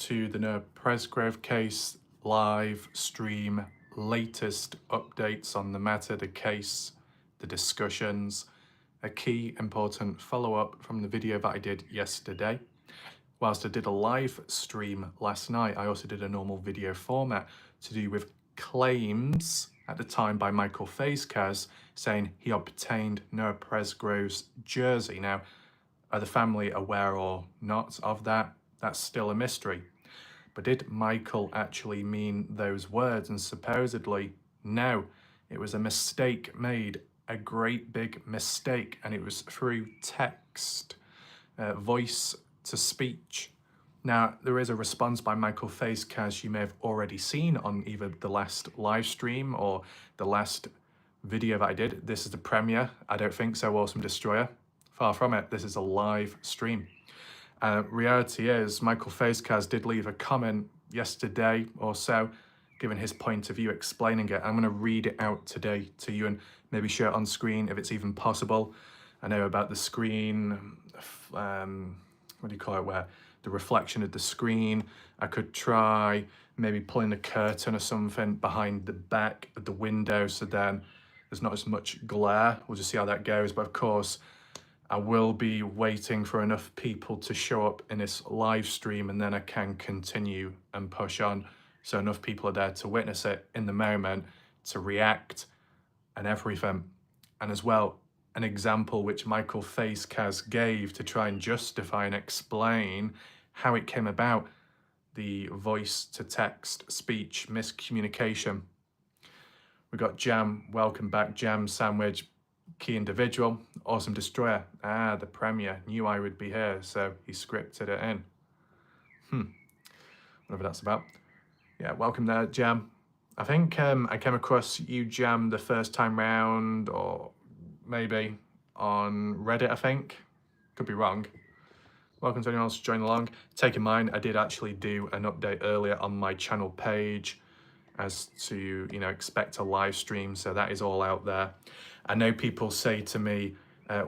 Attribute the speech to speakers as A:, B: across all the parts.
A: to the Presgrove case live stream, latest updates on the matter, the case, the discussions, a key important follow-up from the video that I did yesterday. Whilst I did a live stream last night, I also did a normal video format to do with claims at the time by Michael Presgrove saying he obtained Noah Presgrove's jersey. Now, are the family aware or not of that? That's still a mystery. But did Michael actually mean those words? And supposedly, no, it was a mistake made, a great big mistake, and it was through text, voice to speech. Now, there is a response by Michael Presgrove you may have already seen on either the last live stream or the last video that I did. This is the premiere. I don't think so, Awesome Destroyer. Far from it. This is a live stream. Reality is, Michael Presgrove did leave a comment yesterday or so, giving his point of view, explaining it. I'm going to read it out today to you and maybe share it on screen if it's even possible. I know about the screen, what do you call it, where the reflection of the screen. I could try maybe pulling a curtain or something behind the back of the window so then there's not as much glare. We'll just see how that goes. But of course, I will be waiting for enough people to show up in this live stream and then I can continue and push on. So enough people are there to witness it in the moment, to react and everything. And as well, an example which Michael Presgrove gave to try and justify and explain how it came about, the voice to text speech miscommunication. We got Jam, welcome back, Jam Sandwich. Key individual, Awesome Destroyer. The Premier knew I would be here, so he scripted it in. Whatever that's about. Yeah, welcome there, Jam. I think I came across you, Jam, the first time round, or maybe on Reddit, I think. Could be wrong. Welcome to anyone else joining along. Take in mind, I did actually do an update earlier on my channel page as to, expect a live stream, so that is all out there. I know people say to me,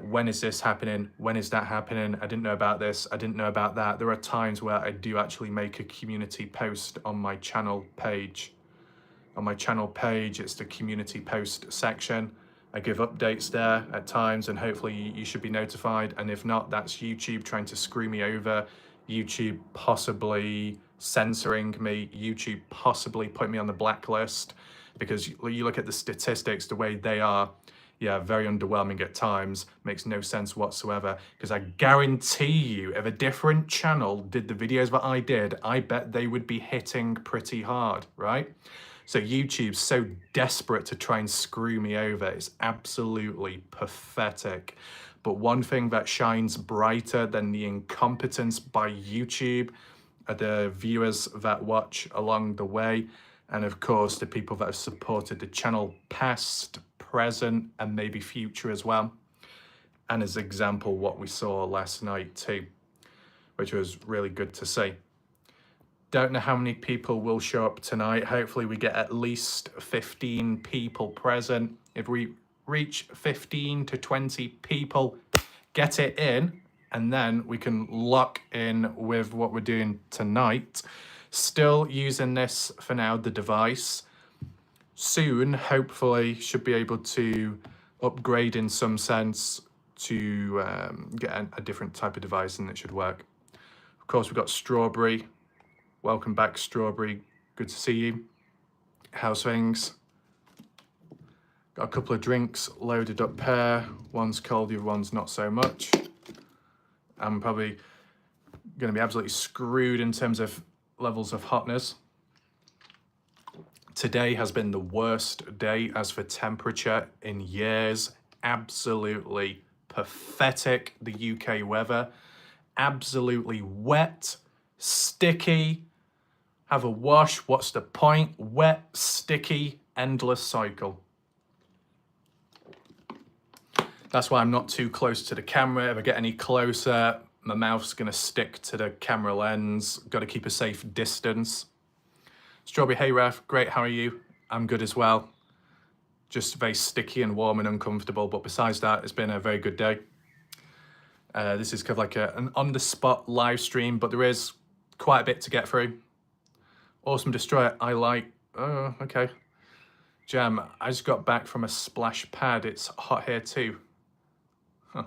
A: when is this happening? When is that happening? I didn't know about this. I didn't know about that. There are times where I do actually make a community post on my channel page. On my channel page, it's the community post section. I give updates there at times and hopefully you should be notified. And if not, that's YouTube trying to screw me over. YouTube possibly censoring me. YouTube possibly putting me on the blacklist. Because you look at the statistics, the way they are, yeah, very underwhelming at times, makes no sense whatsoever. Because I guarantee you, if a different channel did the videos that I did, I bet they would be hitting pretty hard, right? So YouTube's so desperate to try and screw me over. It's absolutely pathetic. But one thing that shines brighter than the incompetence by YouTube are the viewers that watch along the way. And of course, the people that have supported the channel past, present, and maybe future as well. And as example, what we saw last night too, which was really good to see. Don't know how many people will show up tonight. Hopefully we get at least 15 people present. If we reach 15 to 20 people, get it in, and then we can lock in with what we're doing tonight. Still using this for now, the device. Soon, hopefully, should be able to upgrade in some sense to get a different type of device and it should work. Of course, we've got Strawberry. Welcome back, Strawberry. Good to see you. How's things? Got a couple of drinks loaded up here. One's cold, the other one's not so much. I'm probably going to be absolutely screwed in terms of levels of hotness. Today has been the worst day as for temperature in years. Absolutely pathetic, the UK weather. Absolutely wet, sticky. Have a wash, what's the point? Wet, sticky, endless cycle. That's why I'm not too close to the camera. If I get any closer, my mouth's gonna stick to the camera lens. Got to keep a safe distance. Strawberry, hey Raf, great, how are you? I'm good as well. Just very sticky and warm and uncomfortable, but besides that, it's been a very good day. This is kind of like an on-the-spot live stream, but there is quite a bit to get through. Awesome Destroyer, I like. Oh, okay. Jam, I just got back from a splash pad. It's hot here too. Huh.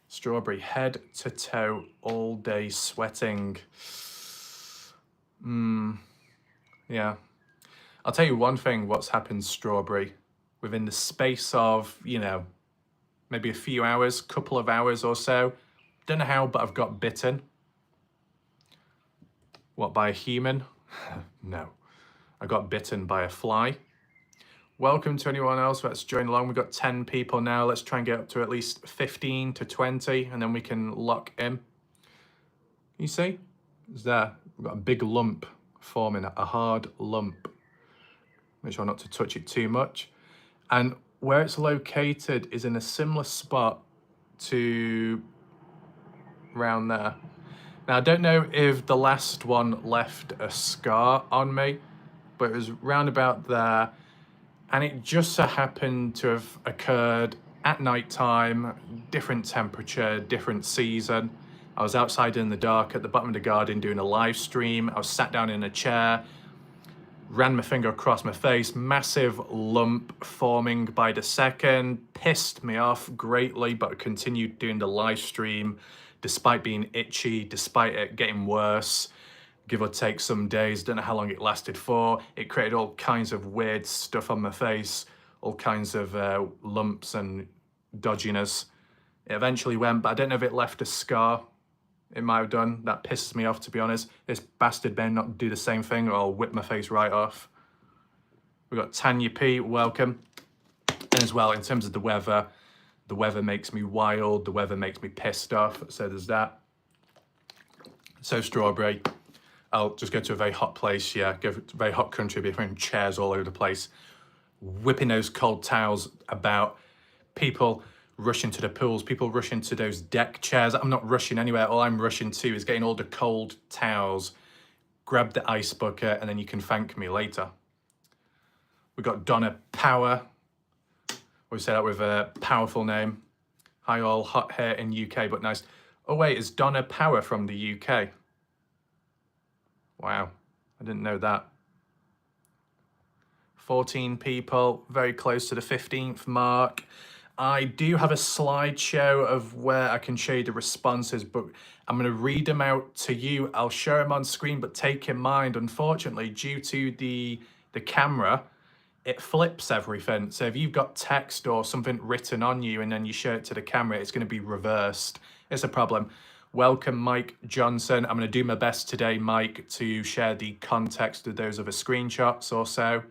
A: Strawberry, head to toe, all day sweating. Yeah. I'll tell you one thing, what's happened, Strawberry. Within the space of, you know, maybe a few hours, couple of hours or so. Don't know how, but I've got bitten. What, by a human? No. I got bitten by a fly. Welcome to anyone else that's joined along. We've got 10 people now. Let's try and get up to at least 15 to 20, and then we can lock in. You see? It's there. We've got a big lump forming, a hard lump. Make sure not to touch it too much. And where it's located is in a similar spot to around there. Now, I don't know if the last one left a scar on me, but it was round about there. And it just so happened to have occurred at night time, different temperature, different season. I was outside in the dark at the bottom of the garden doing a live stream. I was sat down in a chair, ran my finger across my face, massive lump forming by the second, pissed me off greatly, but I continued doing the live stream despite being itchy, despite it getting worse, give or take some days. Don't know how long it lasted for. It created all kinds of weird stuff on my face, all kinds of lumps and dodginess. It eventually went, but I don't know if it left a scar. It might have done. That pisses me off, to be honest. This bastard better not do the same thing or I'll whip my face right off. We've got Tanya P, welcome. And as well, in terms of the weather makes me wild, the weather makes me pissed off, so there's that. So Strawberry, I'll just go to a very hot place, yeah, go to a very hot country, be throwing chairs all over the place, whipping those cold towels about, people rushing to the pools, people rushing to those deck chairs. I'm not rushing anywhere, all I'm rushing to is getting all the cold towels, grab the ice bucket, and then you can thank me later. We've got Donna Power. We say that with a powerful name. Hi all, hot hair in UK, but nice. Oh wait, is Donna Power from the UK? Wow, I didn't know that. 14 people, very close to the 15th mark. I do have a slideshow of where I can show you the responses, but I'm going to read them out to you. I'll show them on screen, but take in mind, unfortunately, due to the camera, it flips everything. So if you've got text or something written on you and then you show it to the camera, it's going to be reversed. It's a problem. Welcome, Mike Johnson. I'm going to do my best today, Mike, to share the context of those other screenshots or so,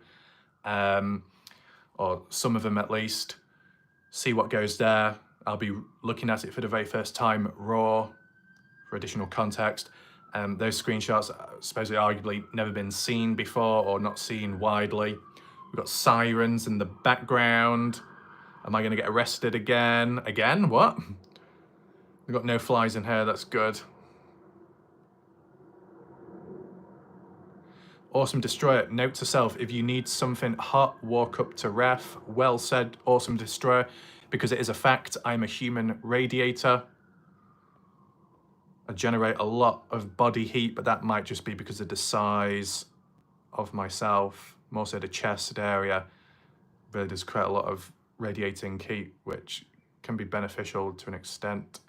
A: or some of them at least. See what goes there. I'll be looking at it for the very first time raw for additional context. Those screenshots supposedly arguably never been seen before or not seen widely. We've got sirens in the background. Am I going to get arrested again? Again? What? We've got no flies in here. That's good. Awesome Destroyer. Note to self, if you need something hot, walk up to ref. Well said, Awesome Destroyer. Because it is a fact, I'm a human radiator. I generate a lot of body heat, but that might just be because of the size of myself. More so the chest area, really does create a lot of radiating heat, which can be beneficial to an extent.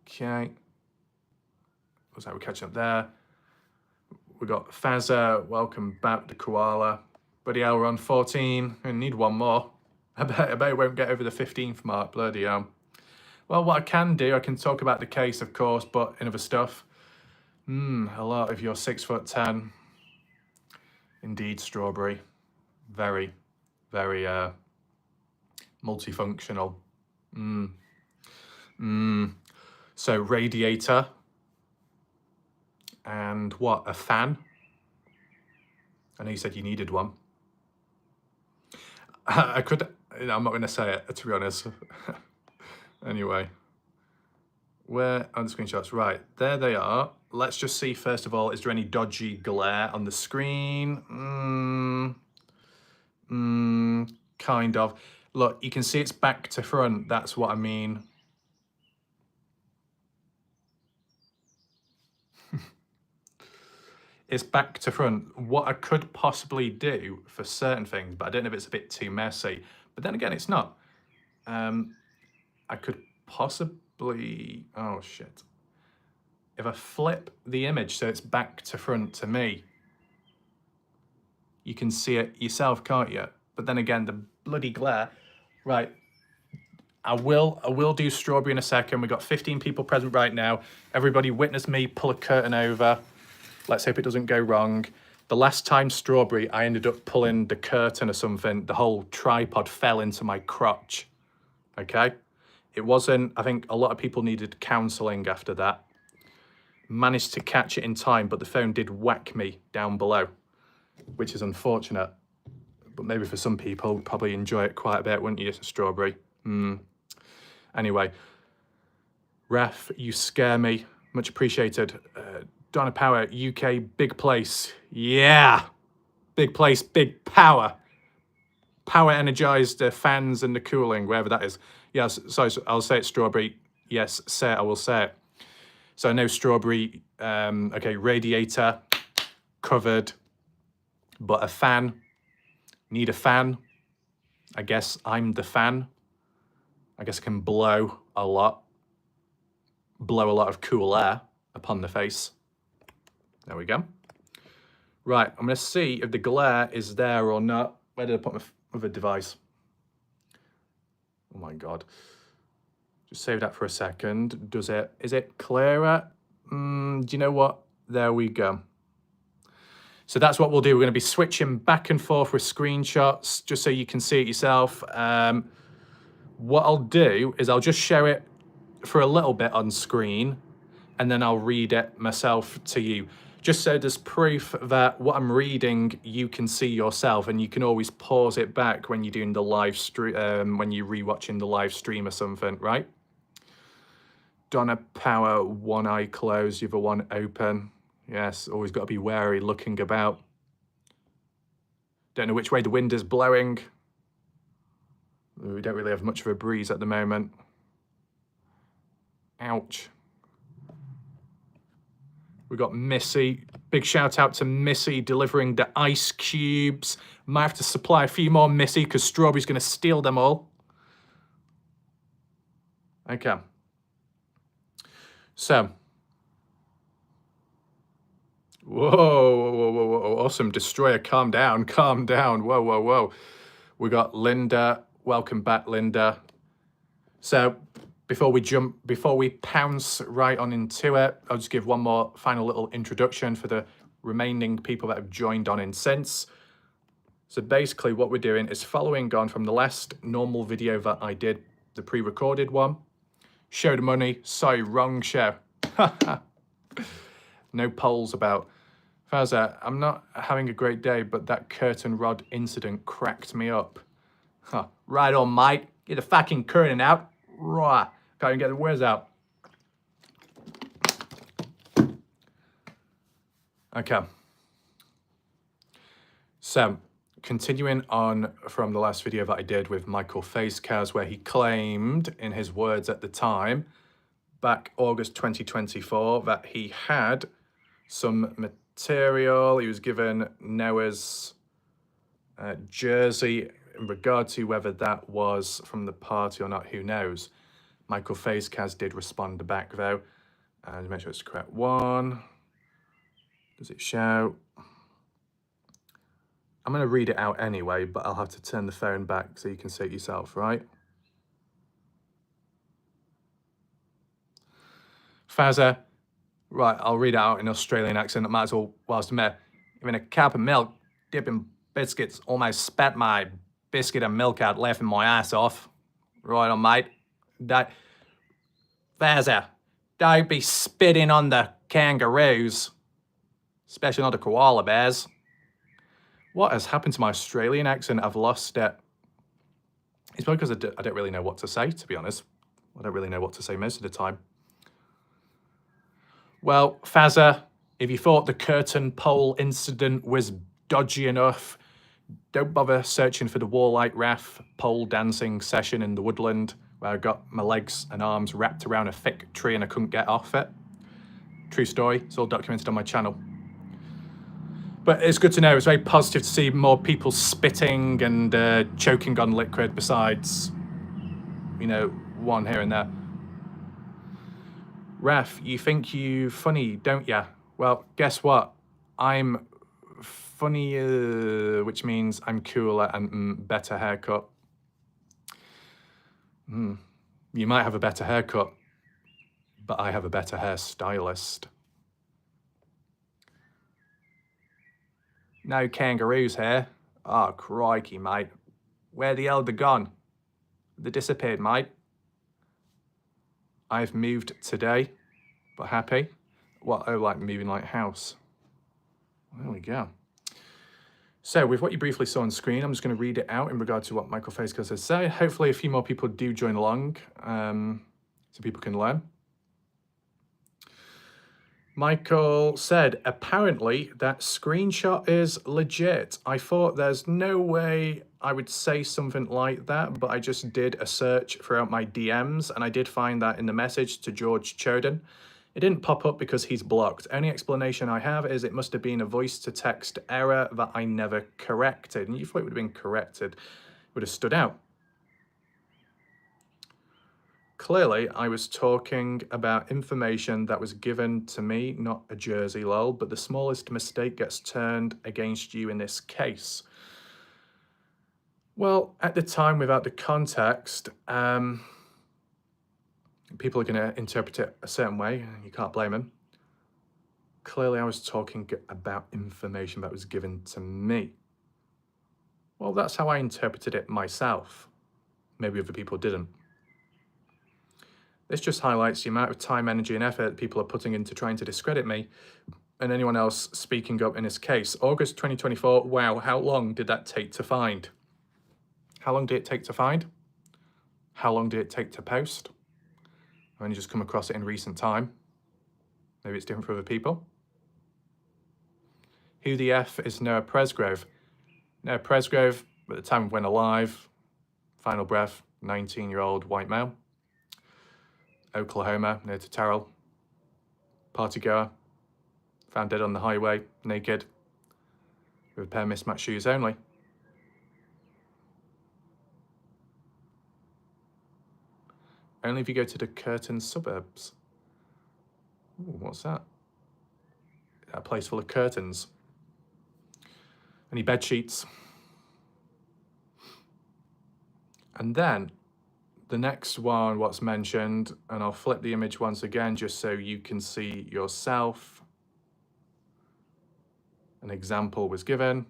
A: Okay. Looks like we're catching up there. We got Fazza, welcome back, the koala. Bloody hell, we're on 14. We need one more. I bet it won't get over the 15th mark, bloody hell. Well, what I can do, I can talk about the case, of course, but in other stuff. A lot of your 6'10". Indeed, Strawberry. Very, very multifunctional. So radiator. And what, a fan? I know you said you needed one. I could, I'm not going to say it, to be honest. Anyway, where are the screenshots? Right, there they are. Let's just see, first of all, is there any dodgy glare on the screen? Kind of. Look, you can see it's back to front. That's what I mean. It's back to front. What I could possibly do for certain things, but I don't know if it's a bit too messy. But then again, it's not. I could possibly, oh shit. If I flip the image so it's back to front to me, you can see it yourself, can't you? But then again, the bloody glare. Right, I will do strawberry in a second. We've got 15 people present right now. Everybody witness me pull a curtain over. Let's hope it doesn't go wrong. The last time strawberry, I ended up pulling the curtain or something. The whole tripod fell into my crotch, okay? It wasn't, I think a lot of people needed counselling after that. Managed to catch it in time, but the phone did whack me down below, which is unfortunate. But maybe for some people, probably enjoy it quite a bit, wouldn't you, strawberry? Anyway, Ref, you scare me. Much appreciated. Donna Power, UK, big place. Yeah, big place, big power. Power energized fans and the cooling, wherever that is. Yes, so I'll say it, strawberry. Yes, say it, I will say it. So I know strawberry, okay, radiator, covered, but a fan, need a fan. I guess I'm the fan. I guess I can blow a lot of cool air upon the face. There we go. Right, I'm gonna see if the glare is there or not. Where did I put my other device? Oh my God. Just save that for a second. Is it clearer? Do you know what? There we go. So that's what we'll do. We're gonna be switching back and forth with screenshots, just so you can see it yourself. What I'll do is I'll just show it for a little bit on screen, and then I'll read it myself to you. Just so there's proof that what I'm reading, you can see yourself, and you can always pause it back when you're doing the live stream, when you're rewatching the live stream or something, right? Donna Power, one eye closed, the other one open. Yes, always got to be wary looking about. Don't know which way the wind is blowing. We don't really have much of a breeze at the moment. Ouch. We got Missy. Big shout out to Missy delivering the ice cubes. Might have to supply a few more, Missy, because Strawberry's going to steal them all. Okay. So. Whoa. Awesome. Destroyer, calm down. Whoa. We got Linda. Welcome back, Linda. So, before we pounce right on into it, I'll just give one more final little introduction for the remaining people that have joined on in since. So basically what we're doing is following on from the last normal video that I did, the pre-recorded one. Show the money, sorry, wrong show. No polls about. Fazza, I'm not having a great day, but that curtain rod incident cracked me up. Huh. Right on, mate. Get the fucking curtain out. Right. Can't even get the words out. Okay. So, continuing on from the last video that I did with Michael Facecast, where he claimed, in his words at the time, back August 2024, that he had some material. He was given Noah's jersey. In regard to whether that was from the party or not, who knows. Michael Facecast did respond back though. And make sure it's the correct one. Does it show? I'm going to read it out anyway, but I'll have to turn the phone back so you can see it yourself, right? Fazza, right, I'll read it out in Australian accent. I might as well, whilst I'm there. Even a cup of milk, dipping biscuits, almost spat my biscuit and milk out, laughing my ass off. Right on, mate. Fazza, don't be spitting on the kangaroos, especially not the koala bears. What has happened to my Australian accent? I've lost it. It's because I don't really know what to say, to be honest. I don't really know what to say most of the time. Well, Fazza, if you thought the curtain pole incident was dodgy enough, don't bother searching for the Warlight Ref pole dancing session in the woodland where I got my legs and arms wrapped around a thick tree and I couldn't get off it. True story, it's all documented on my channel. But it's good to know. It's very positive to see more people spitting and choking on liquid besides, you know, one here and there. Ref, you think you funny, don't ya? Well, guess what? I'm funnier, which means I'm cooler and better haircut. You might have a better haircut, but I have a better hairstylist. No kangaroos here. Oh, crikey, mate. Where the hell they gone? They disappeared, mate. I've moved today, but happy. What? Oh, like moving like house. There we go. So with what you briefly saw on screen, I'm just going to read it out in regard to what Michael Faiscott has said. Hopefully a few more people do join along so people can learn. Michael said, apparently that screenshot is legit. I thought there's no way I would say something like that, but I just did a search throughout my DMs and I did find that in the message to George Choden. It didn't pop up because he's blocked. Only explanation I have is it must have been a voice to text error that I never corrected. And you thought it would have been corrected, it would have stood out. Clearly, I was talking about information that was given to me, not a jersey, lol, but the smallest mistake gets turned against you in this case. Well, at the time, without the context, people are going to interpret it a certain way. You can't blame them. Clearly, I was talking about information that was given to me. Well, that's how I interpreted it myself. Maybe other people didn't. This just highlights the amount of time, energy, and effort that people are putting into trying to discredit me and anyone else speaking up in this case. August 2024, wow, how long did that take to find? How long did it take to find? How long did it take to post? I've only just come across it in recent time. Maybe it's different for other people. Who the F is Noah Presgrove? Noah Presgrove, at the time of when alive, final breath, 19-year-old white male. Oklahoma, near to Terrell. Party goer. Found dead on the highway, naked, with a pair of mismatched shoes only. Only if you go to the Curtin suburbs. Ooh, what's that? A place full of curtains. Any bed sheets. And then the next one, what's mentioned, and I'll flip the image once again just so you can see yourself. An example was given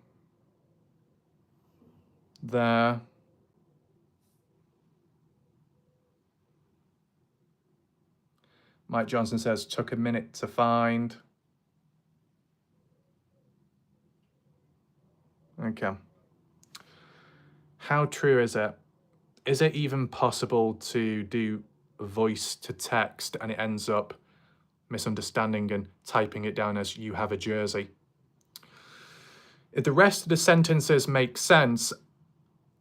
A: there. Mike Johnson says, took a minute to find. Okay. How true is it? Is it even possible to do voice to text and it ends up misunderstanding and typing it down as you have a jersey? If the rest of the sentences make sense,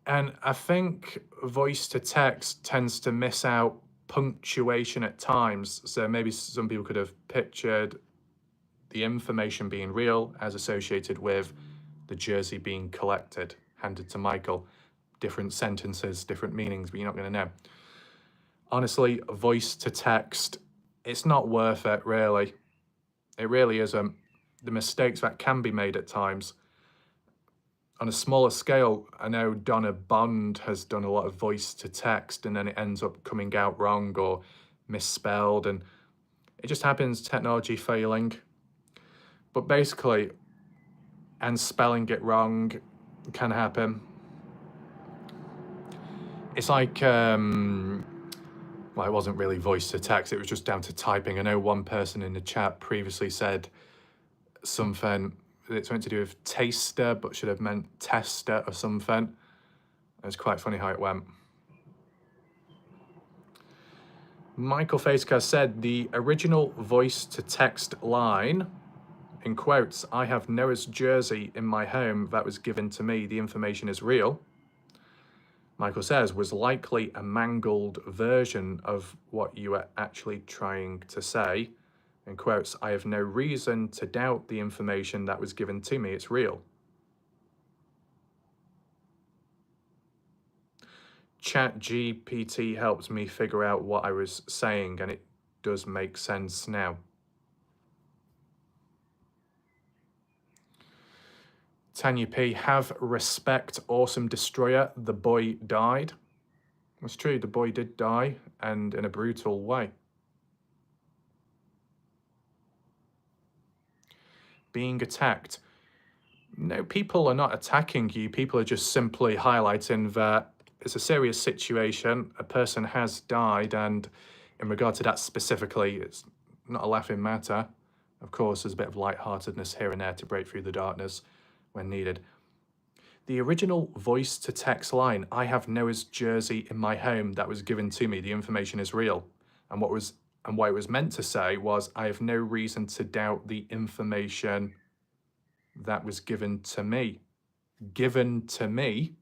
A: and I think voice to text tends to miss out punctuation at times, so maybe some people could have pictured the information being real as associated with the jersey being collected, handed to Michael. Different sentences, different meanings, but you're not going to know. Honestly, voice to text, it's not worth it, really. It really isn't. The mistakes that can be made at times. On a smaller scale, I know Donna Bond has done a lot of voice to text and then it ends up coming out wrong or misspelled, and it just happens, technology failing. But basically, and spelling it wrong can happen. It's like, well, it wasn't really voice to text, it was just down to typing. I know one person in the chat previously said something, it's meant to do with taster, but should have meant tester or something. It was quite funny how it went. Michael Faiscott said the original voice to text line, in quotes, I have Noah's jersey in my home that was given to me, the information is real. Michael says, was likely a mangled version of what you were actually trying to say. In quotes, I have no reason to doubt the information that was given to me. It's real. ChatGPT helped me figure out what I was saying, and it does make sense now. Tanya P, have respect, awesome destroyer. The boy died. That's true, the boy did die, and in a brutal way. Being attacked. No, people are not attacking you. People are just simply highlighting that it's a serious situation. A person has died, and in regard to that specifically, it's not a laughing matter. Of course, there's a bit of lightheartedness here and there to break through the darkness when needed. The original voice to text line, I have Noah's jersey in my home, that was given to me. The information is real. And what it was meant to say was, I have no reason to doubt the information that was given to me. Given to me.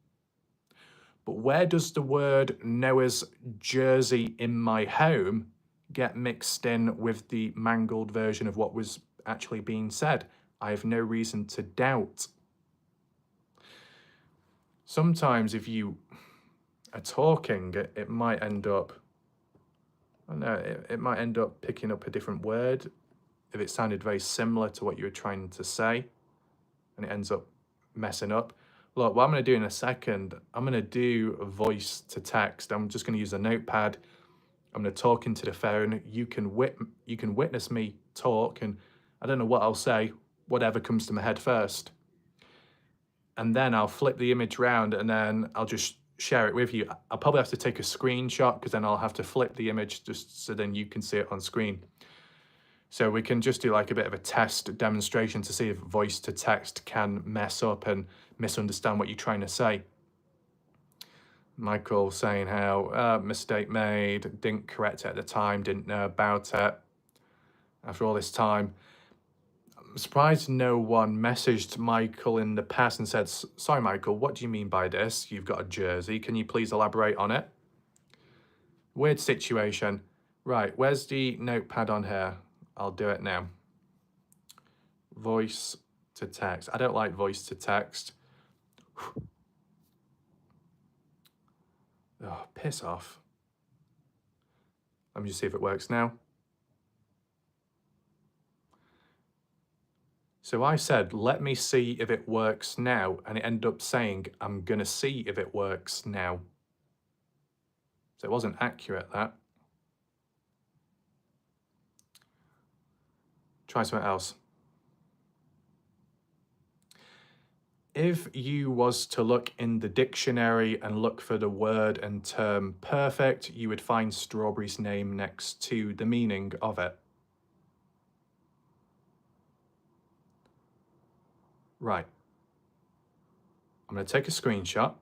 A: But where does the word Noah's jersey in my home get mixed in with the mangled version of what was actually being said? I have no reason to doubt. Sometimes if you are talking, it might end up, I don't know, it might end up picking up a different word if it sounded very similar to what you were trying to say, and it ends up messing up. Look, what I'm going to do in a second, I'm going to do a voice to text. I'm just going to use a notepad. I'm going to talk into the phone. You can witness me talk, and I don't know what I'll say, whatever comes to my head first. And then I'll flip the image around, and then I'll just share it with you. I'll probably have to take a screenshot, because then I'll have to flip the image just so then you can see it on screen. So we can just do like a bit of a test demonstration to see if voice to text can mess up and misunderstand what you're trying to say. Michael saying how mistake made, didn't correct it at the time, didn't know about it. After all this time, I'm surprised no one messaged Michael in the past and said, sorry Michael, what do you mean by this? You've got a jersey, can you please elaborate on it? Weird situation. Right, where's the notepad on here? I'll do it now. Voice to text. I don't like voice to text. Oh, piss off. Let me just see if it works now. So I said, let me see if it works now, and it ended up saying, I'm gonna see if it works now. So it wasn't accurate, that. Try something else. If you was to look in the dictionary and look for the word and term perfect, you would find strawberry's name next to the meaning of it. Right. I'm going to take a screenshot.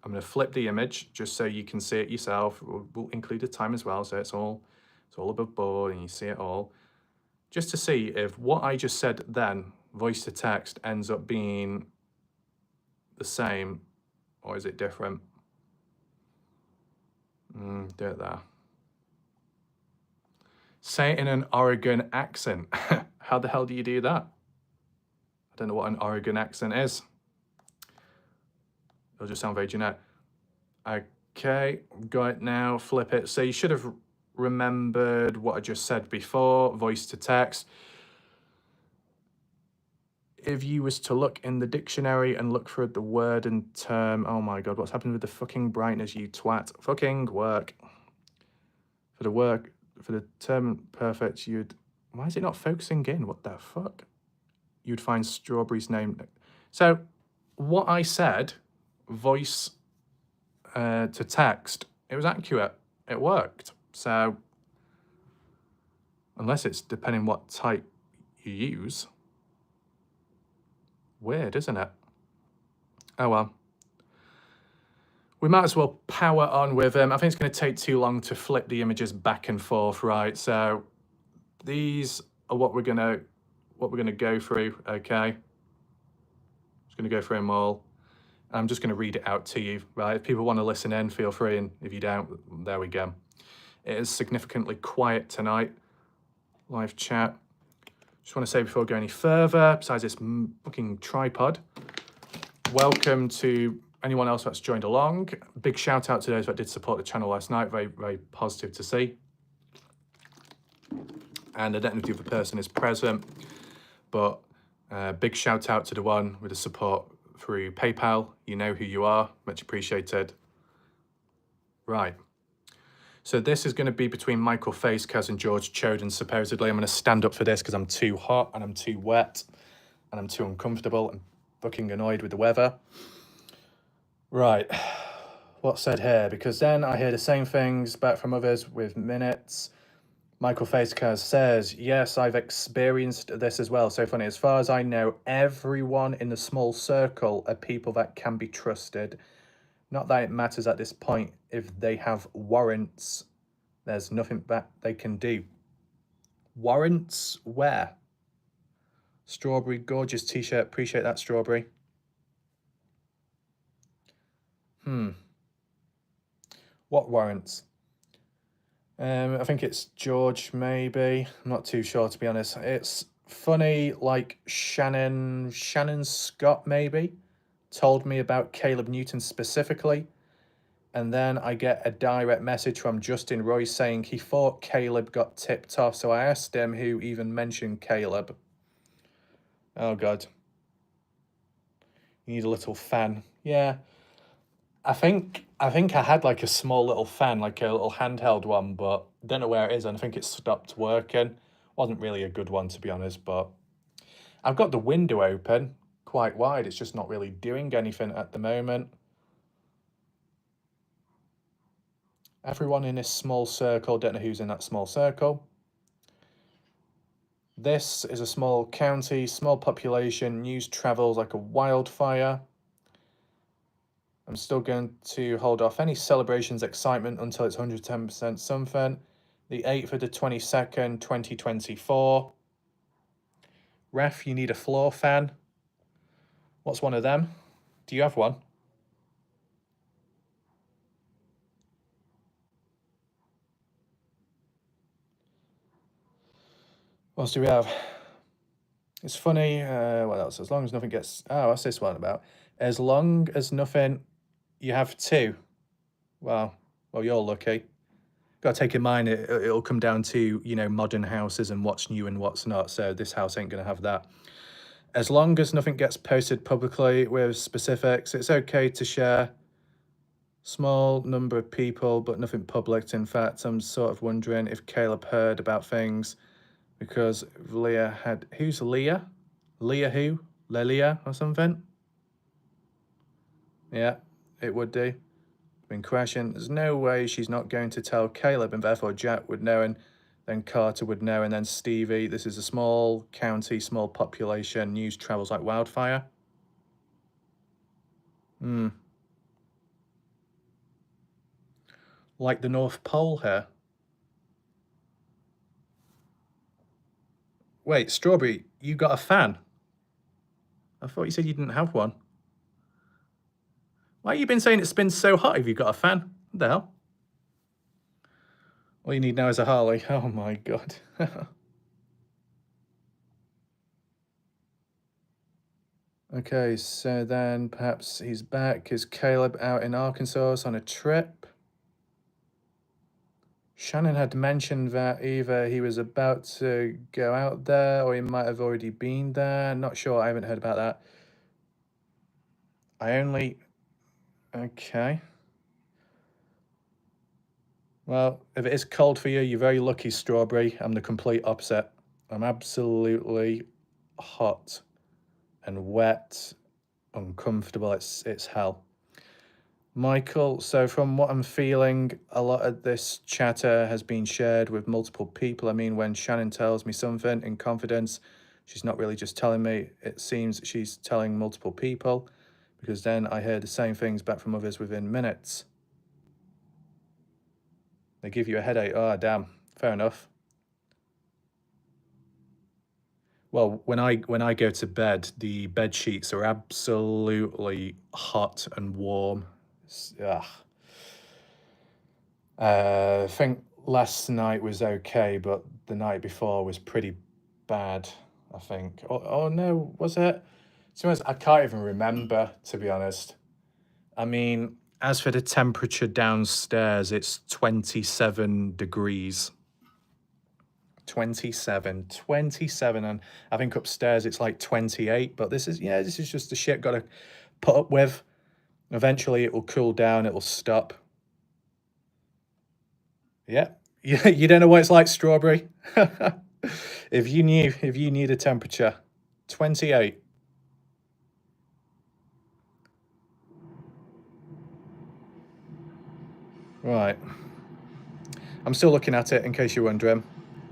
A: I'm going to flip the image just so you can see it yourself. We'll include the time as well, so it's all above board and you see it all. Just to see if what I just said then, voice to text, ends up being the same, or is it different? Do it there. Say it in an Oregon accent. How the hell do you do that? I don't know what an Oregon accent is. It'll just sound very generic. Okay, got it now, flip it. So you should have remembered what I just said before, voice to text. If you was to look in the dictionary and look for the word and term, oh my God, what's happened with the fucking brightness, you twat? Fucking work. For the term perfect, why is it not focusing in? What the fuck? You'd find strawberry's name. So what I said, voice to text, it was accurate. It worked. So unless it's depending what type you use. Weird, isn't it? Oh well. We might as well power on with them. I think it's going to take too long to flip the images back and forth, right? So these are what we're gonna go through, okay? Just gonna go through them all. I'm just gonna read it out to you, right? If people want to listen in, feel free, and if you don't, there we go. It is significantly quiet tonight. live chat. Just want to say before I go any further, besides this fucking tripod, welcome to anyone else that's joined along. Big shout out to those that did support the channel last night. Very, very positive to see. And I don't know if the other person is present, but big shout out to the one with the support through PayPal. You know who you are, much appreciated. Right. So this is going to be between Michael Facekaz and George Choden, supposedly. I'm going to stand up for this because I'm too hot and I'm too wet and I'm too uncomfortable and fucking annoyed with the weather. Right. What's said here? Because then I hear the same things back from others with minutes. Michael Facekaz says, yes, I've experienced this as well. So funny. As far as I know, everyone in the small circle are people that can be trusted. Not that it matters at this point if they have warrants. There's nothing that they can do. Warrants where? Strawberry, gorgeous t-shirt. Appreciate that, Strawberry. What warrants? I think it's George, maybe. I'm not too sure, to be honest. It's funny, like Shannon Scott, maybe, told me about Caleb Newton specifically. And then I get a direct message from Justin Royce saying he thought Caleb got tipped off. So I asked him who even mentioned Caleb. Oh, God. You need a little fan. Yeah. I think I had like a small little fan, like a little handheld one, but don't know where it is. And I think it stopped working. Wasn't really a good one, to be honest, but I've got the window open quite wide. It's just not really doing anything at the moment. Everyone in this small circle, don't know who's in that small circle. This is a small county, small population, news travels like a wildfire. I'm still going to hold off any celebrations, excitement until it's 110% something. The 8th of the 22nd, 2024. Ref, you need a floor fan. What's one of them? Do you have one? What else do we have? It's funny. What else? As long as nothing gets... Oh, what's this one about? As long as nothing... You have two. Well, you're lucky. Got to take in mind it'll come down to, you know, modern houses and what's new and what's not. So this house ain't going to have that. As long as nothing gets posted publicly with specifics, it's okay to share. Small number of people, but nothing public. In fact, I'm sort of wondering if Caleb heard about things because Leah had... Who's Leah? Leah who? Lelia or something? Yeah, it would do. Been crashing. There's no way she's not going to tell Caleb, and therefore Jack would know, and then Carter would know, and then Stevie. This is a small county, small population. News travels like wildfire. Like the North Pole here. Wait, Strawberry, you got a fan? I thought you said you didn't have one. Why have you been saying it's been so hot if you've got a fan? What the hell? All you need now is a Harley. Oh my God. Okay, so then perhaps he's back. Is Caleb out in Arkansas on a trip? Shannon had mentioned that either he was about to go out there or he might have already been there. Not sure. I haven't heard about that. Okay. Well, if it is cold for you, you're very lucky, Strawberry. I'm the complete opposite. I'm absolutely hot and wet, uncomfortable. It's hell. Michael, so from what I'm feeling, a lot of this chatter has been shared with multiple people. I mean, when Shannon tells me something in confidence, she's not really just telling me. It seems she's telling multiple people, because then I hear the same things back from others within minutes. They give you a headache. Oh, damn. Fair enough. Well, when I go to bed, the bed sheets are absolutely hot and warm. Ugh. I think last night was okay, but the night before was pretty bad, I think. Oh no, was it? To be honest, I can't even remember, to be honest. I mean, as for the temperature downstairs, it's 27 degrees. 27, and I think upstairs it's like 28, but this is just the shit got to put up with. Eventually it will cool down, it will stop. Yeah, you don't know what it's like, Strawberry. If you knew the temperature, 28. Right. I'm still looking at it in case you're wondering.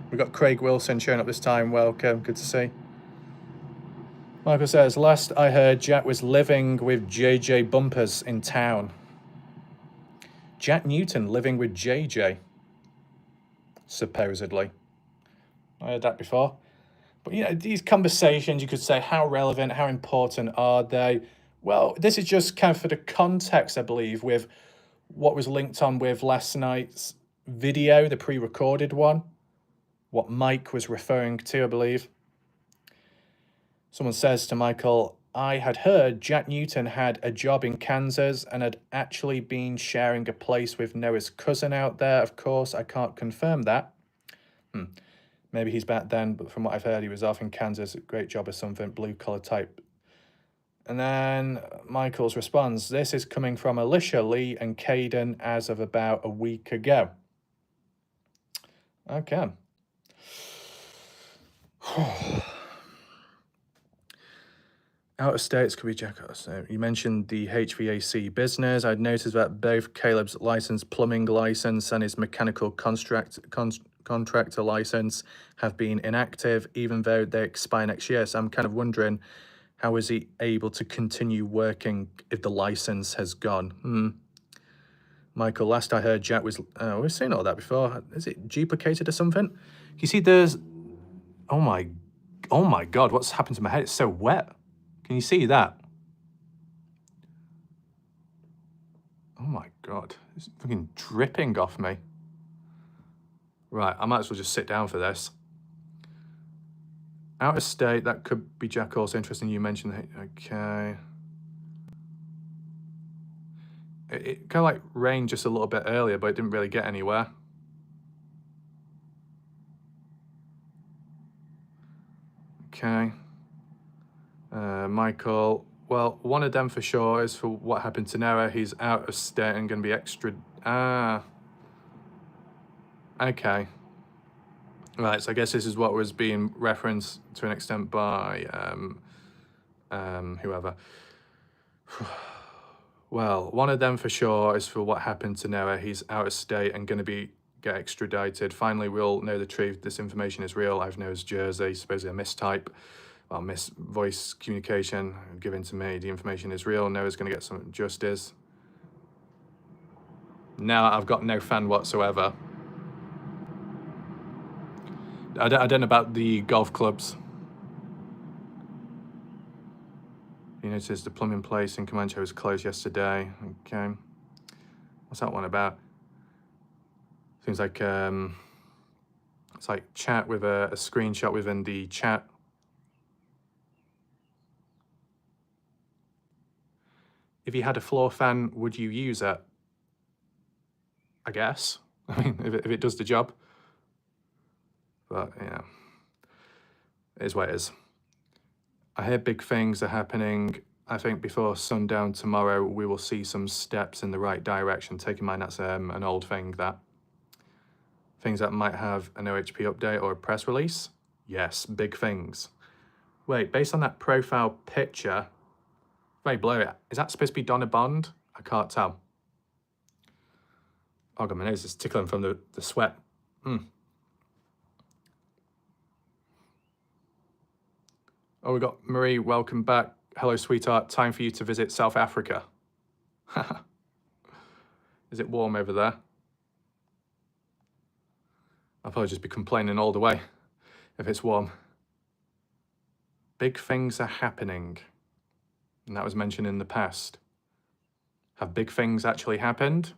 A: We've got Craig Wilson showing up this time. Welcome, good to see. Michael says, last I heard, Jack was living with JJ Bumpers in town. Jack Newton living with JJ, supposedly. I heard that before. But, you know, these conversations, you could say, how relevant, how important are they? Well, this is just kind of for the context, I believe, with what was linked on with last night's video, the pre-recorded one, what Mike was referring to, I believe. Someone says to Michael, I had heard Jack Newton had a job in Kansas and had actually been sharing a place with Noah's cousin out there. Of course, I can't confirm that. Maybe he's back then, but from what I've heard, he was off in Kansas. Great job or something, blue-collar type. And then Michael's responds, this is coming from Alicia, Lee, and Caden as of about a week ago. Okay. Out of states could be Jack. So you mentioned the HVAC business. I'd noticed that both Caleb's licensed plumbing license and his mechanical contractor license have been inactive, even though they expire next year. So I'm kind of wondering, how is he able to continue working if the license has gone? Michael, last I heard, Jack was... we've seen all that before. Is it duplicated or something? You see, there's... Oh my God, what's happened to my head? It's so wet. Can you see that? Oh my God, it's fucking dripping off me. Right, I might as well just sit down for this. Out of state, that could be Jack also. Interesting you mentioned that. Okay. It kind of like rained just a little bit earlier, but it didn't really get anywhere. Okay. Michael, well, one of them for sure is for what happened to Noah. He's out of state and going to be extra... Okay. Right, so I guess this is what was being referenced to an extent by whoever. Well, one of them for sure is for what happened to Noah. He's out of state and going to get extradited. Finally, we'll know the truth. This information is real. I've Noah's jersey, supposedly a mistype. Well, voice communication given to me. The information is real. Noah's going to get some justice. Now I've got no fan whatsoever. I don't know about the golf clubs. You noticed the plumbing place in Comanche was closed yesterday. Okay. What's that one about? Seems like it's like chat with a screenshot within the chat. If you had a floor fan, would you use it? I guess. I mean, if it does the job. But yeah, it is what it is. I hear big things are happening. I think before sundown tomorrow, we will see some steps in the right direction. Take in mind that's an old thing, that. Things that might have an OHP update or a press release. Yes, big things. Wait, based on that profile picture, very blurry. Is that supposed to be Donna Bond? I can't tell. Oh God, my nose is tickling from the sweat. Oh, we got Marie, welcome back. Hello, sweetheart. Time for you to visit South Africa. Is it warm over there? I'll probably just be complaining all the way if it's warm. Big things are happening. And that was mentioned in the past. Have big things actually happened?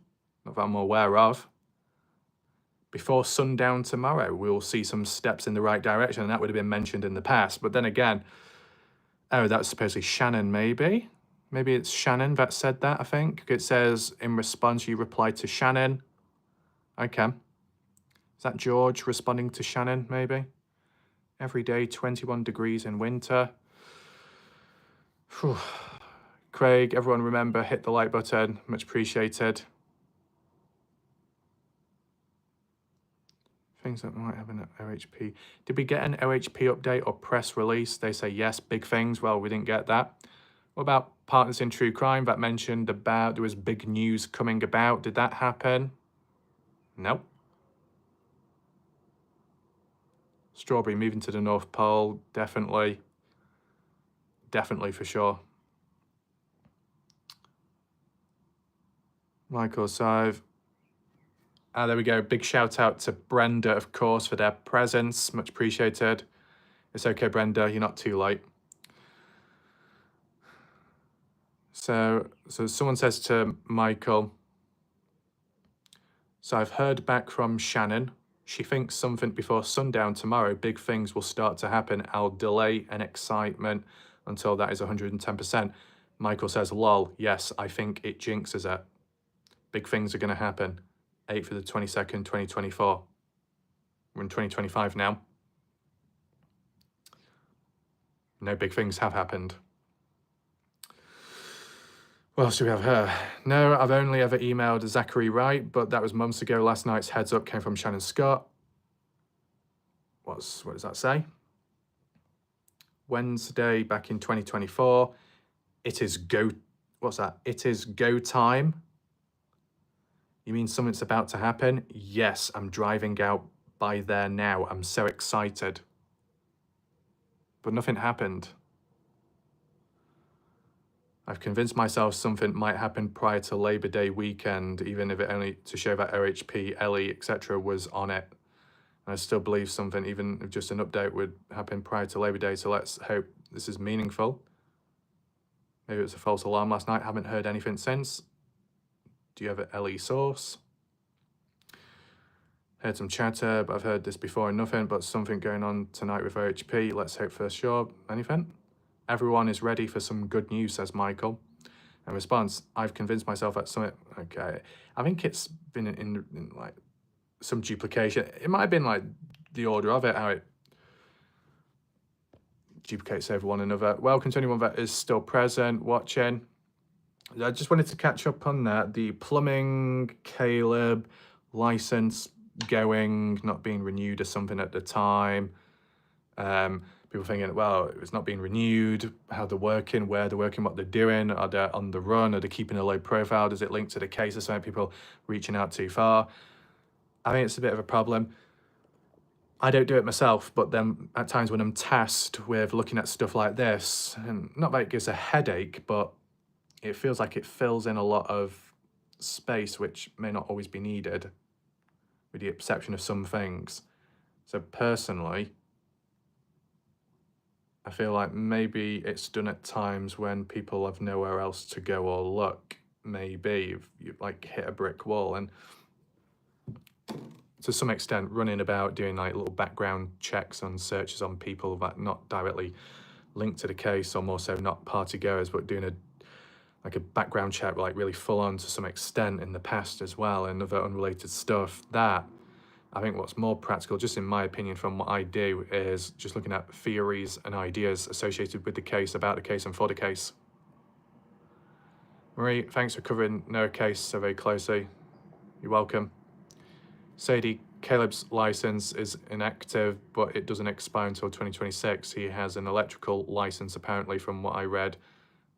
A: Not that I'm aware of. before sundown tomorrow, we'll see some steps in the right direction. And that would have been mentioned in the past. But then again, oh, that's supposedly Shannon, maybe? Maybe it's Shannon that said that, I think. It says, in response, you replied to Shannon. Okay. Is that George responding to Shannon, maybe? Every day, 21 degrees in winter. Whew. Craig, everyone remember, hit the like button. Much appreciated. Things that might have an OHP. Did we get an OHP update or press release? They say yes, big things. Well, we didn't get that. What about Partners in True Crime that mentioned about there was big news coming about? Did that happen? No. Strawberry moving to the North Pole, definitely. Definitely for sure. Michael Sive. Ah, there we go. Big shout out to Brenda, of course, for their presence. Much appreciated. It's okay, Brenda. You're not too late. So someone says to Michael, so I've heard back from Shannon. She thinks something before sundown tomorrow, big things will start to happen. I'll delay an excitement until that is 110%. Michael says, lol, yes, I think it jinxes it. Big things are going to happen. 8th of the 22nd, 2024. We're in 2025 now. No big things have happened. What else do we have here? No, I've only ever emailed Zachary Wright, but that was months ago. Last night's heads up came from Shannon Scott. What does that say? Wednesday back in 2024. It is go. What's that? It is go time. You mean something's about to happen? Yes, I'm driving out by there now. I'm so excited. But nothing happened. I've convinced myself something might happen prior to Labor Day weekend, even if it only to show that OHP, Ellie, etc. was on it. And I still believe something, even if just an update, would happen prior to Labor Day. So let's hope this is meaningful. Maybe it was a false alarm last night. Haven't heard anything since. Do you have an Ellie source? Heard some chatter, but I've heard this before and nothing, but something going on tonight with OHP. Let's hope for sure. Anything? Everyone is ready for some good news, says Michael. In response, I've convinced myself that something, okay. I think it's been in like some duplication. It might have been like the order of it, how it duplicates over one another. Welcome to anyone that is still present, watching. I just wanted to catch up on that. The plumbing, Caleb, license going, not being renewed or something at the time. People thinking, well, it's not being renewed, how they're working, where they're working, what they're doing, are they on the run, are they keeping a low profile, does it link to the case or something, people reaching out too far. I think it's a bit of a problem. I don't do it myself, but then at times when I'm tasked with looking at stuff like this, and not that it gives a headache, but it feels like it fills in a lot of space which may not always be needed, with the exception of some things. So personally, I feel like maybe it's done at times when people have nowhere else to go or look. Maybe you like hit a brick wall, and to some extent running about doing like little background checks on searches on people that not directly linked to the case, or more so not party goers, but doing a background check like really full on to some extent in the past as well, and other unrelated stuff. That I think what's more practical, just in my opinion from what I do, is just looking at theories and ideas associated with the case, about the case and for the case. Marie, thanks for covering Noah case so very closely. You're welcome. Sadie, Caleb's license is inactive, but it doesn't expire until 2026. He has an electrical license apparently from what I read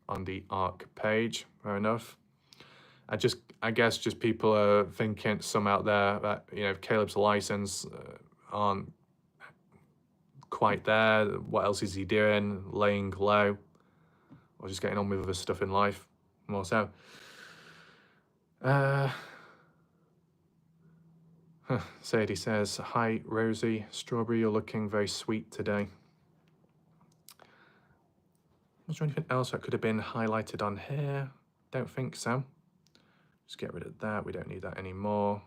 A: on the ARC page. Fair enough. I guess just people are thinking, some out there, that, you know, Caleb's license aren't quite there. What else is he doing? Laying low, or just getting on with other stuff in life more so. Sadie says, hi Rosie, Strawberry, you're looking very sweet today. Was there anything else that could have been highlighted on here? Don't think so. Just get rid of that, we don't need that anymore.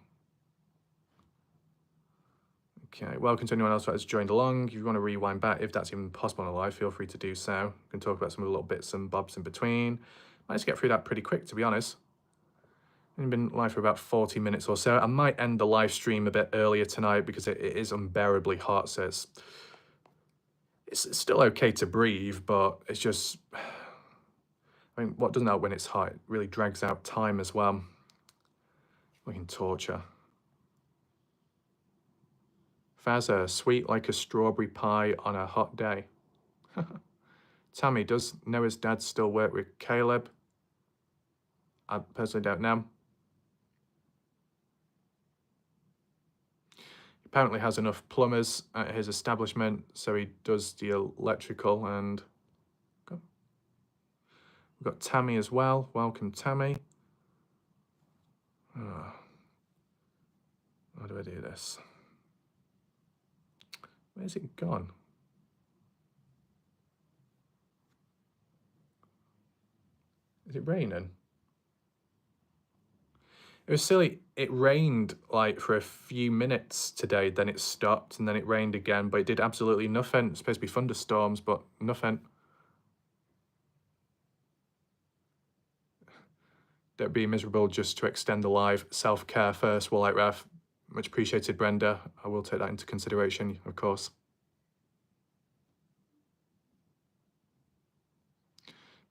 A: Okay, welcome to anyone else that has joined along. If you want to rewind back, if that's even possible in a live, feel free to do so. We can talk about some of the little bits and bobs in between. Managed to get through that pretty quick, to be honest. I've been live for about 40 minutes or so. I might end the live stream a bit earlier tonight because it is unbearably hot, so it's still okay to breathe, but it's just, I mean, what doesn't help when it's hot? It really drags out time as well. Fucking torture. Fazza, sweet like a strawberry pie on a hot day. Tammy, does Noah's dad still work with Caleb? I personally don't know. He apparently has enough plumbers at his establishment, so he does the electrical. And we've got Tammy as well. Welcome, Tammy. Oh. How do I do this? Where's it gone? Is it raining? It was silly. It rained like for a few minutes today, then it stopped, and then it rained again, but it did absolutely nothing. It's supposed to be thunderstorms, but nothing. Don't be miserable just to extend the live. Self-care first, Wallite Ref. Much appreciated, Brenda. I will take that into consideration, of course.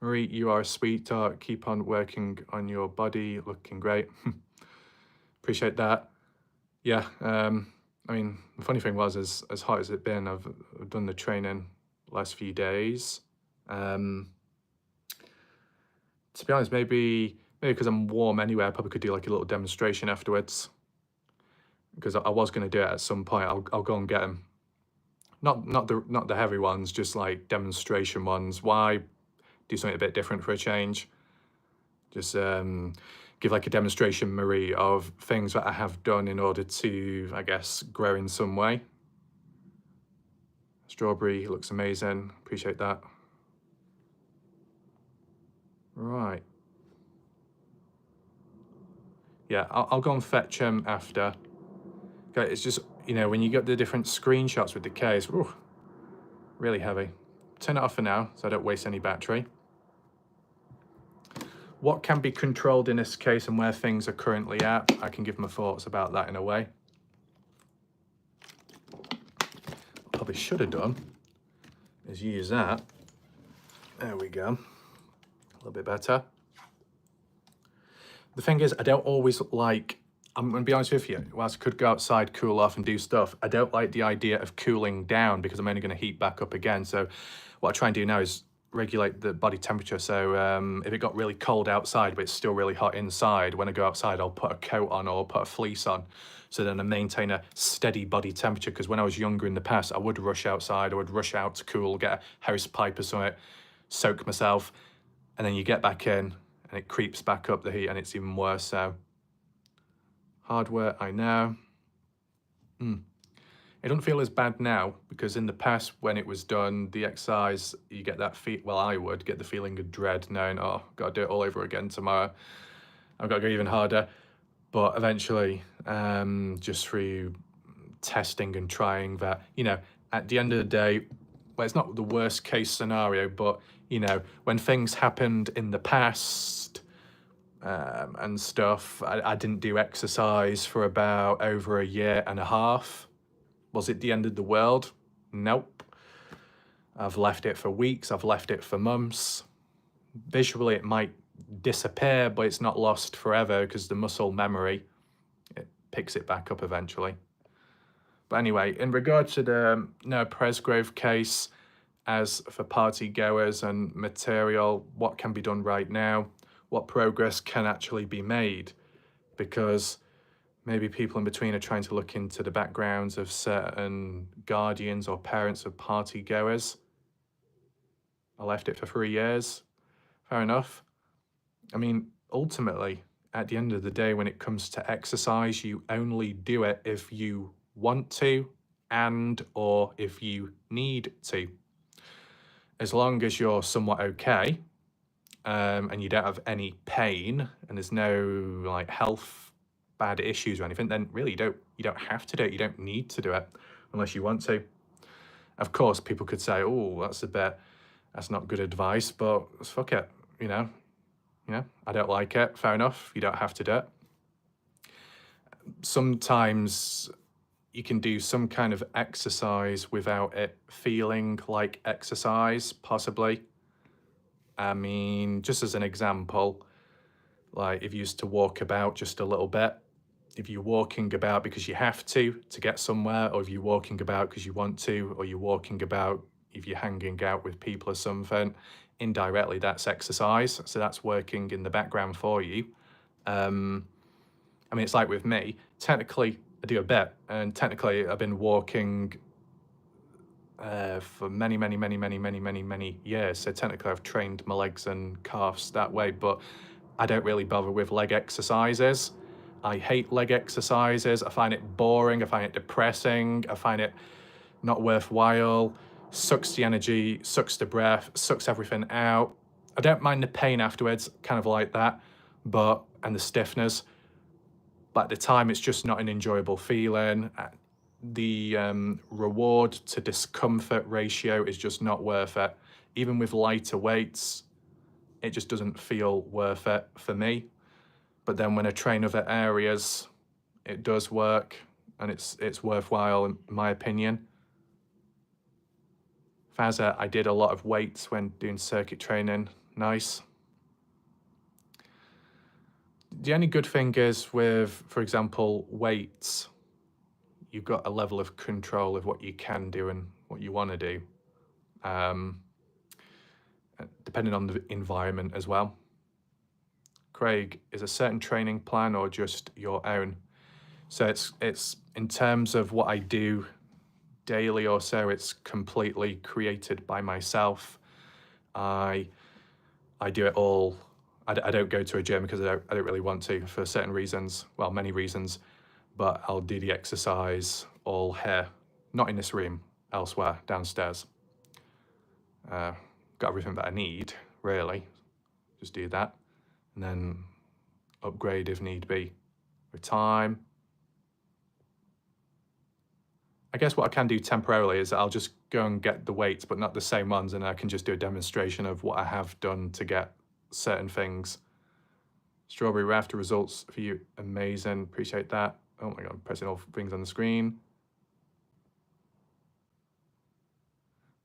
A: Marie, you are a sweetheart. Keep on working on your body. Looking great. Appreciate that. Yeah, I mean, the funny thing was, as hot as it's been, I've done the training the last few days. To be honest, maybe because I'm warm anyway, I probably could do like a little demonstration afterwards. Because I was going to do it at some point. I'll go and get them. Not the heavy ones, just like demonstration ones. Why do something a bit different for a change? Just give like a demonstration, Marie, of things that I have done in order to, I guess, grow in some way. Strawberry looks amazing. Appreciate that. Right. Yeah, I'll go and fetch them after. Okay, it's just, you know, when you get the different screenshots with the case, whew, really heavy. Turn it off for now so I don't waste any battery. What can be controlled in this case and where things are currently at, I can give my thoughts about that in a way. Probably should have done is use that. There we go. A little bit better. The thing is, I don't always like, I'm going to be honest with you, whilst I could go outside, cool off and do stuff, I don't like the idea of cooling down because I'm only going to heat back up again. So what I try and do now is regulate the body temperature. So if it got really cold outside, but it's still really hot inside, when I go outside, I'll put a coat on or put a fleece on. So then I maintain a steady body temperature. Because when I was younger in the past, I would rush outside, I would rush out to cool, get a house pipe or something, soak myself, and then you get back in and it creeps back up the heat and it's even worse. So hardware, I know. It doesn't feel as bad now because in the past when it was done, the exercise, you get that well, I would get the feeling of dread knowing, oh, got to do it all over again tomorrow. I've got to go even harder. But eventually, just through testing and trying that, you know, at the end of the day, well, it's not the worst case scenario, but, you know, when things happened in the past and stuff, I didn't do exercise for about over a year and a half. Was it the end of the world? Nope. I've left it for weeks. I've left it for months. Visually, it might disappear, but it's not lost forever because the muscle memory, it picks it back up eventually. But anyway, in regard to the Noah Presgrove case, as for party goers and material, what can be done right now? What progress can actually be made? Because maybe people in between are trying to look into the backgrounds of certain guardians or parents of party goers. I left it for 3 years. Fair enough. I mean, ultimately, at the end of the day, when it comes to exercise, you only do it if you want to and or if you need to. As long as you're somewhat okay and you don't have any pain and there's no like health bad issues or anything, then really you don't have to do it. You don't need to do it. unless you want to. Of course, people could say, oh, that's not good advice, but fuck it, you know, I don't like it, fair enough, you don't have to do it. Sometimes you can do some kind of exercise without it feeling like exercise, possibly. I mean, just as an example, like if you used to walk about just a little bit, if you're walking about because you have to get somewhere, or if you're walking about because you want to, or you're walking about if you're hanging out with people or something, indirectly that's exercise. So that's working in the background for you. I mean, it's like with me, technically I do a bit, and technically I've been walking for many years. So technically I've trained my legs and calves that way, but I don't really bother with leg exercises. I hate leg exercises. I find it boring. I find it depressing. I find it not worthwhile. Sucks the energy, sucks the breath, sucks everything out. I don't mind the pain afterwards, kind of like that, and the stiffness. But at the time, it's just not an enjoyable feeling. The reward to discomfort ratio is just not worth it. Even with lighter weights, it just doesn't feel worth it for me. But then when I train other areas, it does work, and it's worthwhile in my opinion. Fazza, I did a lot of weights when doing circuit training. Nice. The only good thing is with, for example, weights, you've got a level of control of what you can do and what you want to do, depending on the environment as well. Craig, is a certain training plan or just your own? So it's in terms of what I do daily or so, it's completely created by myself. I do it all. I don't go to a gym because I don't really want to for certain reasons, well, many reasons, but I'll do the exercise all here, not in this room, elsewhere, downstairs. Got everything that I need, really. Just do that, and then upgrade if need be with time. I guess what I can do temporarily is I'll just go and get the weights, but not the same ones, and I can just do a demonstration of what I have done to get certain things. Strawberry Raft, results for you, amazing, appreciate that. Oh my God, I'm pressing all things on the screen.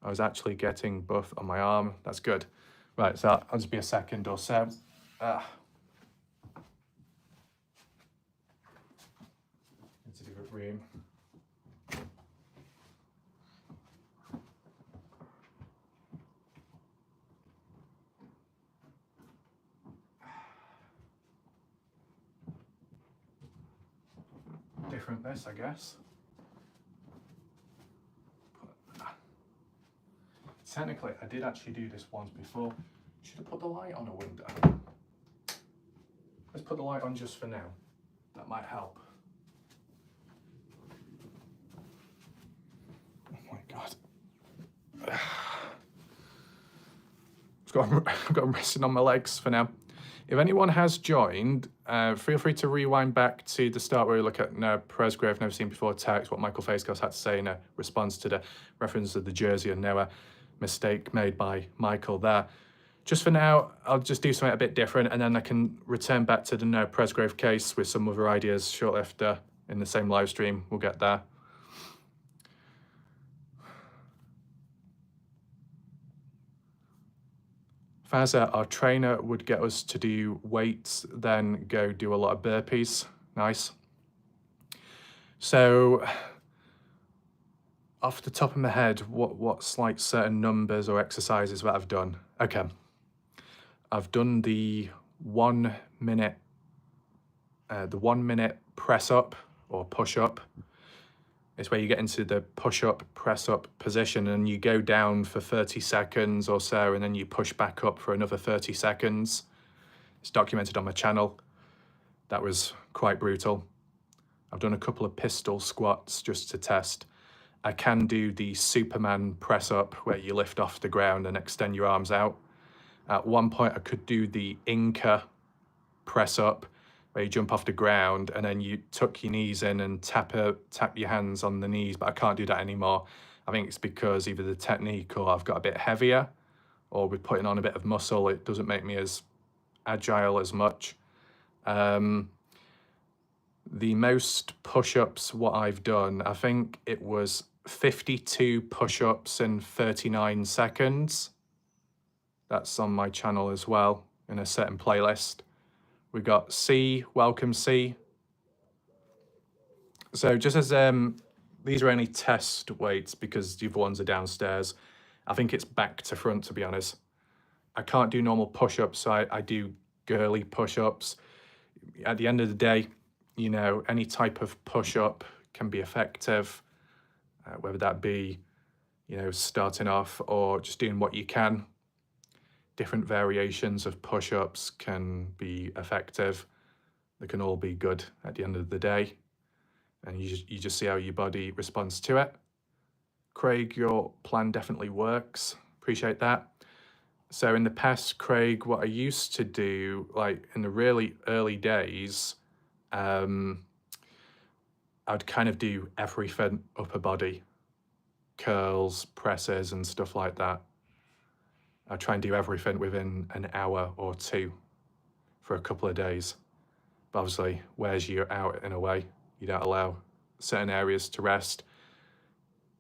A: I was actually getting buff on my arm, that's good. Right, so I'll just be a second or so. It's a different room. Different this, I guess. Technically, I did actually do this once before. Should have put the light on a window. Let's put the light on just for now. That might help. Oh my God. I've got resting on my legs for now. If anyone has joined, feel free to rewind back to the start where we look at Presgrove, never seen before text, what Michael Facecos had to say in a response to the reference of the jersey and Noah mistake made by Michael there. Just for now, I'll just do something a bit different, and then I can return back to the Presgrove case with some other ideas shortly after in the same live stream. We'll get there. Fazza, our trainer would get us to do weights, then go do a lot of burpees. Nice. So, off the top of my head, what's like certain numbers or exercises that I've done? Okay. I've done the 1 minute press up or push up. It's where you get into the push up, press up position, and you go down for 30 seconds or so, and then you push back up for another 30 seconds. It's documented on my channel. That was quite brutal. I've done a couple of pistol squats just to test. I can do the Superman press up where you lift off the ground and extend your arms out. At one point I could do the Inca press up, where you jump off the ground and then you tuck your knees in and tap your hands on the knees, but I can't do that anymore. I think it's because either the technique or I've got a bit heavier, or with putting on a bit of muscle, it doesn't make me as agile as much. The most push-ups what I've done, I think it was 52 push-ups in 39 seconds. That's on my channel as well in a certain playlist. We got C, welcome C. So just as these are only test weights because the other ones are downstairs, I think it's back to front, to be honest. I can't do normal push-ups, so I do girly push-ups. At the end of the day, you know, any type of push-up can be effective, whether that be, you know, starting off or just doing what you can. Different variations of push-ups can be effective. They can all be good at the end of the day. And you just see how your body responds to it. Craig, your plan definitely works. Appreciate that. So in the past, Craig, what I used to do, like in the really early days, I'd kind of do everything upper body, curls, presses and stuff like that. I'd try and do everything within an hour or two for a couple of days. But obviously, wears you out in a way. You don't allow certain areas to rest.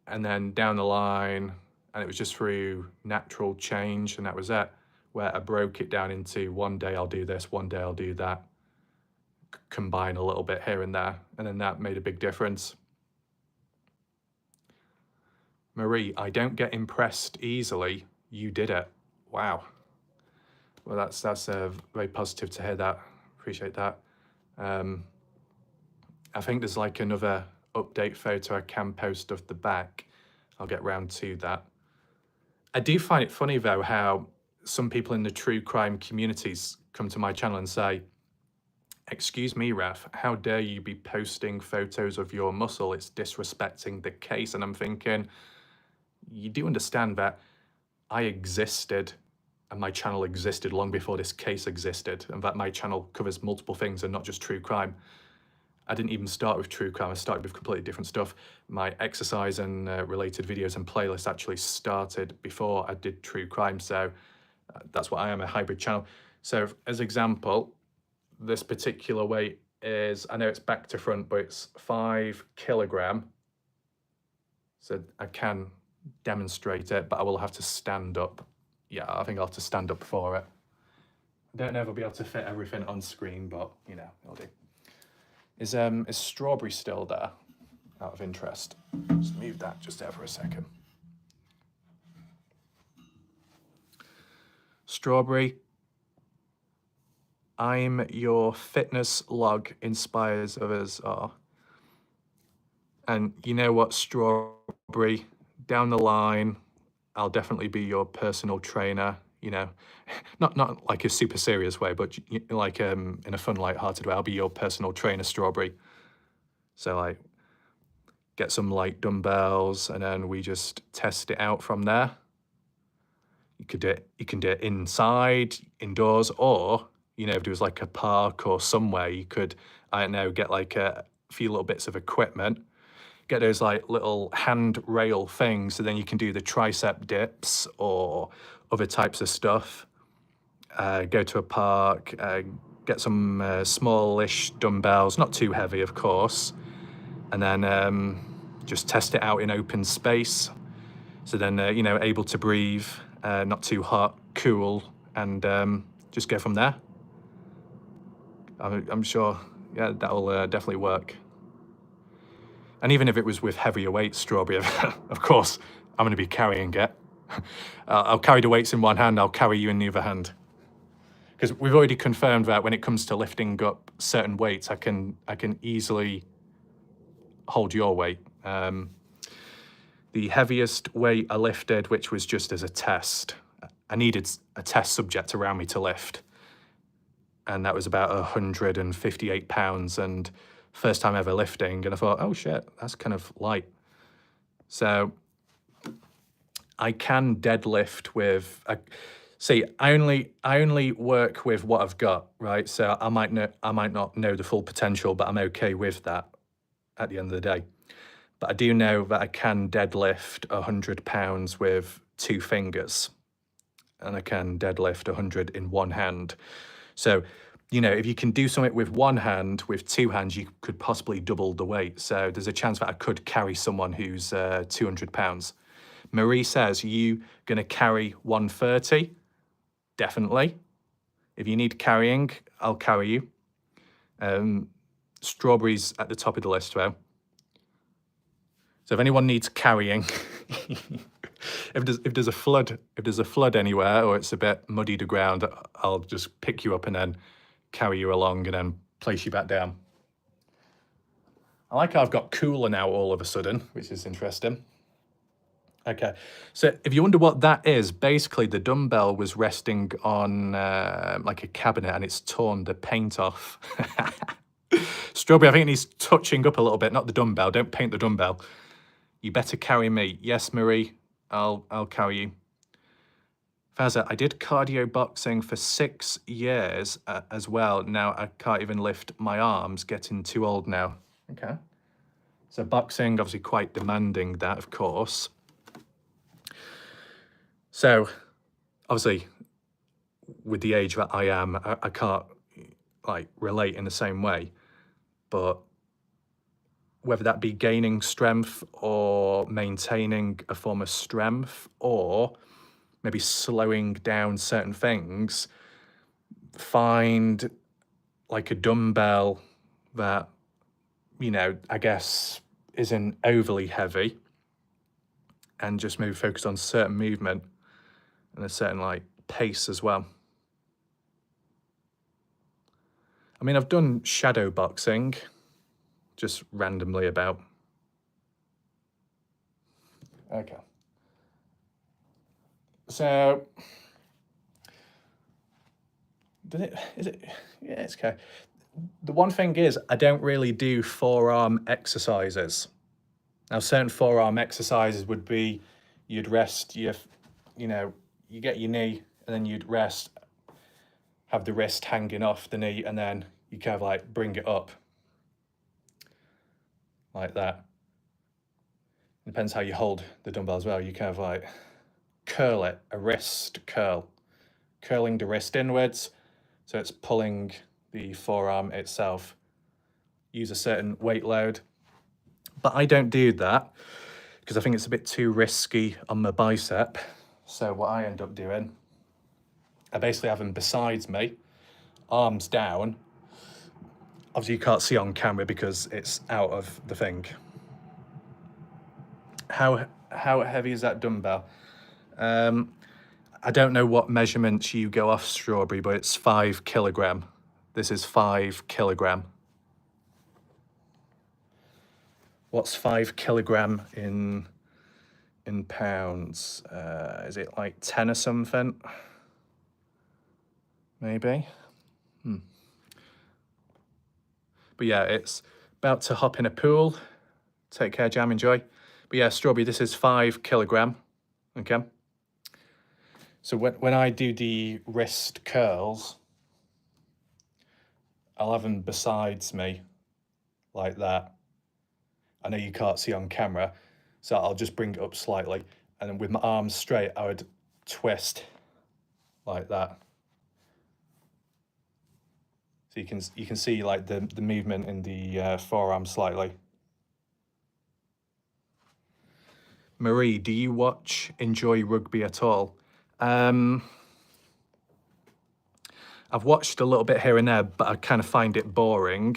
A: And then down the line, and it was just through natural change, and that was it, where I broke it down into one day I'll do this, one day I'll do that, combine a little bit here and there, and then that made a big difference. Marie, I don't get impressed easily. You did it. Wow. Well, that's very positive to hear that. Appreciate that. I think there's like another update photo I can post of the back. I'll get round to that. I do find it funny though how some people in the true crime communities come to my channel and say, excuse me, Raf, how dare you be posting photos of your muscle? It's disrespecting the case. And I'm thinking, you do understand that I existed and my channel existed long before this case existed, and that my channel covers multiple things and not just true crime. I didn't even start with true crime. I started with completely different stuff. My exercise and related videos and playlists actually started before I did true crime. So that's why I am, a hybrid channel. So as example, this particular weight is, I know it's back to front, but it's 5 kilogram. So I can demonstrate it, but I will have to stand up. Yeah, I think I'll have to stand up for it. I don't know if I'll be able to fit everything on screen, but you know, I'll do. Is Strawberry still there, out of interest? Just move that just there for a second. Strawberry, I'm your fitness log, inspires others are. And you know what, Strawberry, down the line, I'll definitely be your personal trainer, you know, not like a super serious way, but like in a fun, light-hearted way. I'll be your personal trainer, Strawberry. So like, get some light dumbbells, and then we just test it out from there. You can do it inside, indoors, or you know, if there was like a park or somewhere, you could, I don't know, get like a few little bits of equipment. Get those like little handrail things, so then you can do the tricep dips or other types of stuff. Go to a park, get some smallish dumbbells, not too heavy, of course, and then just test it out in open space. So then, you know, able to breathe, not too hot, cool, and just go from there. I'm sure, yeah, that'll definitely work. And even if it was with heavier weights, Strawberry, of course, I'm going to be carrying it. I'll carry the weights in one hand, I'll carry you in the other hand. Because we've already confirmed that when it comes to lifting up certain weights, I can easily hold your weight. The heaviest weight I lifted, which was just as a test, I needed a test subject around me to lift. And that was about 158 pounds. And first time ever lifting, and I thought, oh shit, that's kind of light. So I can deadlift with, See, I only work with what I've got, right? So I might not know the full potential, but I'm okay with that at the end of the day. But I do know that I can deadlift 100 pounds with 2 fingers, and I can deadlift 100 in one hand. So, you know, if you can do something with one hand, with 2 hands, you could possibly double the weight. So there's a chance that I could carry someone who's 200 pounds. Marie says, you gonna carry 130? Definitely. If you need carrying, I'll carry you. Strawberries at the top of the list, though. So if anyone needs carrying, if there's a flood anywhere, or it's a bit muddy to ground, I'll just pick you up and then carry you along and then place you back down. I like how I've got cooler now all of a sudden, which is interesting. Okay, so if you wonder what that is, basically the dumbbell was resting on like a cabinet and it's torn the paint off. Strawberry, I think it needs touching up a little bit, not the dumbbell. Don't paint the dumbbell. You better carry me. Yes, Marie, I'll carry you. Fazza, I did cardio boxing for 6 years as well. Now I can't even lift my arms, getting too old now. Okay. So boxing, obviously quite demanding that, of course. So, obviously, with the age that I am, I can't, like, relate in the same way. But whether that be gaining strength or maintaining a form of strength or maybe slowing down certain things, find, like, a dumbbell that, you know, I guess isn't overly heavy and just maybe focus on certain movement and a certain like pace as well. I mean, I've done shadow boxing, just randomly about. Okay. So, yeah, it's okay. The one thing is, I don't really do forearm exercises. Now, certain forearm exercises would be, you'd rest your, you know, you get your knee and then you'd rest, have the wrist hanging off the knee, and then you kind of like bring it up like that. Depends how you hold the dumbbell as well. You kind of like curl it, a wrist curl, curling the wrist inwards. So it's pulling the forearm itself. Use a certain weight load. But I don't do that because I think it's a bit too risky on my bicep. So what I end up doing, I basically have them beside me, arms down. Obviously you can't see on camera because it's out of the thing. How heavy is that dumbbell? I don't know what measurements you go off, Strawberry, but it's 5 kilogram. This is 5 kilogram. What's 5 kilogram in pounds? Is it like 10 or something? Maybe. But yeah, it's about to hop in a pool. Take care, Jam, enjoy. But yeah, Strawberry, this is 5 kilogram. Okay. So when I do the wrist curls, I'll have them besides me like that. I know you can't see on camera, so I'll just bring it up slightly. And then with my arms straight, I would twist like that. So you can see like the movement in the forearm slightly. Marie, do you enjoy rugby at all? I've watched a little bit here and there, but I kind of find it boring.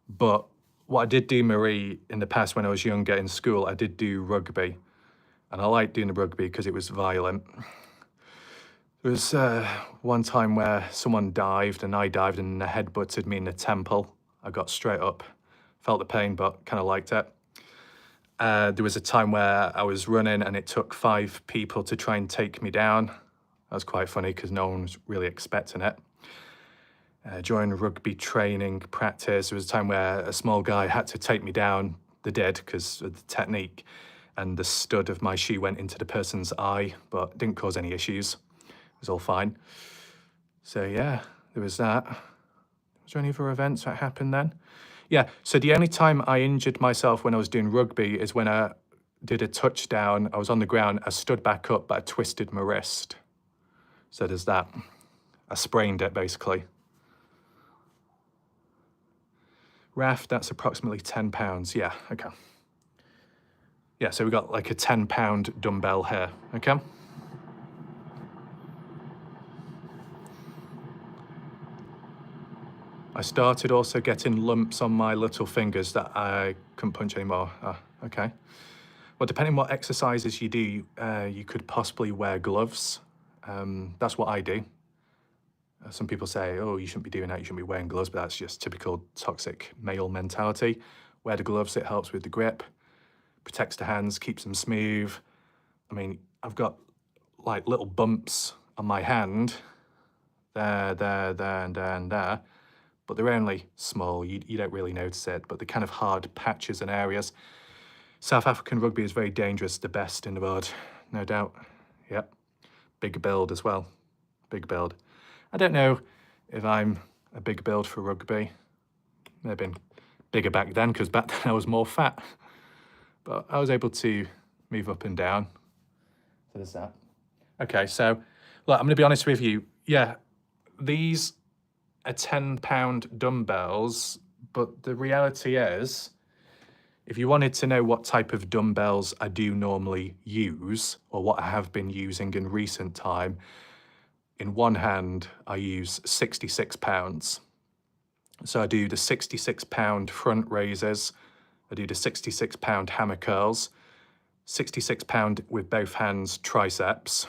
A: But what I did do, Marie, in the past when I was younger in school, I did do rugby. And I liked doing the rugby because it was violent. There was one time where someone dived and I dived and they headbutted me in the temple. I got straight up, felt the pain, but kind of liked it. There was a time where I was running and it took 5 people to try and take me down. That was quite funny because no one was really expecting it. During rugby training practice, there was a time where a small guy had to take me down. They did because of the technique. and the stud of my shoe went into the person's eye, but didn't cause any issues. It was all fine. So yeah, there was that. Was there any other events that happened then? Yeah, so the only time I injured myself when I was doing rugby is when I did a touchdown. I was on the ground, I stood back up, but I twisted my wrist. So there's that. I sprained it, basically. Raft, that's approximately 10 pounds. Yeah, okay. Yeah, so we got like a 10-pound dumbbell here, okay? I started also getting lumps on my little fingers that I couldn't punch anymore. Okay. Well, depending what exercises you do, you could possibly wear gloves. That's what I do. Some people say, oh, you shouldn't be doing that, you shouldn't be wearing gloves, but that's just typical toxic male mentality. Wear the gloves, it helps with the grip, protects the hands, keeps them smooth. I mean, I've got like little bumps on my hand, there, and there, but they're only small, you don't really notice it, but they're kind of hard patches and areas. South African rugby is very dangerous, the best in the world, no doubt. Yep, big build as well, big build. I don't know if I'm a big build for rugby. May have been bigger back then, because back then I was more fat. But I was able to move up and down. So there's that. Okay, so look, I'm going to be honest with you. Yeah, these are 10-pound dumbbells, but the reality is, if you wanted to know what type of dumbbells I do normally use, or what I have been using in recent time, in one hand, I use 66 pounds. So I do the 66-pound front raises, I do the 66-pound hammer curls, 66-pound with both hands triceps.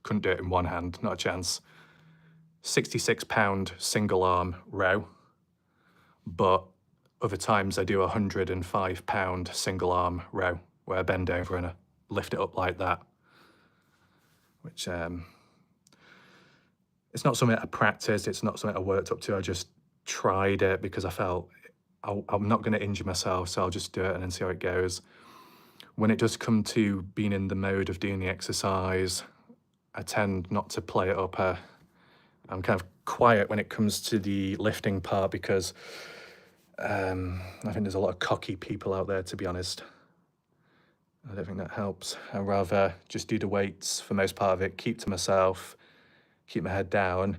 A: Couldn't do it in one hand, not a chance. 66-pound single arm row, but other times I do a 105-pound single arm row where I bend over and I lift it up like that, which it's not something I practiced, it's not something I worked up to, I just tried it because I felt I'm not going to injure myself, so I'll just do it and then see how it goes. When it does come to being in the mode of doing the exercise, I tend not to play it up. I'm kind of quiet when it comes to the lifting part because I think there's a lot of cocky people out there, to be honest. I don't think that helps. I'd rather just do the weights for most part of it, keep to myself, keep my head down,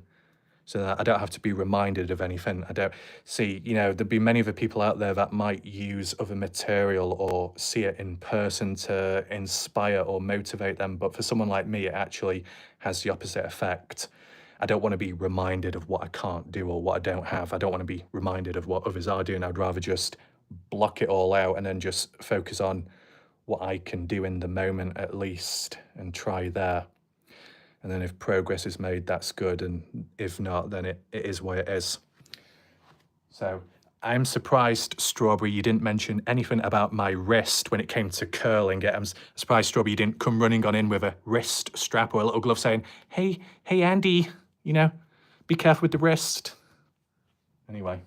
A: so that I don't have to be reminded of anything. I don't see, there'd be many other people out there that might use other material or see it in person to inspire or motivate them. But for someone like me, it actually has the opposite effect. I don't want to be reminded of what I can't do or what I don't have. I don't want to be reminded of what others are doing. I'd rather just block it all out and then just focus on what I can do in the moment at least and try there. And then if progress is made, that's good. And if not, then it is what it is. So I'm surprised, Strawberry, you didn't mention anything about my wrist when it came to curling it. I'm surprised, Strawberry, you didn't come running on in with a wrist strap or a little glove saying, hey, Andy, be careful with the wrist. Anyway,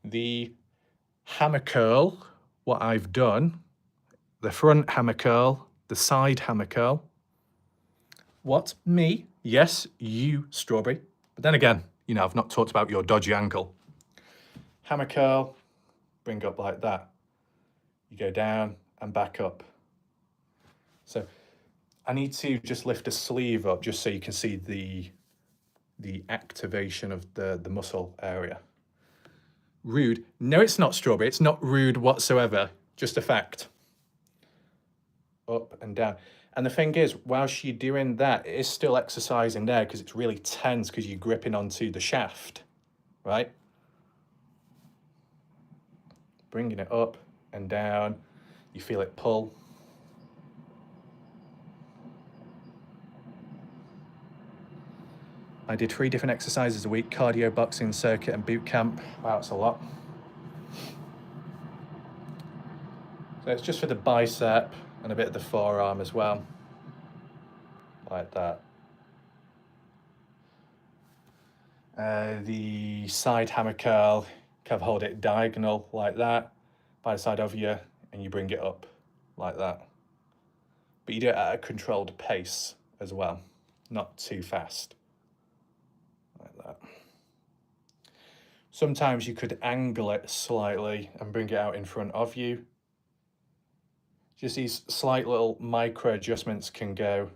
A: the hammer curl, what I've done, the front hammer curl, the side hammer curl. What? Me? Yes, you, Strawberry. But then again, I've not talked about your dodgy ankle. Hammer curl, bring up like that. You go down and back up. So I need to just lift the sleeve up just so you can see the activation of the muscle area. Rude? No, it's not, Strawberry. It's not rude whatsoever. Just a fact. Up and down. And the thing is, whilst you're doing that, it is still exercising there because it's really tense because you're gripping onto the shaft, right? Bringing it up and down. You feel it pull. I did 3 different exercises a week: cardio, boxing, circuit, and boot camp. Wow, that's a lot. So it's just for the bicep and a bit of the forearm as well. Like that. The side hammer curl, kind of hold it diagonal like that by the side of you, and you bring it up like that. But you do it at a controlled pace as well, not too fast, like that. Sometimes you could angle it slightly and bring it out in front of you. Just these slight little micro adjustments can go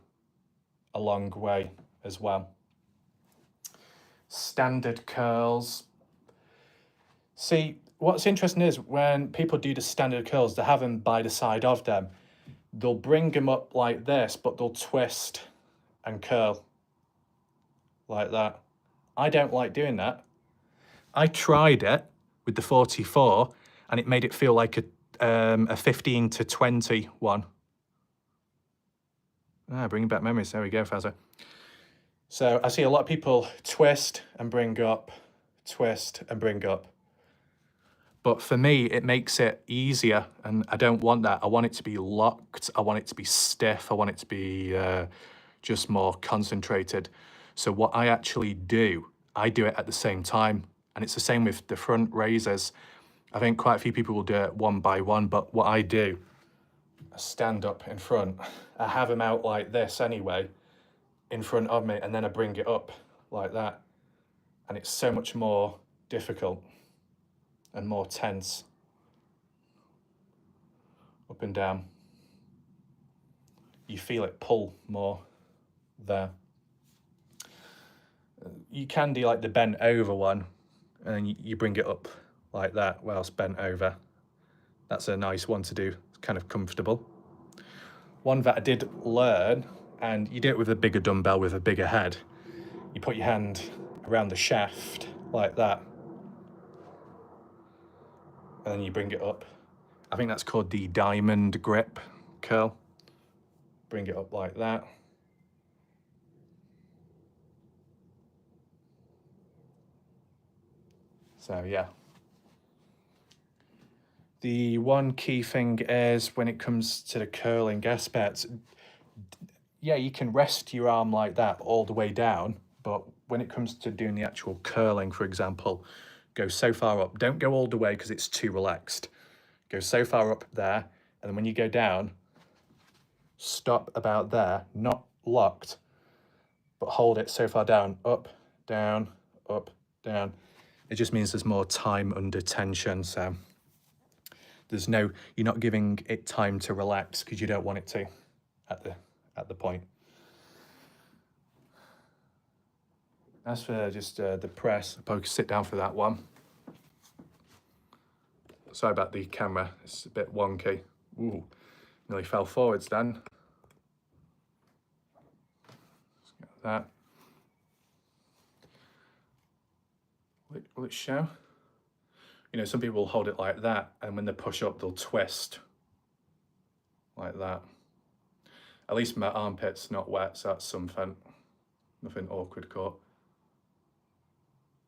A: a long way as well. Standard curls. See, what's interesting is when people do the standard curls, they have them by the side of them. They'll bring them up like this, but they'll twist and curl like that. I don't like doing that. I tried it with the 44 and it made it feel like a 15 to 20 one. Bringing back memories. There we go, Fazza. So I see a lot of people twist and bring up, twist and bring up. But for me, it makes it easier, and I don't want that. I want it to be locked. I want it to be stiff. I want it to be just more concentrated. So what I actually do, I do it at the same time. And it's the same with the front razors. I think quite a few people will do it one by one, but what I do, I stand up in front. I have them out like this anyway, in front of me, and then I bring it up like that. And it's so much more difficult and more tense. Up and down. You feel it pull more there. You can do like the bent over one, and you bring it up like that whilst bent over. That's a nice one to do. It's kind of comfortable. One that I did learn, and you do it with a bigger dumbbell with a bigger head. You put your hand around the shaft like that, and then you bring it up. I think that's called the diamond grip curl. Bring it up like that. So yeah. The one key thing is when it comes to the curling aspects, yeah, you can rest your arm like that all the way down, but when it comes to doing the actual curling, for example, go so far up. Don't go all the way because it's too relaxed. Go so far up there, and then when you go down, stop about there, not locked, but hold it so far down, up, down, up, down. It just means there's more time under tension, so there's no, you're not giving it time to relax because you don't want it to at the point. As for just the press, I'll probably sit down for that one. Sorry about the camera, it's a bit wonky. Ooh, nearly fell forwards then. Let's get that. Will it show? You know, some people will hold it like that, and when they push up, they'll twist like that. At least my armpit's not wet, so that's something. Nothing awkward caught.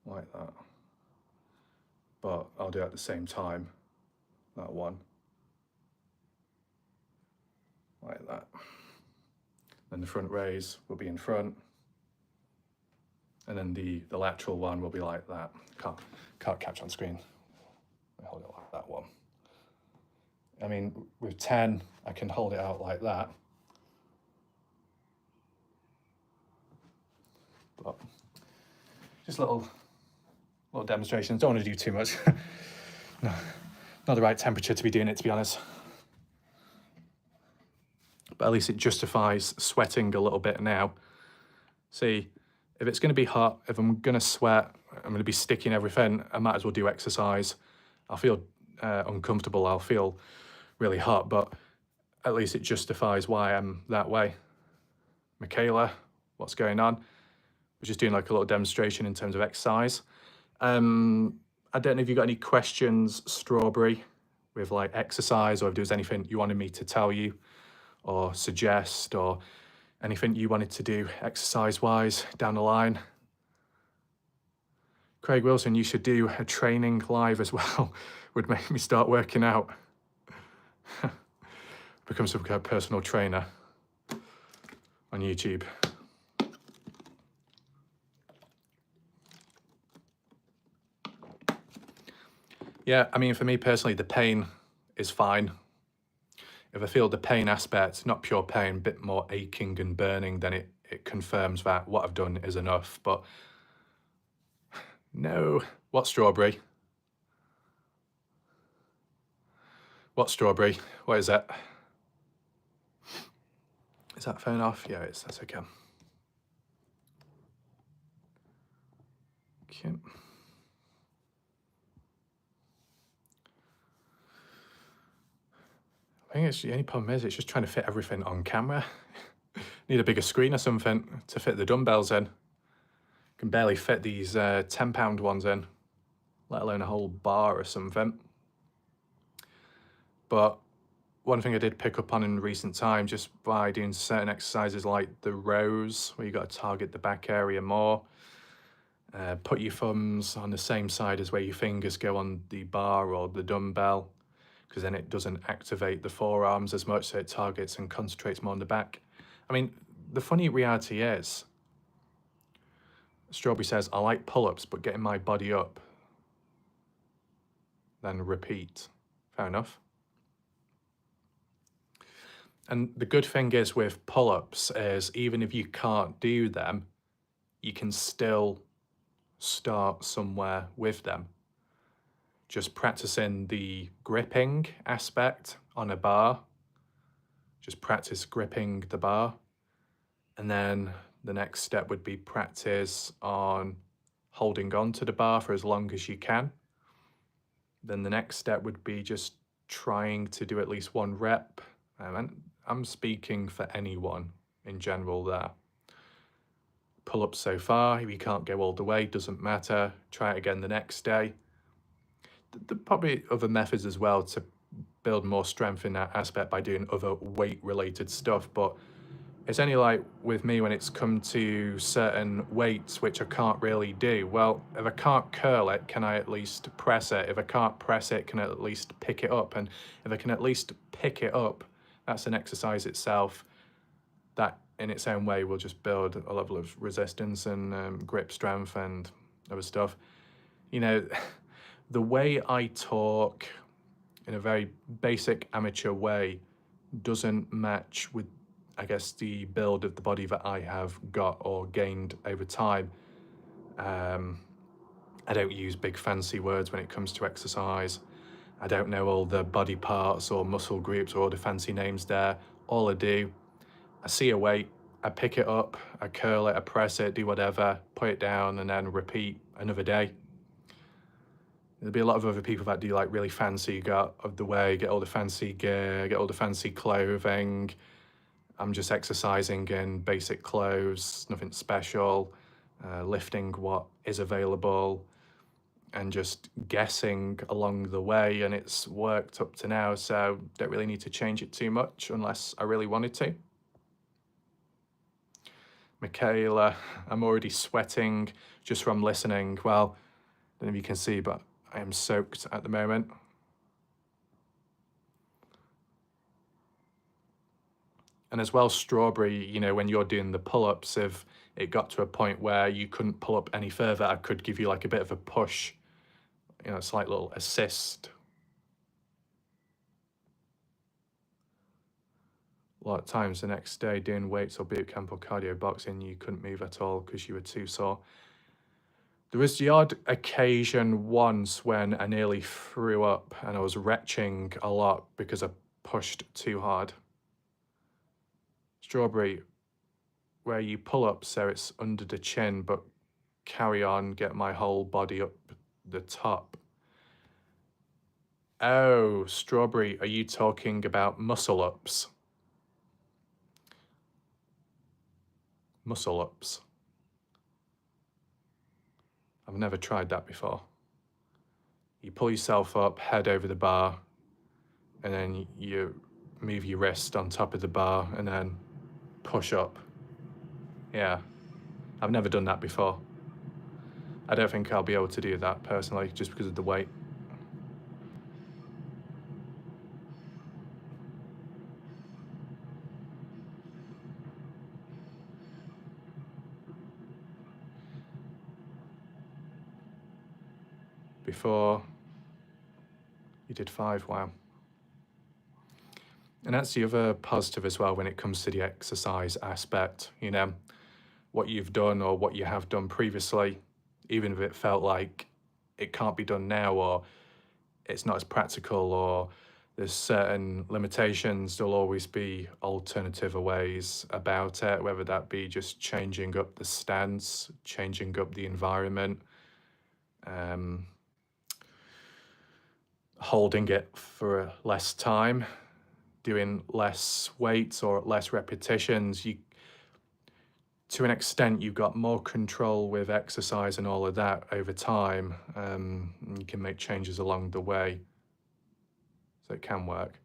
A: Like that. But I'll do it at the same time. That one. Like that. Then the front raise will be in front. And then the lateral one will be like that. Can't catch on screen. I hold it like that one. I mean, with 10, I can hold it out like that. But just little demonstrations. Don't want to do too much. No, not the right temperature to be doing it, to be honest. But at least it justifies sweating a little bit now. See, if it's going to be hot, if I'm going to sweat, I'm going to be sticking everything, I might as well do exercise. I'll feel uncomfortable, I'll feel really hot, but at least it justifies why I'm that way. Michaela, what's going on? We're just doing like a little demonstration in terms of exercise. I don't know if you got any questions, Strawberry, with like exercise, or if there was anything you wanted me to tell you or suggest, or anything you wanted to do exercise-wise down the line. Craig Wilson, you should do a training live as well. Would make me start working out. Become some kind of personal trainer on YouTube. Yeah, I mean, for me personally, the pain is fine. If I feel the pain aspect, not pure pain, a bit more aching and burning, then it confirms that what I've done is enough. But no, what strawberry? What strawberry? What is it? Is that phone off? Yeah, that's okay. Okay. I think it's the only problem is it's just trying to fit everything on camera. Need a bigger screen or something to fit the dumbbells in. Can barely fit these 10-pound ones in, let alone a whole bar or something. But one thing I did pick up on in recent time, just by doing certain exercises like the rows, where you got to target the back area more, put your thumbs on the same side as where your fingers go on the bar or the dumbbell, because then it doesn't activate the forearms as much, so it targets and concentrates more on the back. I mean, the funny reality is, Strawberry says, I like pull-ups, but getting my body up, then repeat. Fair enough. And the good thing is with pull-ups is even if you can't do them, you can still start somewhere with them. Just practicing the gripping aspect on a bar. Just practice gripping the bar. And then the next step would be practice on holding on to the bar for as long as you can. Then the next step would be just trying to do at least one rep. And I'm speaking for anyone in general there. Pull up so far, if you can't go all the way, doesn't matter. Try it again the next day. There are probably other methods as well to build more strength in that aspect by doing other weight-related stuff, but it's only like with me when it's come to certain weights which I can't really do. Well, if I can't curl it, can I at least press it? If I can't press it, can I at least pick it up? And if I can at least pick it up, that's an exercise itself that in its own way will just build a level of resistance and grip strength and other stuff. You know, the way I talk in a very basic amateur way doesn't match with, I guess, the build of the body that I have got or gained over time. I don't use big fancy words when it comes to exercise. I don't know all the body parts or muscle groups or all the fancy names there. All I do, I see a weight, I pick it up, I curl it, I press it, do whatever, put it down, and then repeat another day. There'll be a lot of other people that do like really fancy, get of the way, get all the fancy gear, get all the fancy clothing. I'm just exercising in basic clothes, nothing special, lifting what is available and just guessing along the way, and it's worked up to now, so don't really need to change it too much unless I really wanted to. Michaela, I'm already sweating just from listening. Well, I don't know if you can see, but I am soaked at the moment. And as well, Strawberry, you know, when you're doing the pull-ups, if it got to a point where you couldn't pull up any further, I could give you like a bit of a push, you know, a slight little assist. A lot of times the next day doing weights or boot camp or cardio boxing, you couldn't move at all because you were too sore. There was the odd occasion once when I nearly threw up and I was retching a lot because I pushed too hard. Strawberry, where you pull up so it's under the chin, but carry on, get my whole body up the top. Oh, Strawberry, are you talking about muscle ups? Muscle ups. I've never tried that before. You pull yourself up, head over the bar, and then you move your wrist on top of the bar and then push up. Yeah, I've never done that before. I don't think I'll be able to do that personally, just because of the weight. Before you did 5, wow. And that's the other positive as well when it comes to the exercise aspect, you know, what you've done or what you have done previously, even if it felt like it can't be done now or it's not as practical or there's certain limitations, there'll always be alternative ways about it, whether that be just changing up the stance, changing up the environment, holding it for less time, doing less weights or less repetitions. To an extent, you've got more control with exercise and all of that over time. You can make changes along the way, so it can work.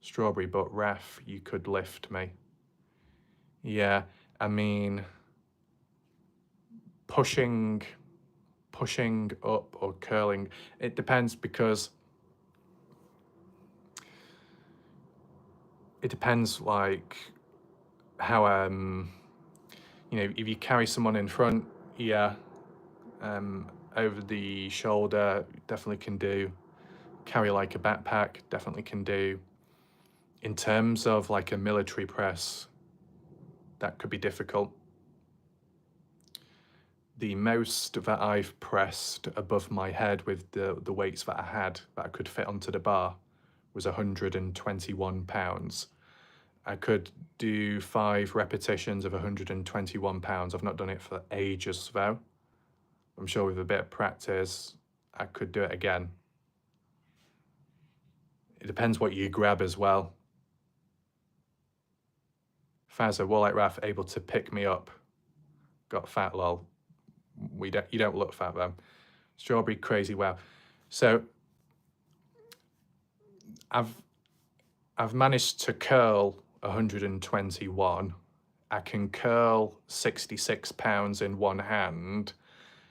A: Strawberry, but Raf, you could lift me. Yeah, I mean, pushing up or curling, it depends, because it depends like how you know, if you carry someone in front, yeah, over the shoulder definitely can do. Carry like a backpack definitely can do. In terms of like a military press, that could be difficult. The most that I've pressed above my head with the weights that I had that I could fit onto the bar was 121 pounds. I could do 5 repetitions of 121 pounds. I've not done it for ages though. I'm sure with a bit of practice, I could do it again. It depends what you grab as well. Fazza, Warlike Raf, able to pick me up. Got fat, lol. You don't look fat though. Strawberry, crazy, wow. So I've managed to curl 121. I can curl 66 pounds in one hand.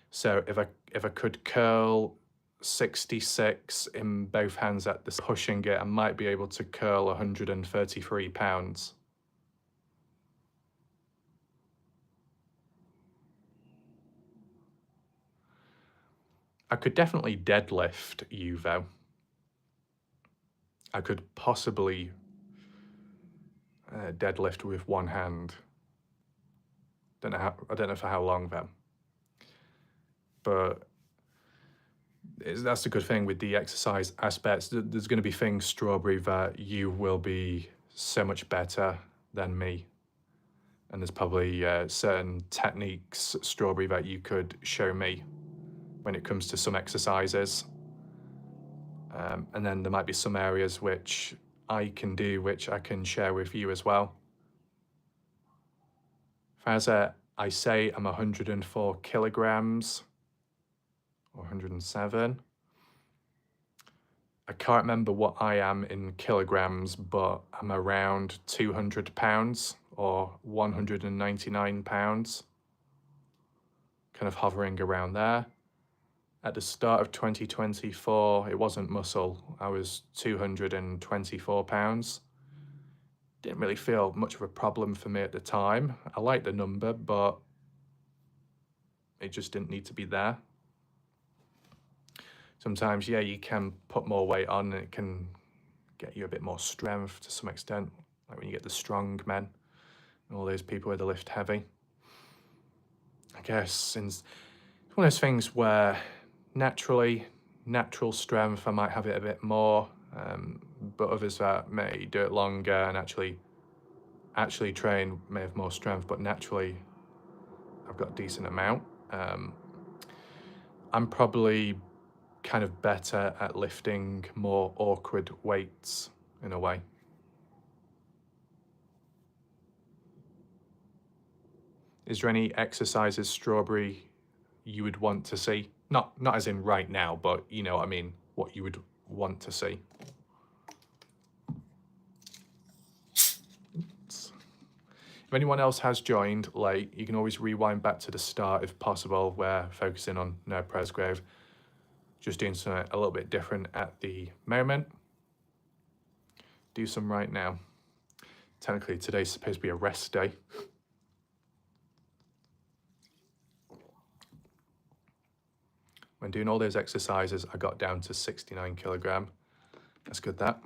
A: So if I could curl 66 in both hands at this, pushing it, I might be able to curl 133 pounds. I could definitely deadlift you though. I could possibly deadlift with one hand. I don't know for how long though. But that's the good thing with the exercise aspects. There's going to be things, Strawberry, that you will be so much better than me. And there's probably certain techniques, Strawberry, that you could show me when it comes to some exercises. And then there might be some areas which I can do, which I can share with you as well. Fazza, I say I'm 104 kilograms or 107. I can't remember what I am in kilograms, but I'm around 200 pounds or 199 pounds, kind of hovering around there. At the start of 2024, it wasn't muscle. I was 224 pounds. Didn't really feel much of a problem for me at the time. I liked the number, but it just didn't need to be there. Sometimes, yeah, you can put more weight on and it can get you a bit more strength to some extent, like when you get the strong men and all those people where they lift heavy. I guess it's one of those things where natural strength, I might have it a bit more, but others that may do it longer and actually train may have more strength, but naturally I've got a decent amount. I'm probably kind of better at lifting more awkward weights in a way. Is there any exercises, Strawberry, you would want to see? Not as in right now, but you know what I mean, what you would want to see. If anyone else has joined late, you can always rewind back to the start if possible. We're focusing on no Presgrove. Just doing something a little bit different at the moment. Do some right now. Technically, today's supposed to be a rest day. When doing all those exercises, I got down to 69 kilogram. That's good, that.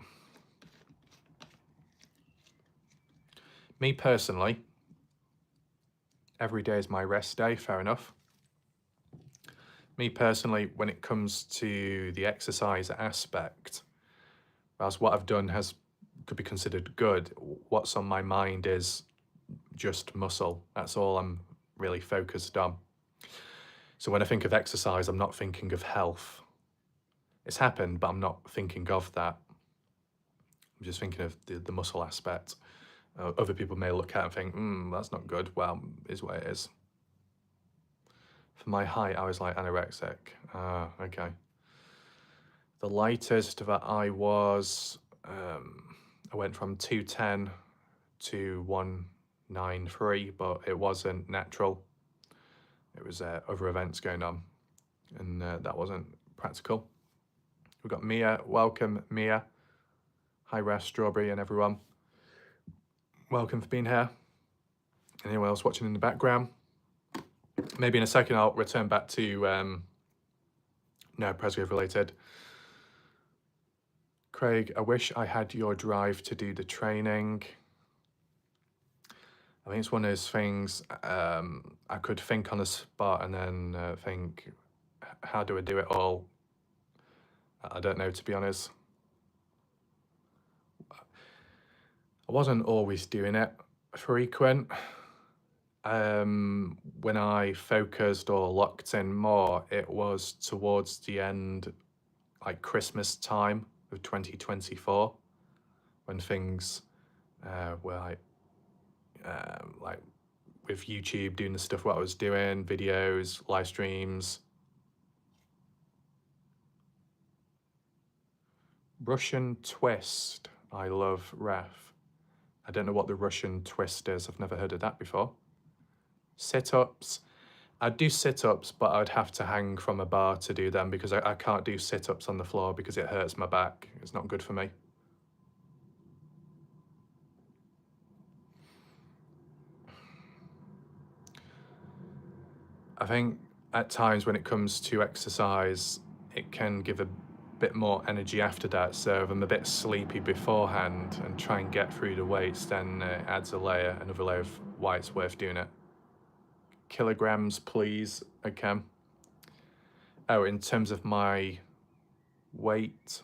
A: Me personally, every day is my rest day, fair enough. Me personally, when it comes to the exercise aspect, whilst what I've done could be considered good, what's on my mind is just muscle. That's all I'm really focused on. So when I think of exercise, I'm not thinking of health. It's happened, but I'm not thinking of that. I'm just thinking of the muscle aspect. Other people may look at it and think, that's not good. Well, it is what it is. For my height, I was like anorexic. Okay. The lightest that I was, I went from 210 to 193, but it wasn't natural. It was other events going on, and that wasn't practical. We've got Mia. Welcome, Mia. Hi, Ref, Strawberry, and everyone. Welcome for being here. Anyone else watching in the background? Maybe in a second I'll return back to no, Presgrove related. Craig, I wish I had your drive to do the training. I think it's one of those things I could think on the spot and then think, how do I do it all? I don't know, to be honest. I wasn't always doing it frequent. When I focused or locked in more, it was towards the end, like Christmas time of 2024, when things were like with YouTube, doing the stuff what I was doing, videos, live streams. Russian twist, I love Ref. I don't know what the Russian twist is. I've never heard of that before. Sit-ups. I'd do sit-ups, but I'd have to hang from a bar to do them because I can't do sit-ups on the floor because it hurts my back. It's not good for me. I think at times when it comes to exercise, it can give a bit more energy after that. So if I'm a bit sleepy beforehand and try and get through the weights, then it adds another layer of why it's worth doing it. Kilograms, please. Okay. Oh, in terms of my weight,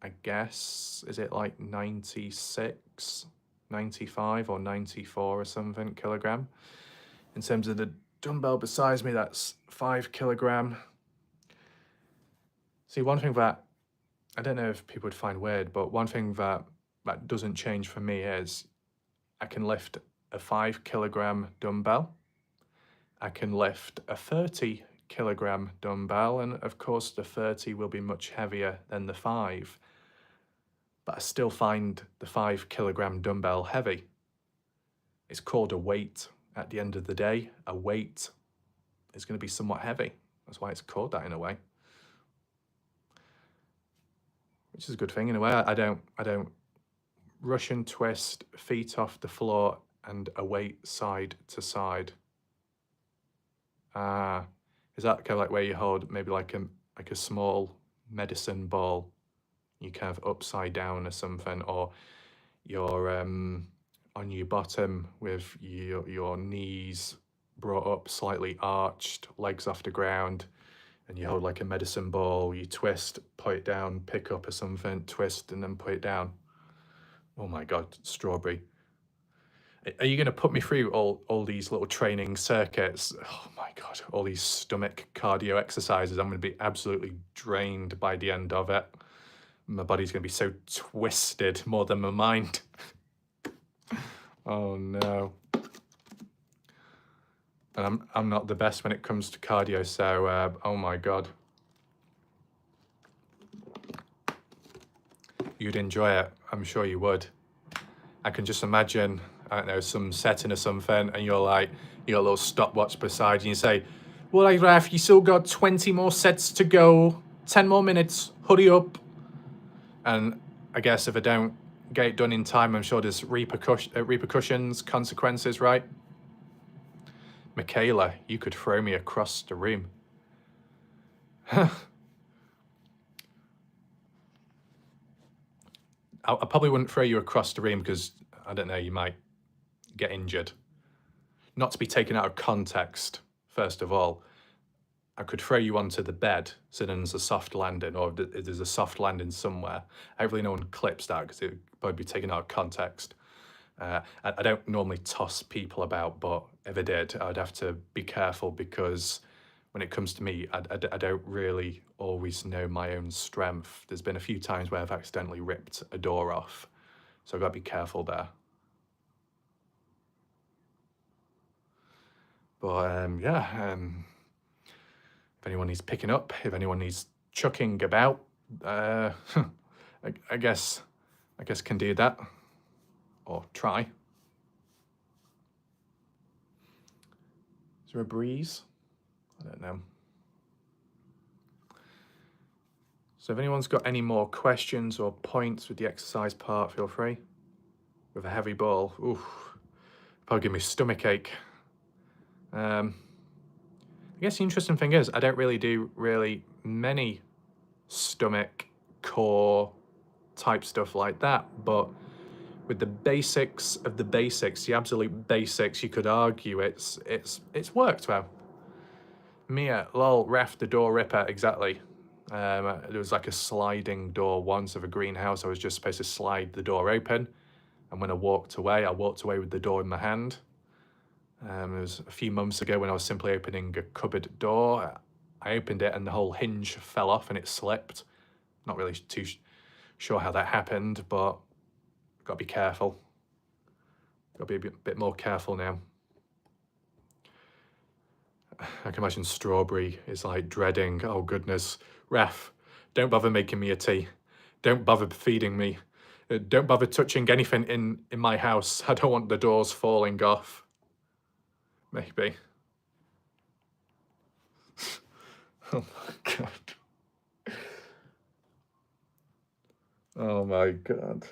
A: I guess, is it like 96, 95 or 94 or something kilogram? In terms of the dumbbell beside me, that's 5 kilogram. See, one thing that, I don't know if people would find weird, but one thing that doesn't change for me is I can lift a 5 kilogram dumbbell. I can lift a 30 kilogram dumbbell, and of course the 30 will be much heavier than the 5, but I still find the 5 kilogram dumbbell heavy. It's called a weight. At the end of the day, a weight is going to be somewhat heavy. That's why it's called that in a way, which is a good thing in a way. I don't Russian twist, feet off the floor and a weight side to side. Is that kind of like where you hold maybe like a small medicine ball, you kind of upside down or something, or you're on your bottom with your knees brought up, slightly arched, legs off the ground, and you hold like a medicine ball, you twist, put it down, pick up or something, twist, and then put it down. Oh my God, Strawberry. Are you going to put me through all these little training circuits? Oh my God, all these stomach cardio exercises. I'm going to be absolutely drained by the end of it. My body's going to be so twisted more than my mind. Oh no. And I'm not the best when it comes to cardio, so oh my God. You'd enjoy it. I'm sure you would. I can just imagine, I don't know, some setting or something, and you're like, you got a little stopwatch beside you, and you say, well, like, Raf, you still got 20 more sets to go, 10 more minutes, hurry up. And I guess if I don't get it done in time, I'm sure there's repercussions, consequences, right? Michaela, you could throw me across the room. I probably wouldn't throw you across the room because I don't know, you might get injured. Not to be taken out of context, first of all. I could throw you onto the bed so then there's a soft landing, or there's a soft landing somewhere. Hopefully no one clips that because it would probably be taken out of context. I don't normally toss people about, but if I did, I'd have to be careful because when it comes to me, I don't really always know my own strength. There's been a few times where I've accidentally ripped a door off, so I've got to be careful there. But yeah, if anyone needs picking up, if anyone needs chucking about, I guess can do that, or try. Is there a breeze? I don't know. So if anyone's got any more questions or points with the exercise part, feel free. With a heavy ball, ooh, probably give me stomachache. I guess the interesting thing is I don't really do many stomach, core type stuff like that, but with the basics of the basics, the absolute basics, you could argue it's worked well. Mia, lol, ref, the door ripper, exactly. There was like a sliding door once of a greenhouse. I was just supposed to slide the door open, and when I walked away with the door in my hand. It was a few months ago when I was simply opening a cupboard door. I opened it and the whole hinge fell off and it slipped. Not really too sure how that happened, but got to be careful. Got to be a bit more careful now. I can imagine Strawberry is like dreading, oh goodness, ref, don't bother making me a tea. Don't bother feeding me. Don't bother touching anything in my house. I don't want the doors falling off. Maybe. Oh my God. Oh my God.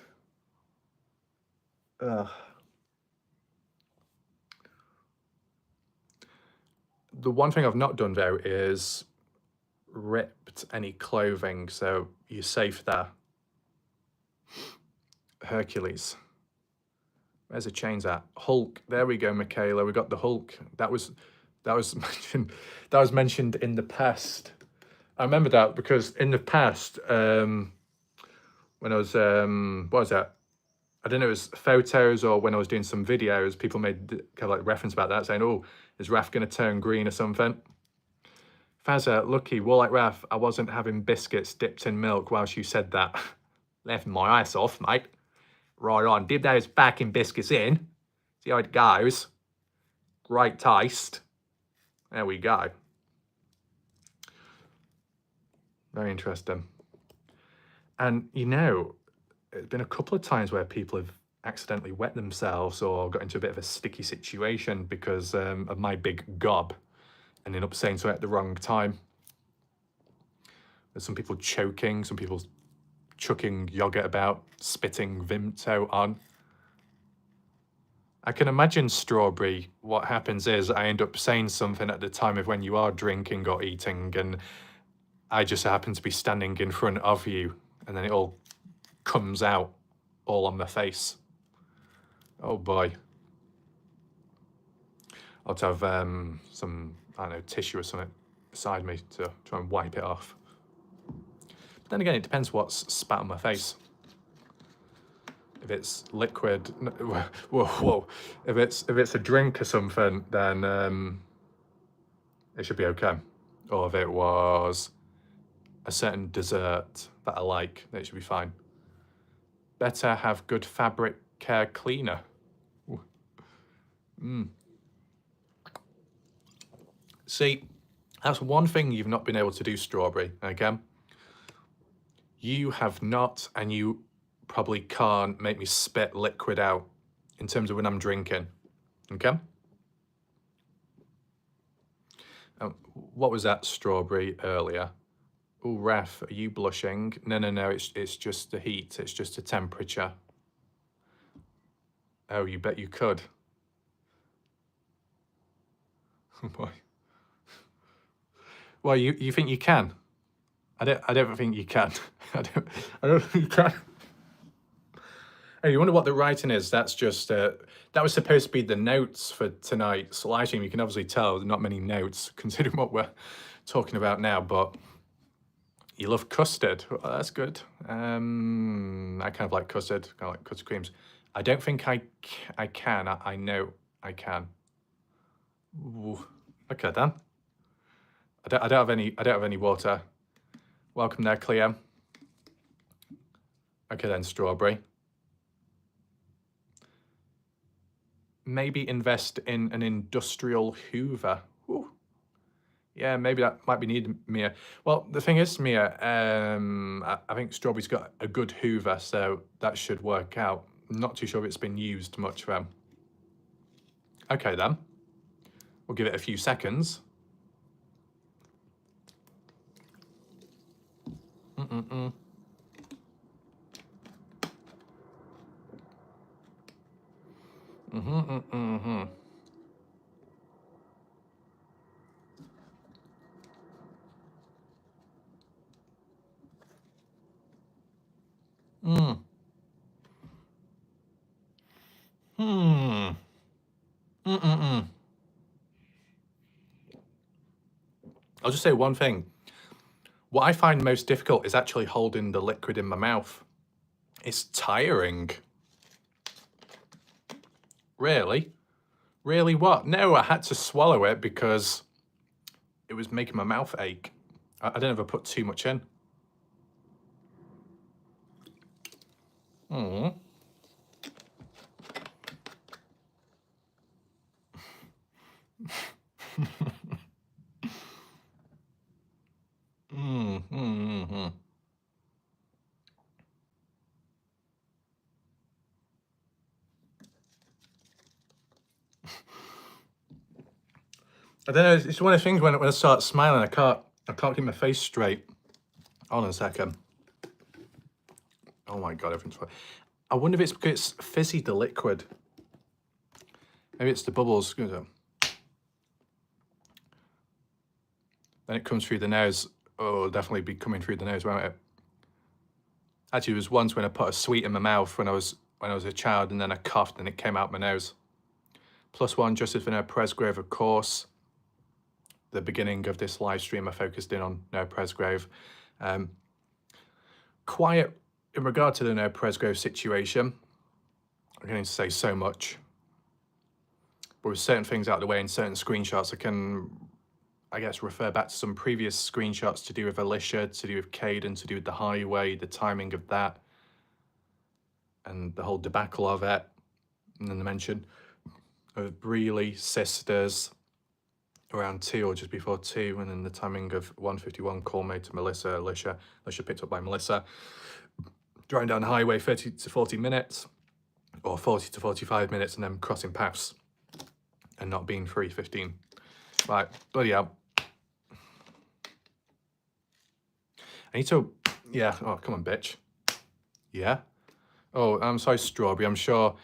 A: The one thing I've not done though is ripped any clothing, so you're safe there. Hercules. Where's the chains at? Hulk. There we go, Michaela. We got the Hulk. That was mentioned in the past. I remember that because in the past, when I was what was that? I don't know, it was photos or when I was doing some videos, people made kind of like reference about that, saying, "Oh, is Raf going to turn green or something?" Fazza, lucky, war like Raf, I wasn't having biscuits dipped in milk whilst you said that. Left my ice off, mate. Right on, dip those baking biscuits in. See how it goes. Great taste. There we go. Very interesting. And you know, there's been a couple of times where people have accidentally wet themselves or got into a bit of a sticky situation because of my big gob, and ended up saying so at the wrong time. There's some people choking, some people chucking yogurt about, spitting Vimto on. I can imagine, Strawberry, what happens is I end up saying something at the time of when you are drinking or eating, and I just happen to be standing in front of you, and then it all comes out all on my face. Oh boy. I'll have to have some, I don't know, tissue or something beside me to try and wipe it off. But then again, it depends what's spat on my face. If it's liquid, whoa. If it's a drink or something, then it should be okay. Or if it was a certain dessert that I like, then it should be fine. Better have good fabric care cleaner. See, that's one thing you've not been able to do, Strawberry, okay? You have not, and you probably can't make me spit liquid out in terms of when I'm drinking, okay? What was that, Strawberry, earlier? Oh, Ref, are you blushing? No, it's just the heat, it's just the temperature. Oh, you bet you could. Oh boy. Well, you think you can? I don't think you can. I don't think you can. Oh, you wonder what the writing is? That's just, that was supposed to be the notes for tonight's live stream. You can obviously tell there's not many notes considering what we're talking about now, but you love custard. Well, that's good. I kind of like custard, kind of like custard creams. I don't think I can. I know I can. Ooh. Okay then. I don't have any water. Welcome there, Cleo. Okay then, strawberry. Maybe invest in an industrial Hoover. Ooh. Yeah, maybe that might be needed, Mia. Well, the thing is, Mia, I think Strawberry's got a good Hoover, so that should work out. I'm not too sure if it's been used much, though. Okay, then. We'll give it a few seconds. Mm-mm-mm. Mm-hmm-mm-hmm. Mm. Hmm. Mm-mm-mm. I'll just say one thing. What I find most difficult is actually holding the liquid in my mouth. It's tiring. Really? Really what? No, I had to swallow it because it was making my mouth ache. I don't ever put too much in. Mm. I don't know. It's one of the things when I start smiling, I can't keep my face straight. Hold on a second. Oh my god, everything's fine. I wonder if it's because it's fizzy, the liquid. Maybe it's the bubbles. Then it comes through the nose. Oh, it'll definitely be coming through the nose, won't it? Actually, it was once when I put a sweet in my mouth when I was a child, and then I coughed and it came out my nose. +1, Justice for No Presgrove, of course. The beginning of this live stream, I focused in on No Presgrove. Quiet in regard to the No Presgrove situation. I'm going to say so much. But with certain things out of the way and certain screenshots, I can, I guess, refer back to some previous screenshots to do with Alicia, to do with Caden, to do with the highway, the timing of that, and the whole debacle of it. And then the mention of Breeley sisters around 2 or just before 2, and then the timing of 1:51 call made to Melissa, Alicia picked up by Melissa, driving down the highway 30 to 40 minutes, or 40 to 45 minutes, and then crossing paths, and not being 3:15. Right, bloody hell. I need to, yeah, oh, come on, bitch. Yeah? Oh, I'm sorry, Strawberry, I'm sure,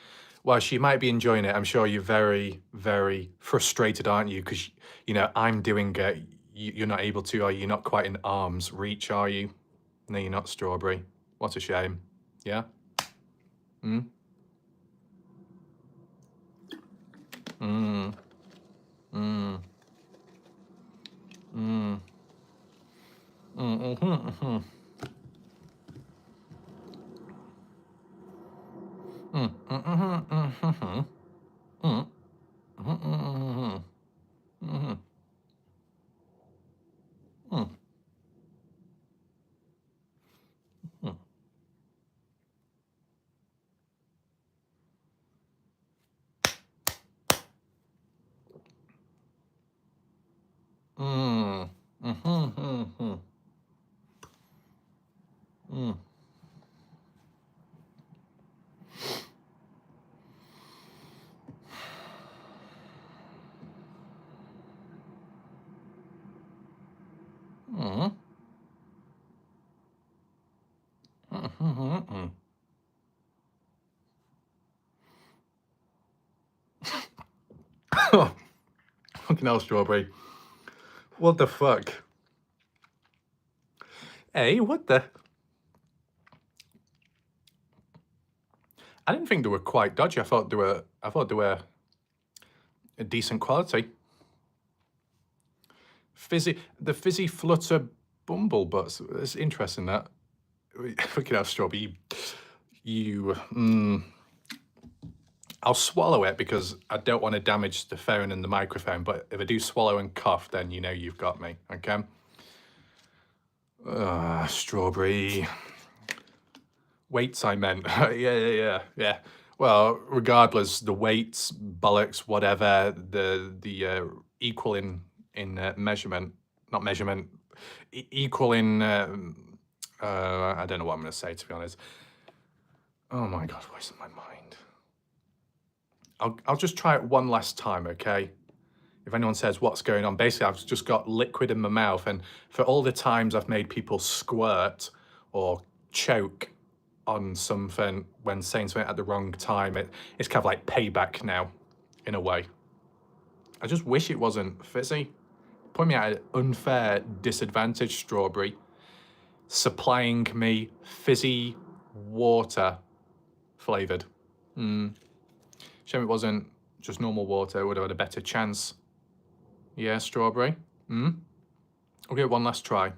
A: well, she might be enjoying it. I'm sure you're very, very frustrated, aren't you? Because, you know, I'm doing it. You're not able to, are you? You're not quite in arm's reach, are you? No, you're not, Strawberry. What a shame. Yeah? Mm? Mm. Mm. Mm. Mm-hmm, mm-hmm. Mm, mm-hmm, mm-hmm. Mm, mm-hmm, mm-hmm. Mm-hmm. Mm. Mm. Mm. Mm-hmm, mm-hmm. Mm. Mm. Mm-hmm. Fucking hell, Strawberry. What the fuck? Hey, what the? I didn't think they were quite dodgy. I thought they were a decent quality. The fizzy flutter bumble butts. It's interesting that we could have strawberry. I'll swallow it because I don't want to damage the phone and the microphone. But if I do swallow and cough, then you know you've got me. Okay. Strawberry. Weights, I meant. Yeah. Well, regardless, the weights, bollocks, whatever, the equal in measurement, not measurement, equal in. I don't know what I'm going to say, to be honest. Oh my God, what's in my mind? I'll just try it one last time, okay? If anyone says what's going on, basically I've just got liquid in my mouth, and for all the times I've made people squirt or choke on something when saying something at the wrong time, it's kind of like payback now, in a way. I just wish it wasn't fizzy. Put me at an unfair disadvantage, strawberry, supplying me fizzy water flavoured. Shame it wasn't just normal water. It would have had a better chance. Yeah, strawberry. I'll give it one last try.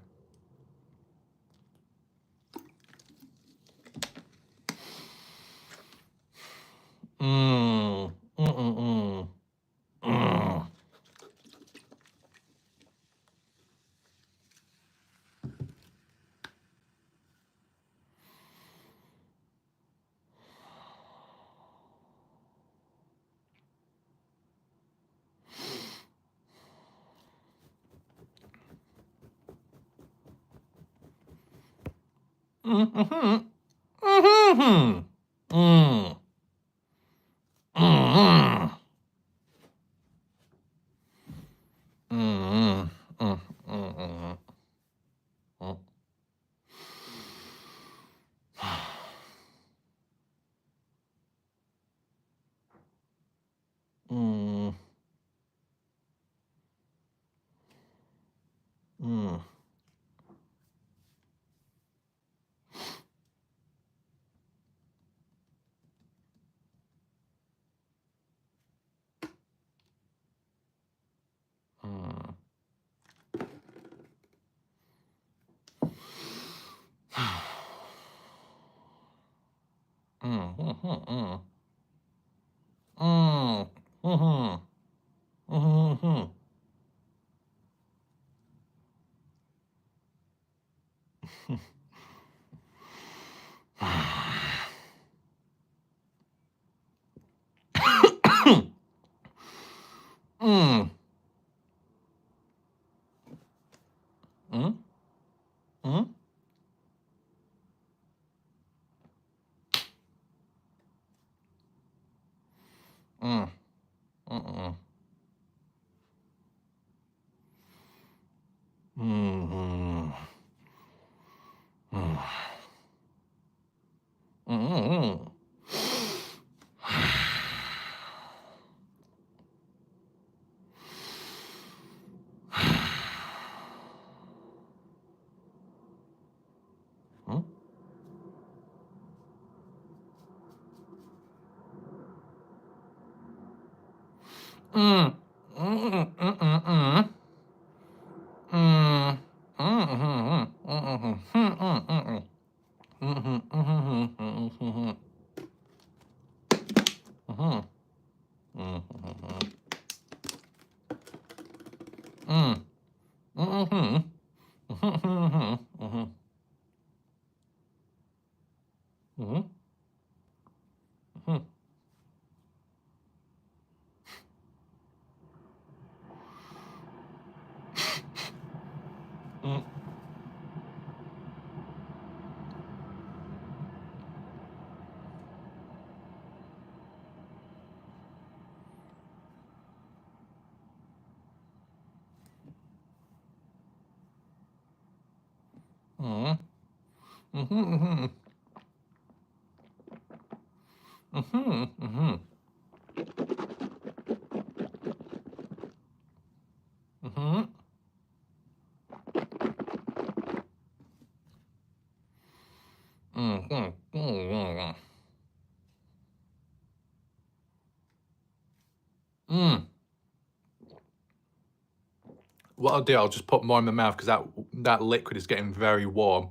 A: What I'll do, I'll just put more in my mouth because that liquid is getting very warm.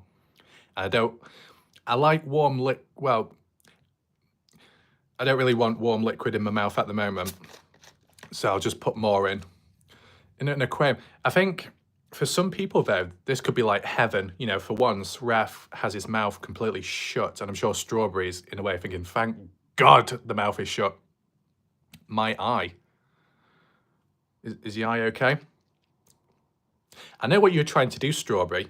A: I like warm well, I don't really want warm liquid in my mouth at the moment. So I'll just put more in an aquarium. I think for some people though, this could be like heaven. You know, for once, Raf has his mouth completely shut, and I'm sure Strawberry's in a way thinking, thank God the mouth is shut. My eye. Is the eye okay? I know what you were trying to do, Strawberry.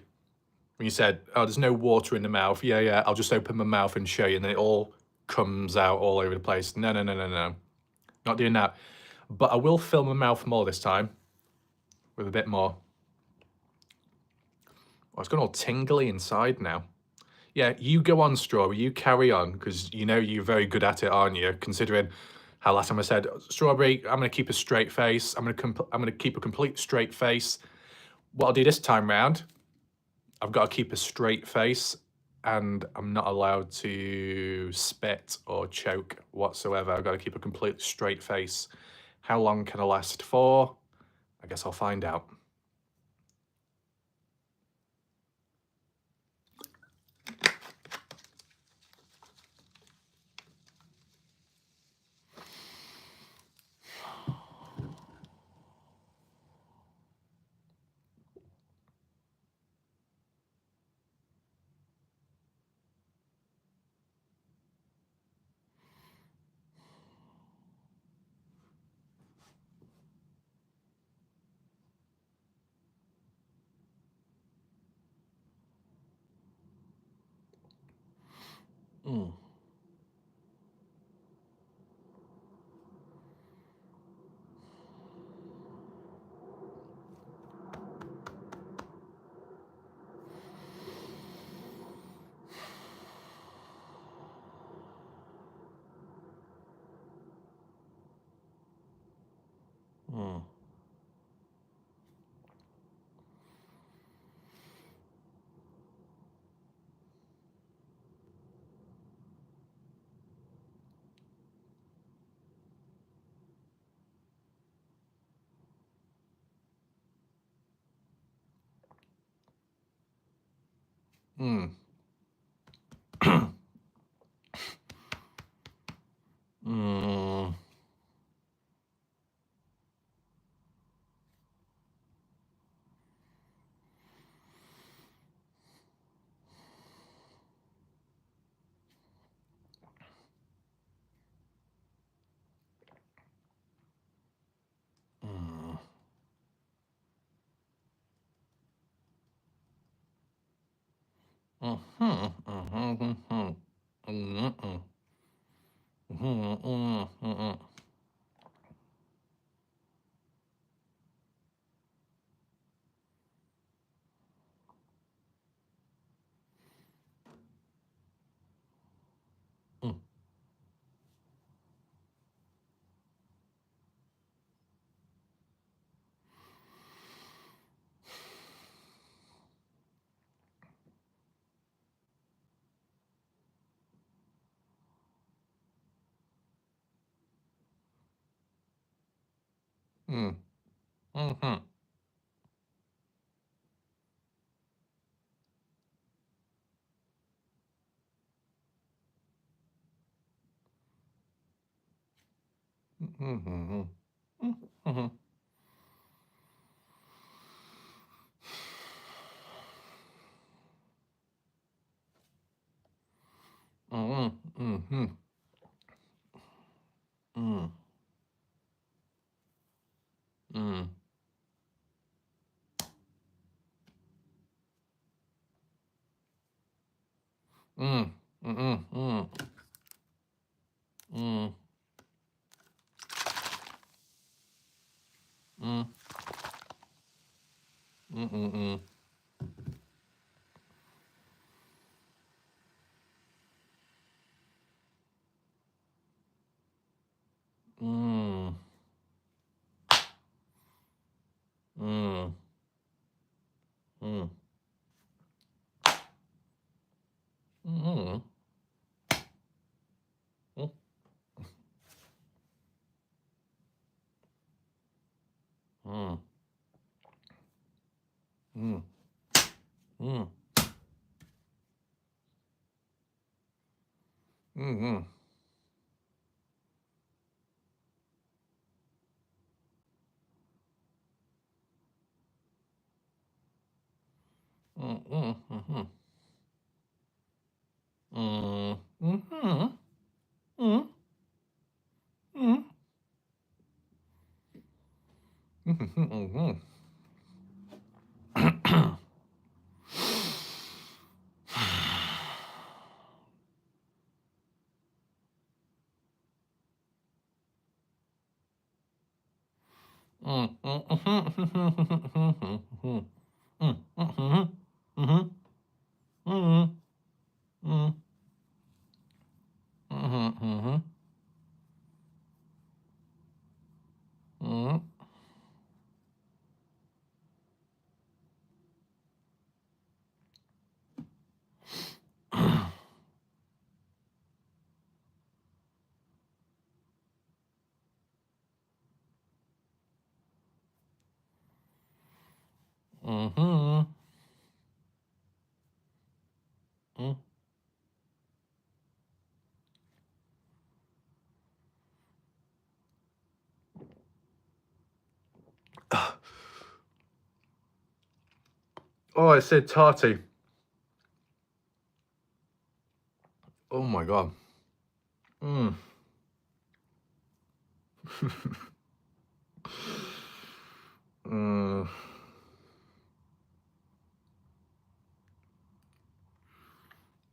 A: When you said, oh, there's no water in the mouth. Yeah, I'll just open my mouth and show you, and then it all comes out all over the place. No. Not doing that. But I will fill my mouth more this time. With a bit more. Oh, it's gone all tingly inside now. Yeah, you go on, Strawberry. You carry on, because you know you're very good at it, aren't you? Considering how last time I said, Strawberry, I'm going to keep a straight face. I'm going to keep a complete straight face. What I'll do this time round, I've got to keep a straight face, and I'm not allowed to spit or choke whatsoever. I've got to keep a complete straight face. How long can I last for? I guess I'll find out. Mm. Mm. Mm. Mm-hmm. Mm-hmm. Mm-hmm. Mm-hmm. Mm-hmm. Mm-hmm. Oh, it said tarty. Oh my god. Mm. Mm.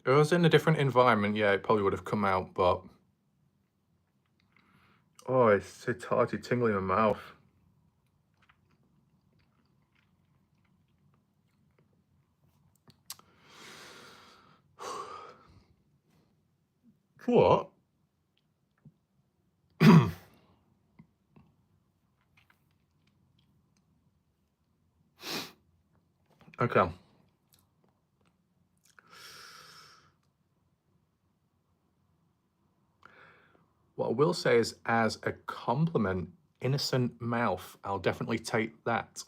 A: If it was in a different environment, yeah, it probably would have come out, but oh, it's so tarty, tingling in my mouth. What? Okay. What I will say is, as a compliment, innocent mouth, I'll definitely take that.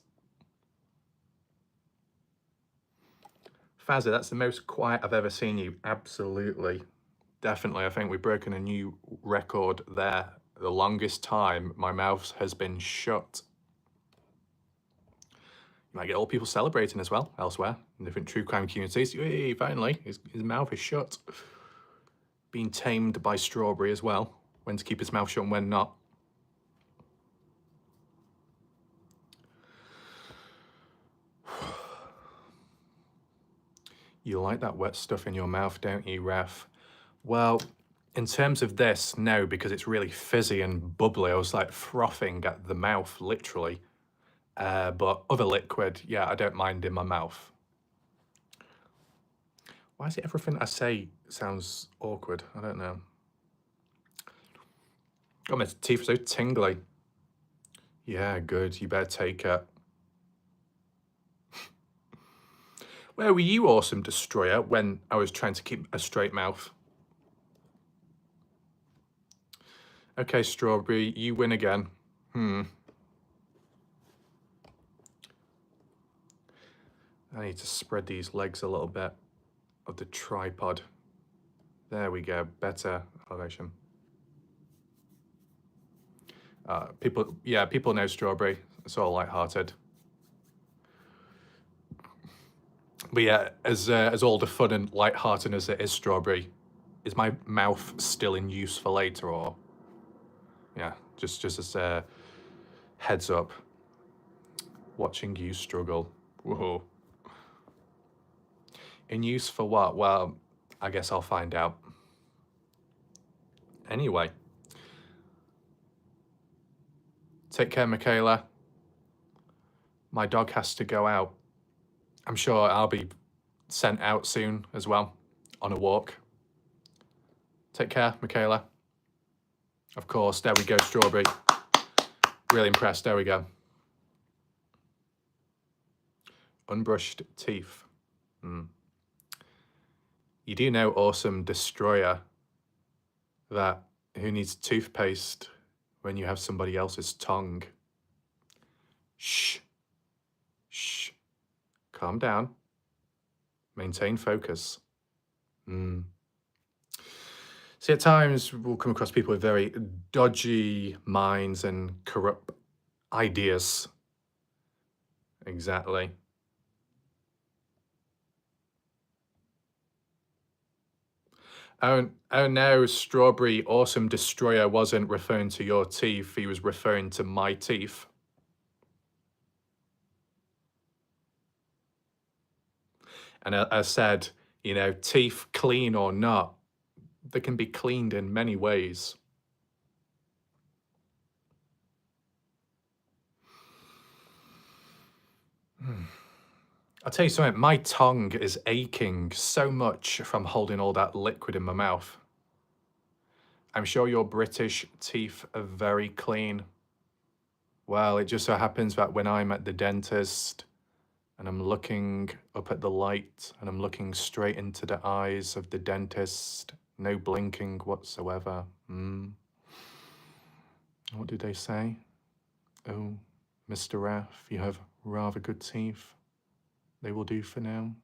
A: Fazzy, that's the most quiet I've ever seen you. Absolutely. Definitely. I think we've broken a new record there. The longest time my mouth has been shut. You might get old people celebrating as well elsewhere in different true crime communities. Hey, finally, his mouth is shut. Being tamed by Strawberry as well. When to keep his mouth shut and when not. You like that wet stuff in your mouth, don't you, Ref? Well, in terms of this, no, because it's really fizzy and bubbly. I was like frothing at the mouth, literally. But other liquid, yeah, I don't mind in my mouth. Why is it everything I say sounds awkward? I don't know. Oh, my teeth are so tingly. Yeah, good. You better take it. Where were you, awesome destroyer, when I was trying to keep a straight mouth? Okay, Strawberry, you win again. I need to spread these legs a little bit of the tripod. There we go, better elevation. People know Strawberry. It's all lighthearted. But yeah, as all the fun and lighthearted as it is, Strawberry, is my mouth still in use for later, or yeah, just as a heads up. Watching you struggle. Whoa. In use for what? Well, I guess I'll find out. Anyway. Take care, Michaela. My dog has to go out. I'm sure I'll be sent out soon as well, on a walk. Take care, Michaela. Of course, there we go, Strawberry. Really impressed, there we go. Unbrushed teeth. You do know, awesome destroyer, that who needs toothpaste when you have somebody else's tongue? Shh. Shh. Calm down. Maintain focus. See, at times we'll come across people with very dodgy minds and corrupt ideas. Exactly. Oh no, Strawberry Awesome Destroyer wasn't referring to your teeth, he was referring to my teeth. And I said, you know, teeth clean or not, they can be cleaned in many ways. I'll tell you something, my tongue is aching so much from holding all that liquid in my mouth. I'm sure your British teeth are very clean. Well, it just so happens that when I'm at the dentist and I'm looking up at the light and I'm looking straight into the eyes of the dentist, no blinking whatsoever. What did they say? Oh, Mr. Raff, you have rather good teeth. They will do for now.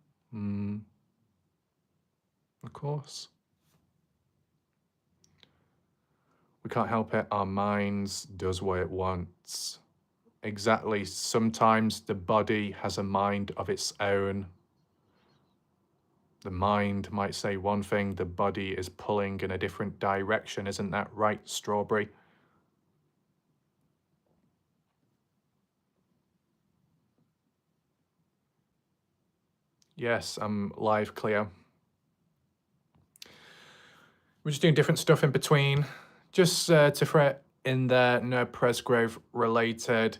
A: Of course. We can't help it. Our minds does what it wants. Exactly. Sometimes the body has a mind of its own. The mind might say one thing, the body is pulling in a different direction. Isn't that right, Strawberry? Yes, I'm live, Cleo. We're just doing different stuff in between. Just to throw it in there, no Presgrove related.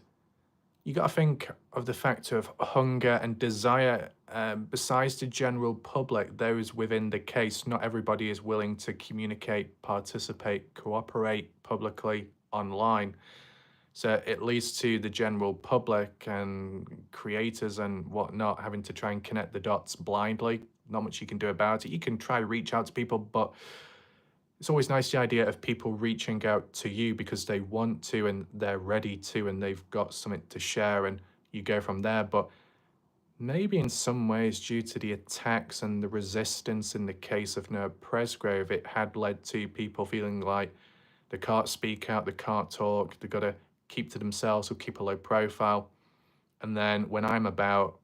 A: You got to think of the factor of hunger and desire. Besides the general public, those within the case, not everybody is willing to communicate, participate, cooperate publicly online. So it leads to the general public and creators and whatnot having to try and connect the dots blindly. Not much you can do about it. You can try reach out to people, but it's always nice the idea of people reaching out to you because they want to and they're ready to and they've got something to share and you go from there. But maybe in some ways, due to the attacks and the resistance in the case of Nerd Presgrove, it had led to people feeling like they can't speak out, they can't talk, they've got to keep to themselves or keep a low profile. And then when I'm about,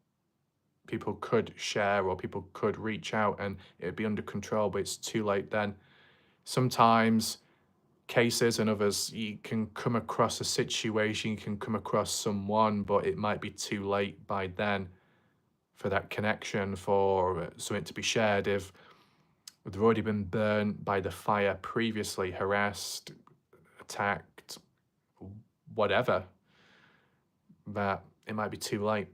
A: people could share or people could reach out and it'd be under control, but it's too late then. Sometimes cases and others, you can come across a situation, you can come across someone, but it might be too late by then for that connection, for something to be shared. If they've already been burned by the fire previously, harassed, attacked, whatever, that it might be too late.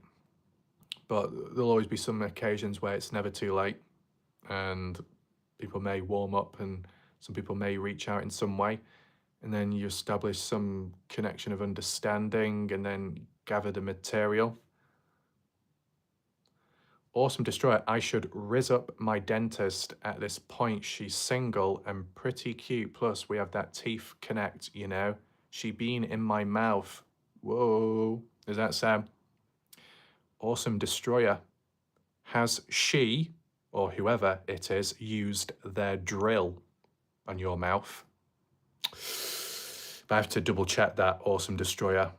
A: But there'll always be some occasions where it's never too late and people may warm up and some people may reach out in some way, and then you establish some connection of understanding and then gather the material. Awesome Destroyer, I should rizz up my dentist at this point. She's single and pretty cute. Plus, we have that teeth connect, you know. She been in my mouth. Whoa. Does that sound? Awesome Destroyer. Has she, or whoever it is, used their drill on your mouth? I have to double check that, Awesome Destroyer.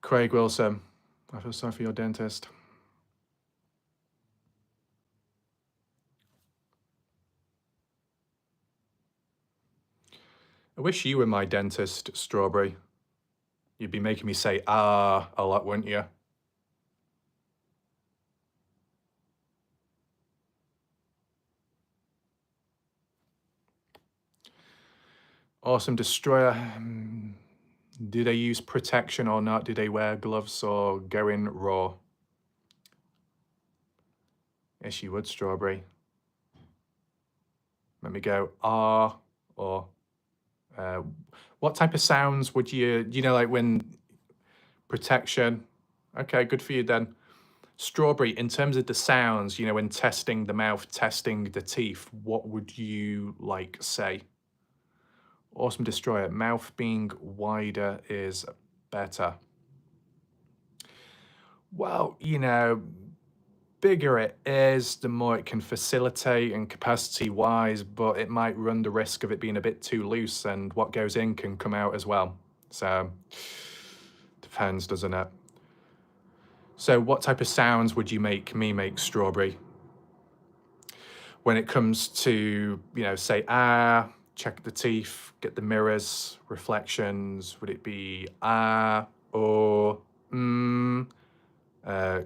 A: Craig Wilson, I feel sorry for your dentist. I wish you were my dentist, Strawberry. You'd be making me say ah a lot, wouldn't you? Awesome Destroyer. Do they use protection or not? Do they wear gloves or go in raw? Yes, you would, Strawberry. Let me go ah or what type of sounds would you know, like when protection? Okay, good for you then. Strawberry, in terms of the sounds, you know, when testing the mouth, testing the teeth, what would you like say? Awesome Destroyer, mouth being wider is better. Well, you know, bigger it is, the more it can facilitate and capacity wise, but it might run the risk of it being a bit too loose and what goes in can come out as well. So, depends, doesn't it? So, what type of sounds would you make me make, Strawberry? When it comes to, you know, say, check the teeth, get the mirrors, reflections, would it be or, uh,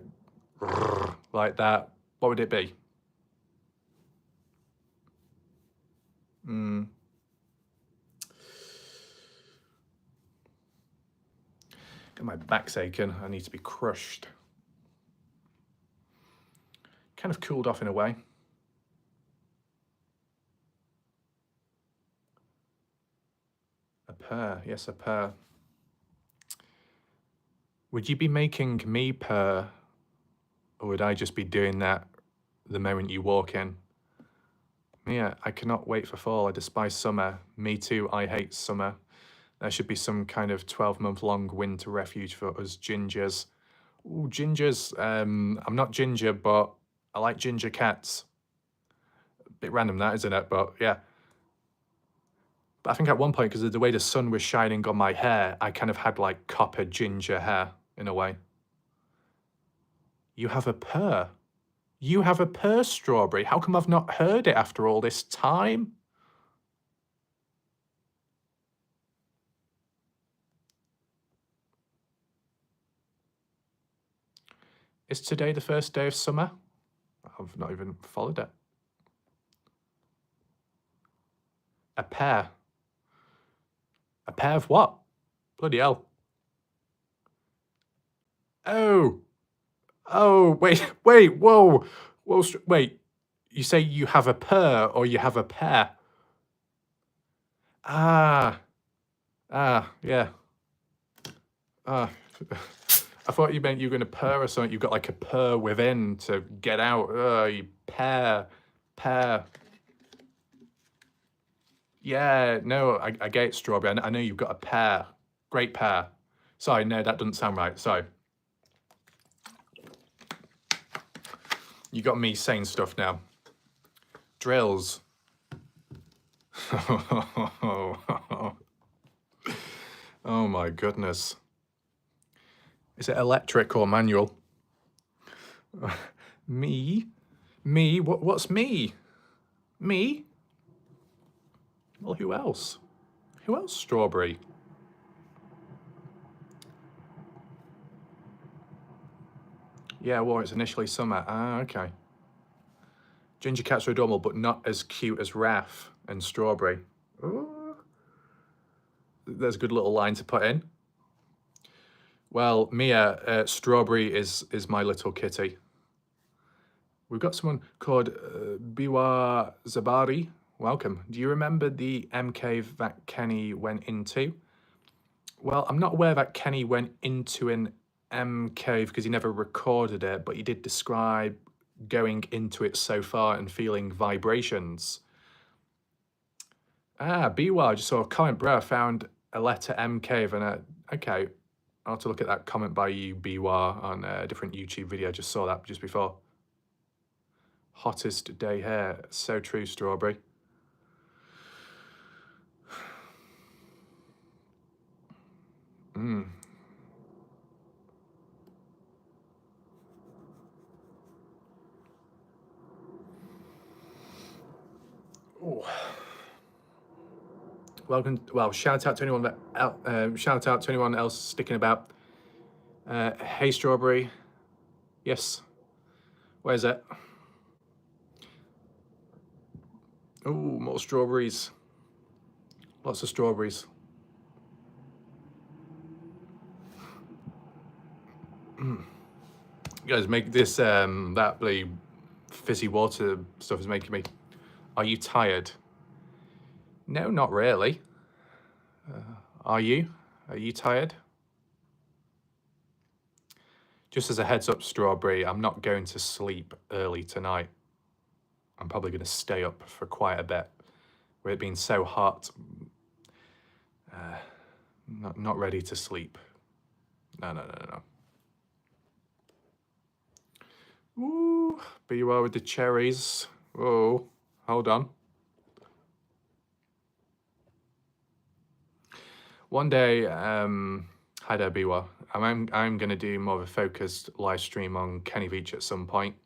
A: like that? What would it be? Got my back's aching. I need to be crushed. Kind of cooled off in a way. A purr, yes, a purr. Would you be making me purr, or would I just be doing that the moment you walk in? Yeah, I cannot wait for fall. I despise summer. Me too, I hate summer. There should be some kind of 12-month-long winter refuge for us gingers. Ooh, gingers. I'm not ginger, but I like ginger cats. Bit random that, isn't it? But yeah. But I think at one point, because of the way the sun was shining on my hair, I kind of had like copper ginger hair in a way. You have a purr. You have a purr, Strawberry. How come I've not heard it after all this time? Is today the first day of summer? I've not even followed it. A pair. A pair of what? Bloody hell. Oh. Oh, wait, whoa. Whoa, wait. You say you have a purr or you have a pair? Yeah. I thought you meant you were going to purr or something. You've got like a purr within to get out. You pair. Yeah, no, I get it, Strawberry. I know you've got a pair. Great pair. Sorry, no, that doesn't sound right. Sorry. You got me saying stuff now. Drills. Oh my goodness. Is it electric or manual? Me? What's me? Me? Well, who else? Who else, Strawberry? Yeah, well, it's initially summer. Okay. Ginger cats are adorable, but not as cute as Raph and Strawberry. Ooh. There's a good little line to put in. Well, Mia, Strawberry is my little kitty. We've got someone called Biwa Zabari. Welcome. Do you remember the M cave that Kenny went into? Well, I'm not aware that Kenny went into an M cave because he never recorded it, but he did describe going into it so far and feeling vibrations. BY, I just saw a comment, bro. I found a letter M cave and okay. I'll have to look at that comment by you, BY, on a different YouTube video. I just saw that just before. Hottest day here. So true, Strawberry. Ooh. Welcome. Well, shout out to anyone else sticking about. Hey, Strawberry. Yes. Where's it? Oh, more strawberries. Lots of strawberries. You guys make this, that bloody fizzy water stuff is making me. Are you tired? No, not really. Are you? Are you tired? Just as a heads up, Strawberry, I'm not going to sleep early tonight. I'm probably going to stay up for quite a bit. With it being so hot, not ready to sleep. No. Ooh, beware with the cherries. Oh, hold on. One day, hi there, Biwa. I'm going to do more of a focused live stream on Kenny Veach at some point.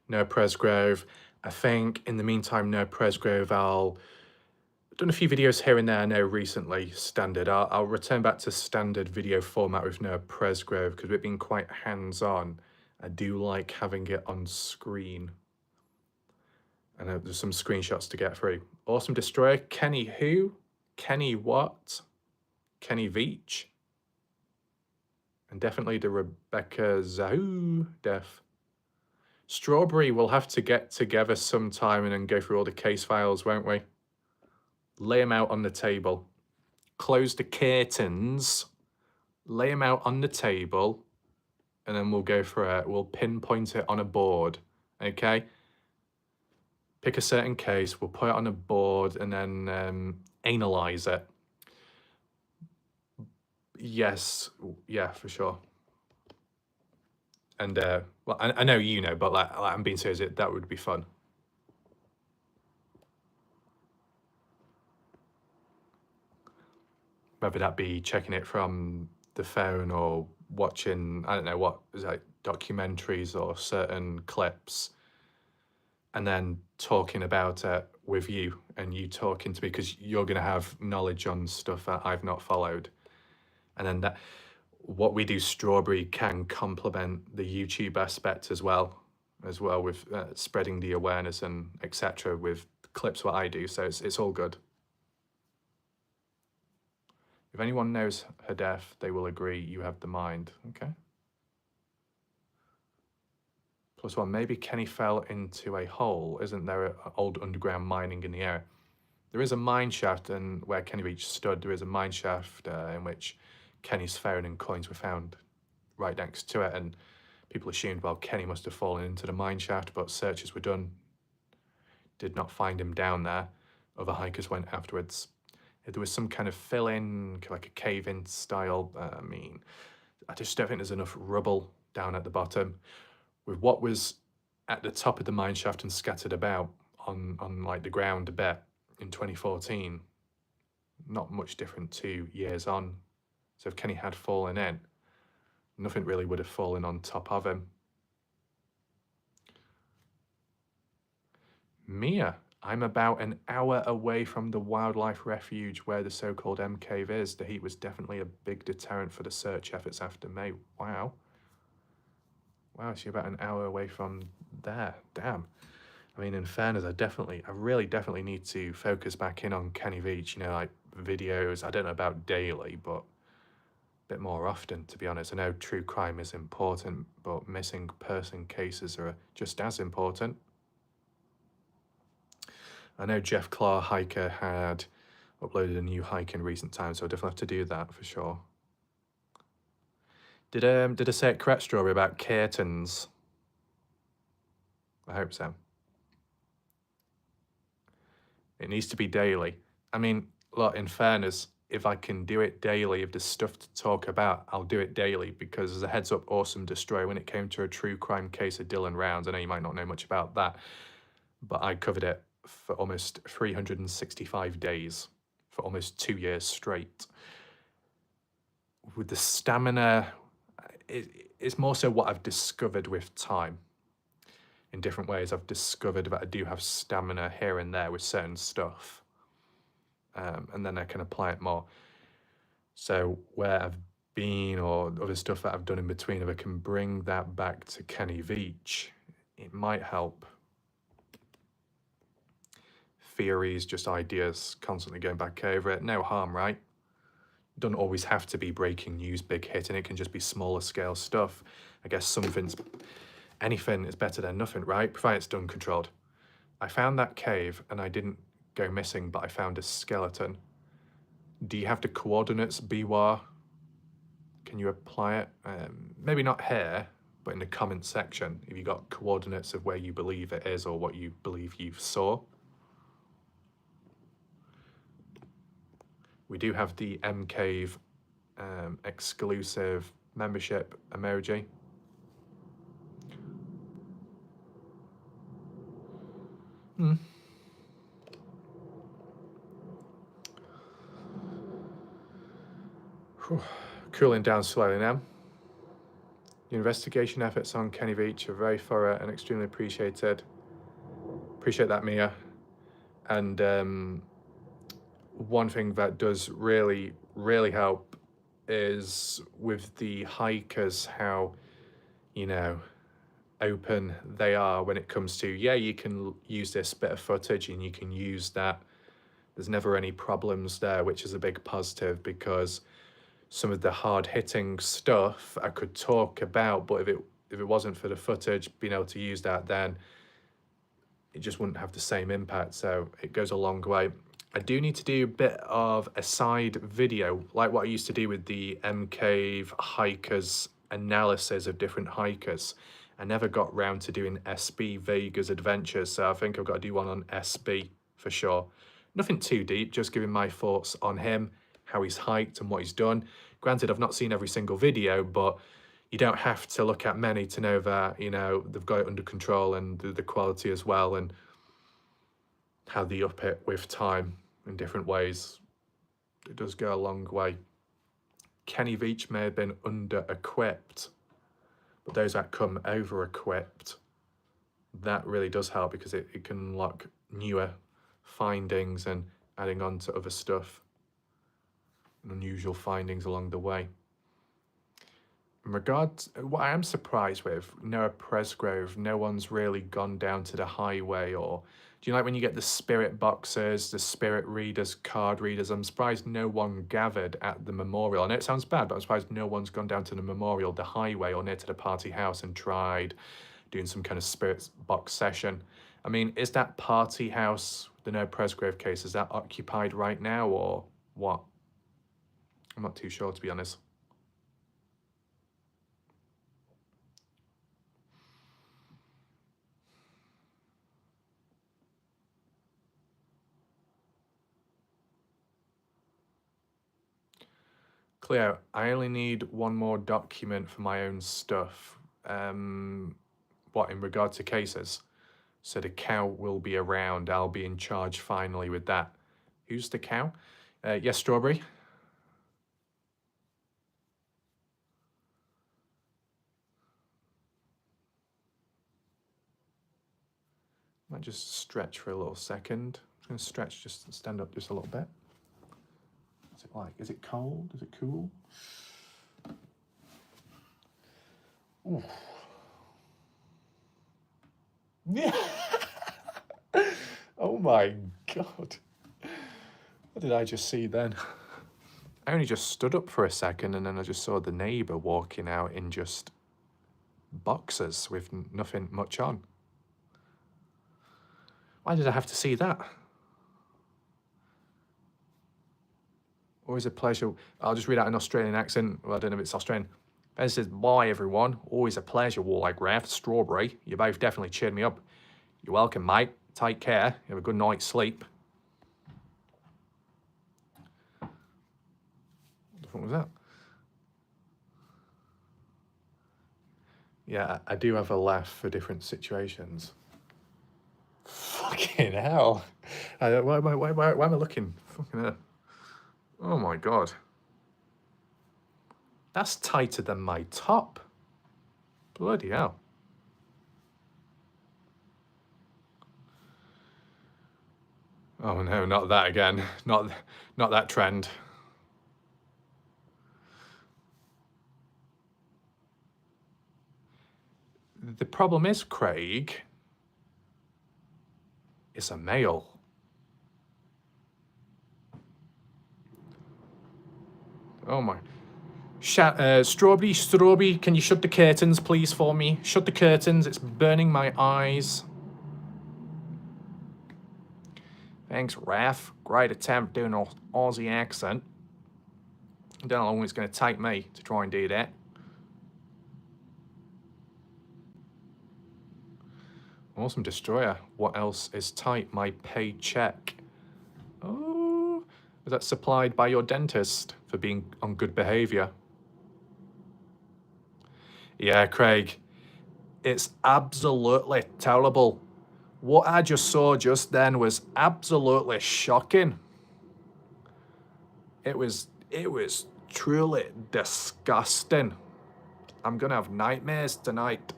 A: No Presgrove. I think in the meantime, no Presgrove. I've done a few videos here and there now recently, standard. I'll return back to standard video format with no Presgrove because we've been quite hands-on. I do like having it on screen. I know there's some screenshots to get through. Awesome Destroyer. Kenny who? Kenny what? Kenny Veach. And definitely the Rebecca Zahoo def. Strawberry, we'll have to get together sometime and then go through all the case files, won't we? Lay them out on the table. Close the curtains. Lay them out on the table. And then we'll go through it. We'll pinpoint it on a board. Okay? Pick a certain case. We'll put it on a board and then analyze it. Yes. Yeah, for sure. And, well, I know you know, but like I'm being serious, that would be fun. Whether that be checking it from the phone or watching, I don't know, what is that, documentaries or certain clips, and then talking about it with you and you talking to me because you're going to have knowledge on stuff that I've not followed. And then that, what we do, Strawberry, can complement the YouTube aspect as well with spreading the awareness and etc. with clips what I do. So it's all good. If anyone knows her death, they will agree you have the mind. Okay. +1, maybe Kenny fell into a hole. Isn't there old underground mining in the area? There is a mine shaft, and where Kenny Veach stood, there is a mine shaft in which Kenny's phone and coins were found right next to it, and people assumed, well, Kenny must have fallen into the mine shaft, but searches were done. Did not find him down there. Other hikers went afterwards. If there was some kind of fill-in, like a cave-in style, I mean, I just don't think there's enough rubble down at the bottom. With what was at the top of the mine shaft and scattered about on like the ground a bit in 2014, not much different 2 years on. So if Kenny had fallen in, nothing really would have fallen on top of him. Mia, I'm about an hour away from the wildlife refuge where the so-called M cave is. The heat was definitely a big deterrent for the search efforts after May. Wow. Wow, so you're about an hour away from there. Damn. I mean, in fairness, I really definitely need to focus back in on Kenny Veach, you know, like videos, I don't know about daily, but a bit more often, to be honest. I know true crime is important, but missing person cases are just as important. I know Jeff Clark Hiker had uploaded a new hike in recent times, so I'll definitely have to do that for sure. Did I say it correct, Strawberry, about curtains? I hope so. It needs to be daily. I mean, look, in fairness, if I can do it daily, if there's stuff to talk about, I'll do it daily, because as a heads up, Awesome Destroyer, when it came to a true crime case of Dylan Rounds, I know you might not know much about that, but I covered it for almost 365 days, for almost 2 years straight. With the stamina, it's more so what I've discovered with time. In different ways, I've discovered that I do have stamina here and there with certain stuff. And then I can apply it more. So where I've been or other stuff that I've done in between, if I can bring that back to Kenny Veach, it might help. Theories, just ideas, constantly going back over it. No harm, right? Don't always have to be breaking news, big hit, and it can just be smaller scale stuff. I guess anything is better than nothing, right? Provided it's done controlled. I found that cave and I didn't go missing, but I found a skeleton. Do you have the coordinates, Biwa? Can you apply it? Maybe not here, but in the comment section, if you got coordinates of where you believe it is or what you believe you saw. We do have the M Cave exclusive membership emoji. Whew. Cooling down slowly now. Your investigation efforts on Kenny Veach are very thorough and extremely appreciated. Appreciate that, Mia. And one thing that does really, really help is with the hikers, how, you know, open they are when it comes to, yeah, you can use this bit of footage and you can use that. There's never any problems there, which is a big positive, because some of the hard-hitting stuff I could talk about, but if it wasn't for the footage, being able to use that, then it just wouldn't have the same impact. So it goes a long way. I do need to do a bit of a side video, like what I used to do with the M-Cave hikers analysis of different hikers. I never got round to doing SB Vega's adventures, so I think I've got to do one on SB for sure. Nothing too deep, just giving my thoughts on him, how he's hiked and what he's done. Granted, I've not seen every single video, but you don't have to look at many to know that, you know, they've got it under control, and the quality as well, and how they up it with time in different ways. It does go a long way. Kenny Veach may have been under-equipped, but those that come over-equipped, that really does help, because it can unlock newer findings and adding on to other stuff and unusual findings along the way. In regards, what I am surprised with, Noah Presgrove, no one's really gone down to the highway, or do you like when you get the spirit boxes, the spirit readers, card readers? I'm surprised no one gathered at the memorial. I know it sounds bad, but I'm surprised no one's gone down to the memorial, the highway, or near to the party house and tried doing some kind of spirit box session. I mean, is that party house, the Noah Presgrove case, is that occupied right now, or what? I'm not too sure, to be honest. Cleo, I only need one more document for my own stuff. What, in regard to cases? So the cow will be around. I'll be in charge finally with that. Who's the cow? Yes, Strawberry. Might just stretch for a little second. I'm going to stretch, just stand up just a little bit. What's it like? Is it cold? Is it cool? Ooh. Yeah. Oh my God. What did I just see then? I only just stood up for a second, and then I just saw the neighbour walking out in just boxers with nothing much on. Why did I have to see that? Always a pleasure. I'll just read out an Australian accent. Well, I don't know if it's Australian. Ben says, bye everyone. Always a pleasure, Warlike Strawberry. You both definitely cheered me up. You're welcome, mate. Take care. You have a good night's sleep. What the fuck was that? Yeah, I do have a laugh for different situations. Fucking hell. Why am I looking? Fucking hell. Oh my God. That's tighter than my top. Bloody hell. Oh no, not that again. Not that trend. The problem is, Craig, it's a male. Oh my. Strawberry, can you shut the curtains, please, for me? Shut the curtains, it's burning my eyes. Thanks, Raph. Great attempt doing an Aussie accent. I don't know how long it's going to take me to try and do that. Awesome Destroyer. What else is tight? My paycheck. Oh, is that supplied by your dentist for being on good behaviour? Yeah, Craig. It's absolutely terrible. What I just saw just then was absolutely shocking. It was truly disgusting. I'm gonna have nightmares tonight.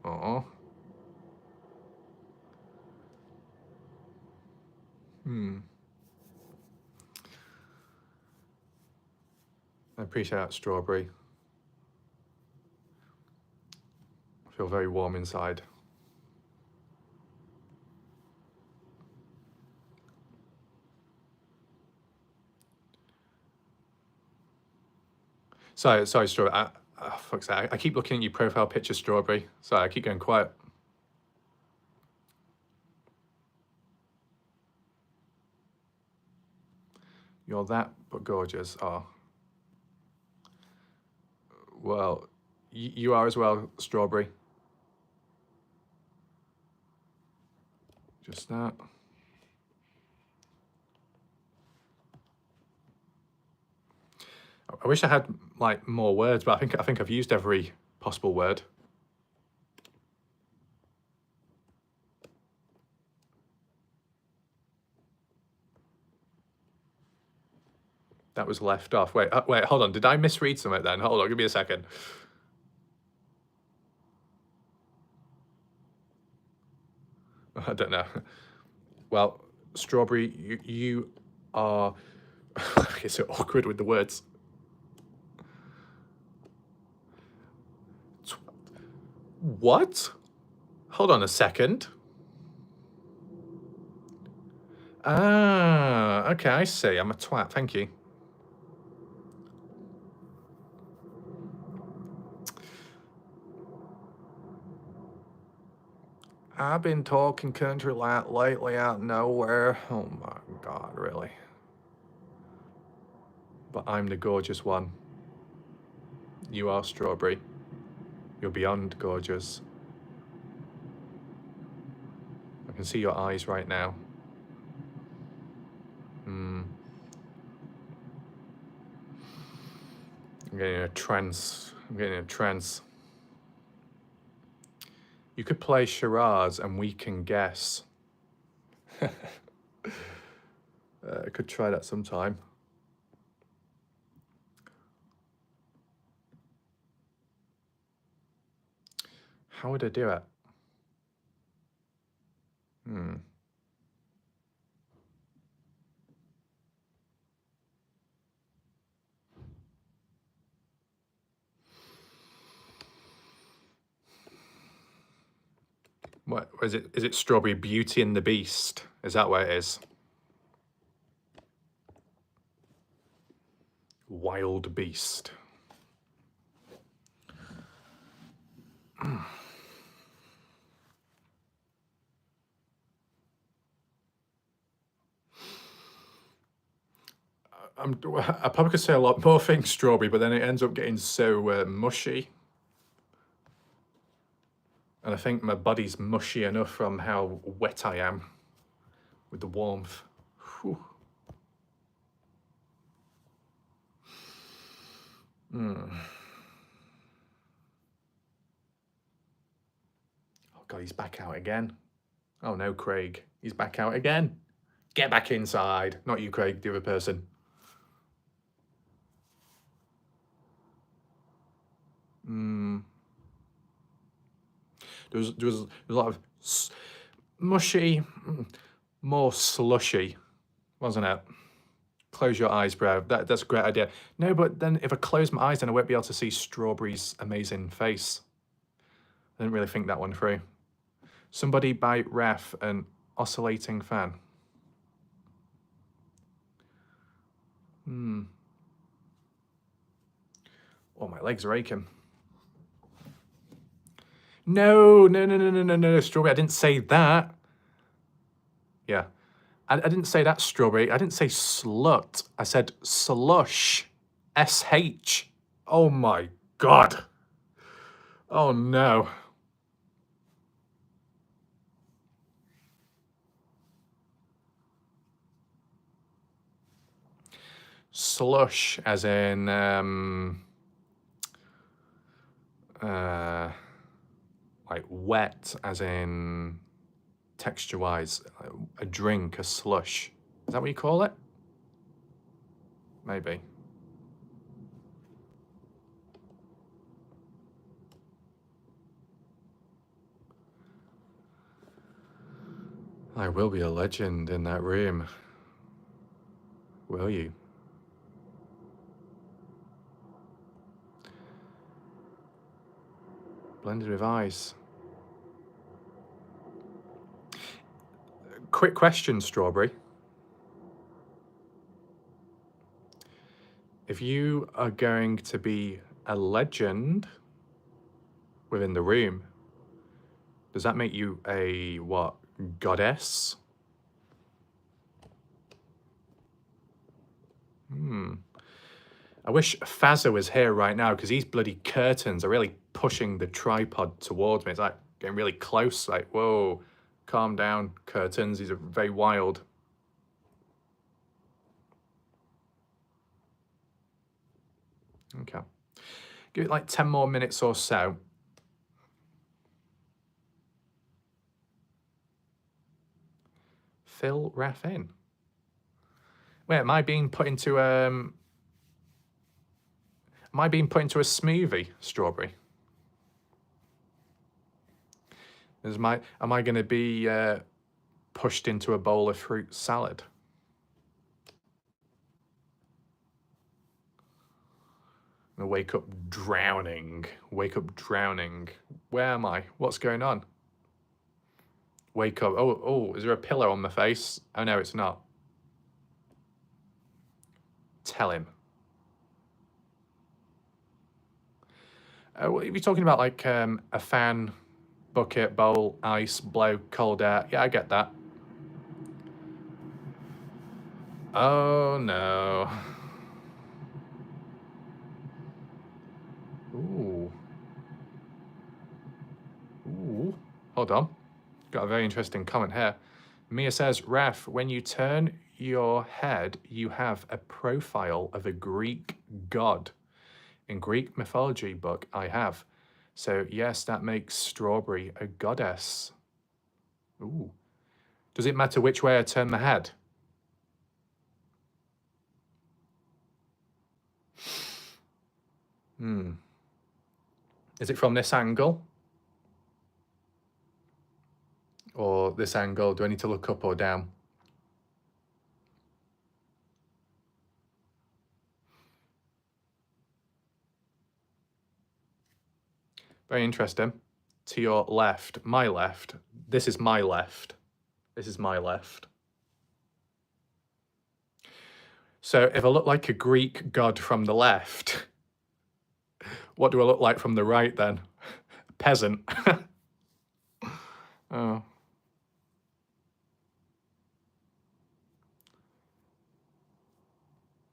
A: Oh. I appreciate that strawberry. I feel very warm inside. Sorry, strawberry. Fuck's sake. I keep looking at your profile picture, strawberry. Sorry, I keep going quiet. You're that but gorgeous. Oh. Well, you are as well, strawberry. Just that. I wish I had like more words, but I think I've used every possible word. That was left off. Wait, hold on. Did I misread something then? Hold on, give me a second. I don't know. Well, strawberry, you are. It's so awkward with the words. What? Hold on a second. Ah, okay, I see. I'm a twat. Thank you. I've been talking country lately out of nowhere. Oh my God, really? But I'm the gorgeous one. You are strawberry. You're beyond gorgeous. I can see your eyes right now. I'm getting in a trance. You could play charades and we can guess. I could try that sometime. How would I do it? What is it? Is it Strawberry Beauty and the Beast? Is that what it is? Wild Beast. I probably could say a lot more things, strawberry, but then it ends up getting so mushy. And I think my body's mushy enough from how wet I am with the warmth. Whew. Oh God, he's back out again. Oh no, Craig, he's back out again. Get back inside. Not you, Craig, the other person. There was a lot of mushy, more slushy, wasn't it? Close your eyes, bro. That's a great idea. No, but then if I close my eyes, then I won't be able to see Strawberry's amazing face. I didn't really think that one through. Somebody buy Ref an oscillating fan. Oh, my legs are aching. No, Strawberry. I didn't say that. Yeah. I didn't say that, Strawberry. I didn't say slut. I said slush. SH. Oh my God. Oh no. Slush, as in, oh like wet, as in texture-wise, a drink, a slush. Is that what you call it? Maybe. I will be a legend in that room. Will you? Blended with ice. Quick question, Strawberry. If you are going to be a legend within the room, does that make you a, what, goddess? I wish Fazza was here right now, because these bloody curtains are really pushing the tripod towards me. It's like getting really close, like, whoa, calm down, curtains. These are very wild. Okay. Give it like 10 more minutes or so. Fill Ref in. Wait, am I being put into a smoothie, Strawberry? Am I going to be pushed into a bowl of fruit salad? I'm gonna wake up drowning. Wake up drowning. Where am I? What's going on? Wake up. Oh, is there a pillow on my face? Oh no, it's not. Tell him. What are you talking about, like a fan, bucket, bowl, ice, blow, cold air? Yeah, I get that. Oh no. Ooh. Ooh. Hold on. Got a very interesting comment here. Mia says, Raf, when you turn your head, you have a profile of a Greek god. In Greek mythology book, I have. So yes, that makes Strawberry a goddess. Ooh. Does it matter which way I turn my head? Is it from this angle? Or this angle? Do I need to look up or down? Very interesting. To your left, my left. This is my left. This is my left. So if I look like a Greek god from the left, what do I look like from the right then? A peasant. Oh.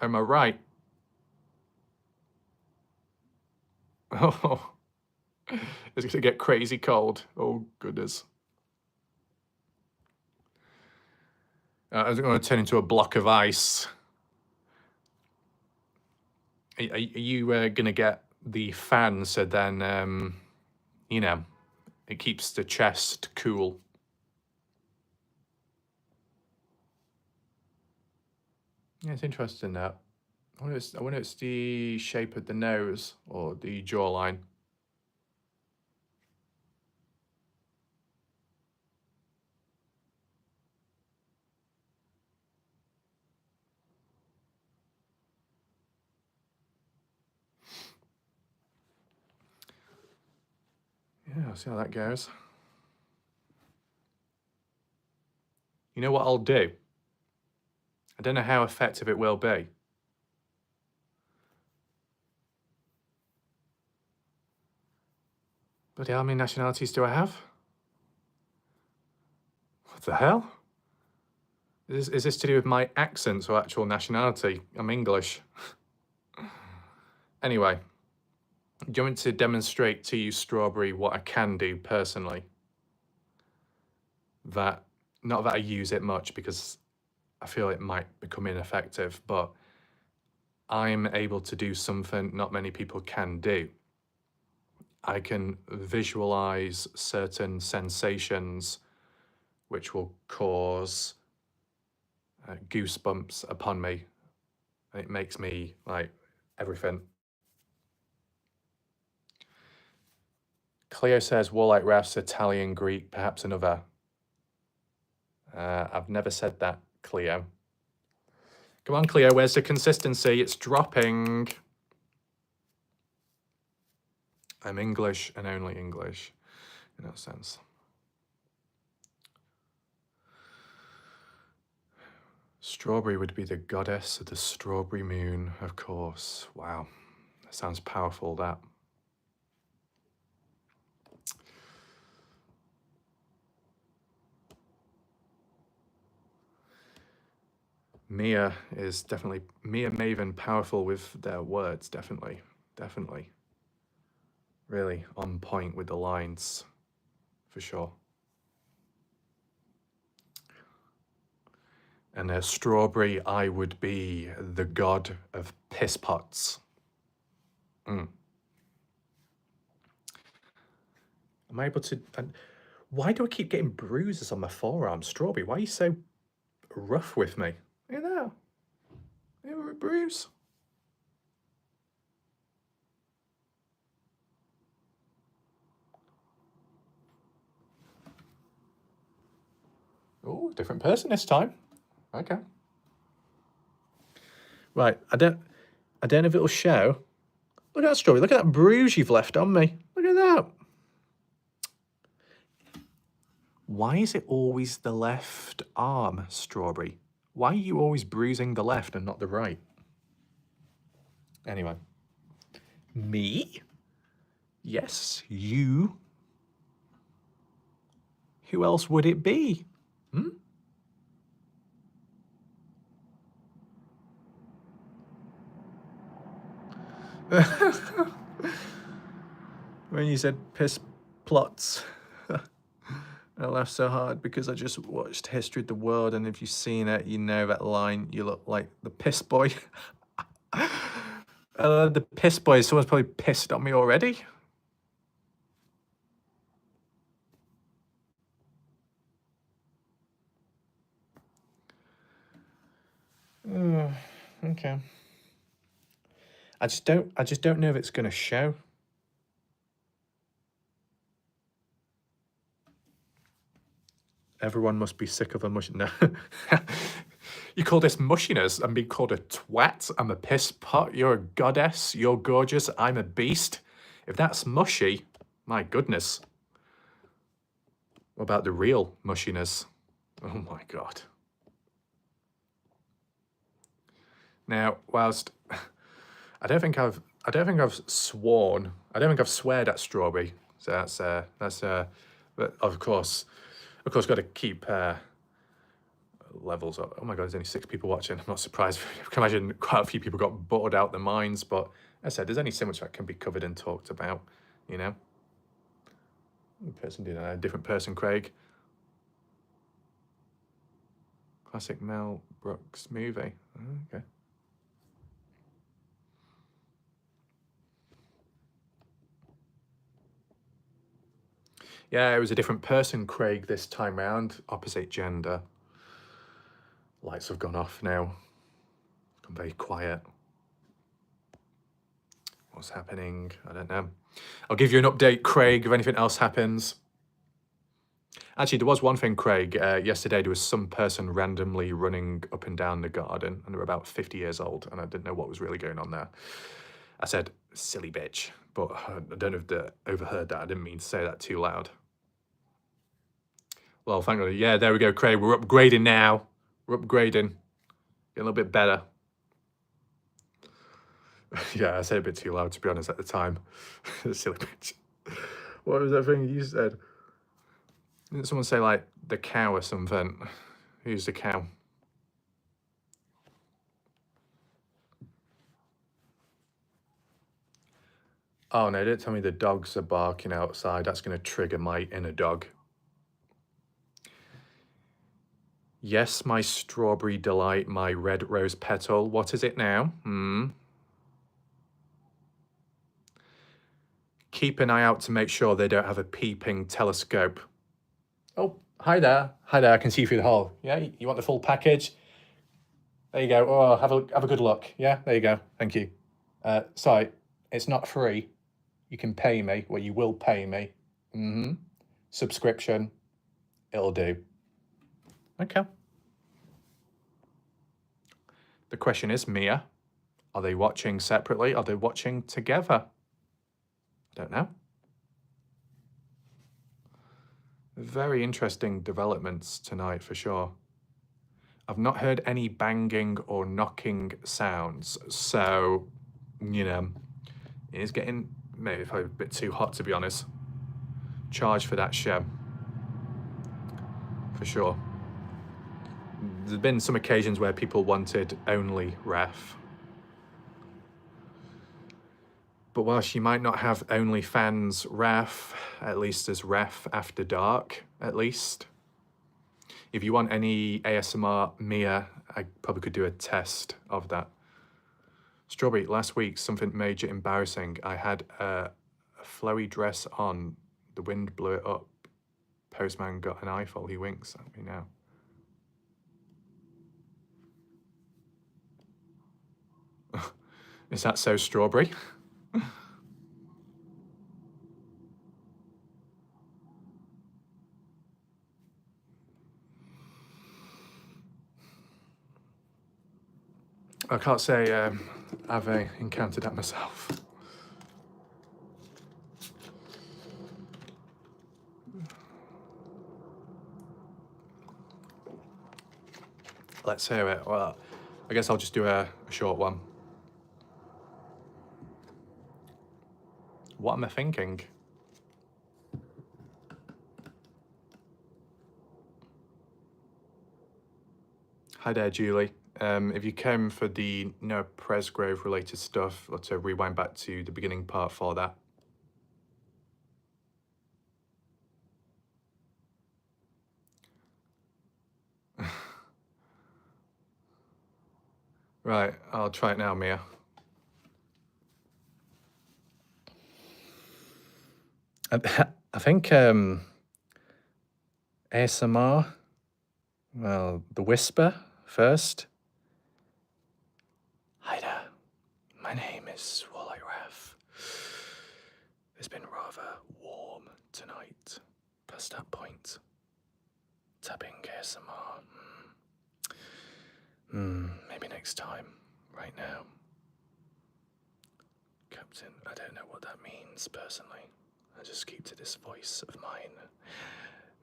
A: Am I right? Oh. It's going to get crazy cold. Oh, goodness. I was going to turn into a block of ice. Are you going to get the fan so then, you know, it keeps the chest cool? Yeah, it's interesting that. I wonder if it's the shape of the nose or the jawline. Yeah, I'll see how that goes. You know what I'll do? I don't know how effective it will be. Bloody how many nationalities do I have? What the hell? Is this to do with my accents or actual nationality? I'm English. Anyway, do you want me to demonstrate to you, Strawberry, what I can do personally? Not that I use it much because I feel it might become ineffective, but I'm able to do something not many people can do. I can visualize certain sensations which will cause goosebumps upon me. And it makes me like everything. Cleo says Warlike Rafts, Italian, Greek, perhaps another. I've never said that, Cleo. Come on, Cleo, where's the consistency? It's dropping. I'm English and only English, in that sense. Strawberry would be the goddess of the strawberry moon, of course. Wow, that sounds powerful, that. Mia is definitely, Mia Maven, powerful with their words, definitely, definitely. Really on point with the lines, for sure. And a strawberry, I would be the god of piss pots. Am I able to, why do I keep getting bruises on my forearm? Strawberry, why are you so rough with me? You know, you were a bruise. Oh, different person this time. Okay. Right, I don't know if it'll show. Look at that strawberry. Look at that bruise you've left on me. Look at that. Why is it always the left arm, Strawberry? Why are you always bruising the left and not the right? Anyway. Me? Yes, you. Who else would it be? When you said piss plots, I laughed so hard because I just watched History of the World, and if you've seen it, you know that line, you look like the piss boy. The piss boy, someone's probably pissed on me already. Okay. I just don't know if it's gonna show. Everyone must be sick of a mush. No. You call this mushiness and being called a twat? I'm a piss pot. You're a goddess. You're gorgeous. I'm a beast. If that's mushy, my goodness. What about the real mushiness? Oh my God. Now, whilst I don't think I've sworn. I don't think I've sweared at Strawberry. So that's but of course, got to keep levels up. Oh my God, there's only 6 people watching. I'm not surprised. I can imagine quite a few people got bored out their minds, but as I said, there's only so much that can be covered and talked about, you know? Person doing a different person, Craig. Classic Mel Brooks movie. Okay. Yeah, it was a different person, Craig, this time round. Opposite gender. Lights have gone off now. It's gone very quiet. What's happening? I don't know. I'll give you an update, Craig, if anything else happens. Actually, there was one thing, Craig. Yesterday, there was some person randomly running up and down the garden, and they were about 50 years old, and I didn't know what was really going on there. I said, silly bitch, but I don't know if they overheard that. I didn't mean to say that too loud. Well, thank God. Yeah, there we go, Craig. We're upgrading now. We're upgrading. Getting a little bit better. Yeah, I said a bit too loud, to be honest, at the time. Silly bitch. What was that thing you said? Didn't someone say, like, the cow or something? Who's the cow? Oh, no, don't tell me the dogs are barking outside. That's going to trigger my inner dog. Yes, my strawberry delight, my red rose petal. What is it now? keep an eye out to make sure they don't have a peeping telescope. Oh, hi there. Hi there, I can see you through the hole. Yeah, you want the full package? There you go. Oh, have a good look. Yeah, there you go. Thank you. Sorry, it's not free. You can pay me. Well, you will pay me. Subscription. It'll do. Okay. The question is, Mia, are they watching separately? Are they watching together? I don't know. Very interesting developments tonight for sure. I've not heard any banging or knocking sounds, so, you know, it is getting maybe probably a bit too hot, to be honest. Charge for that show, for sure. There's been some occasions where people wanted only ref. But whilst you might not have OnlyFans ref, at least there's ref after dark, at least. If you want any ASMR Mia, I probably could do a test of that. Strawberry, last week, something major embarrassing. I had a flowy dress on. The wind blew it up. Postman got an eyeful. He winks at me now. Is that so, Strawberry? I can't say I've encountered that myself. Let's hear it. Well, I guess I'll just do a short one. What am I thinking? Hi there, Julie. If you came for the Presgrove related stuff, let's rewind back to the beginning part for that. Right, I'll try it now, Mia. I think ASMR, well, the whisper first. Hi there, my name is Wally Raff. It's been rather warm tonight, past that point. Tapping ASMR. Maybe next time, right now. Captain, I don't know what that means personally. I just keep to this voice of mine.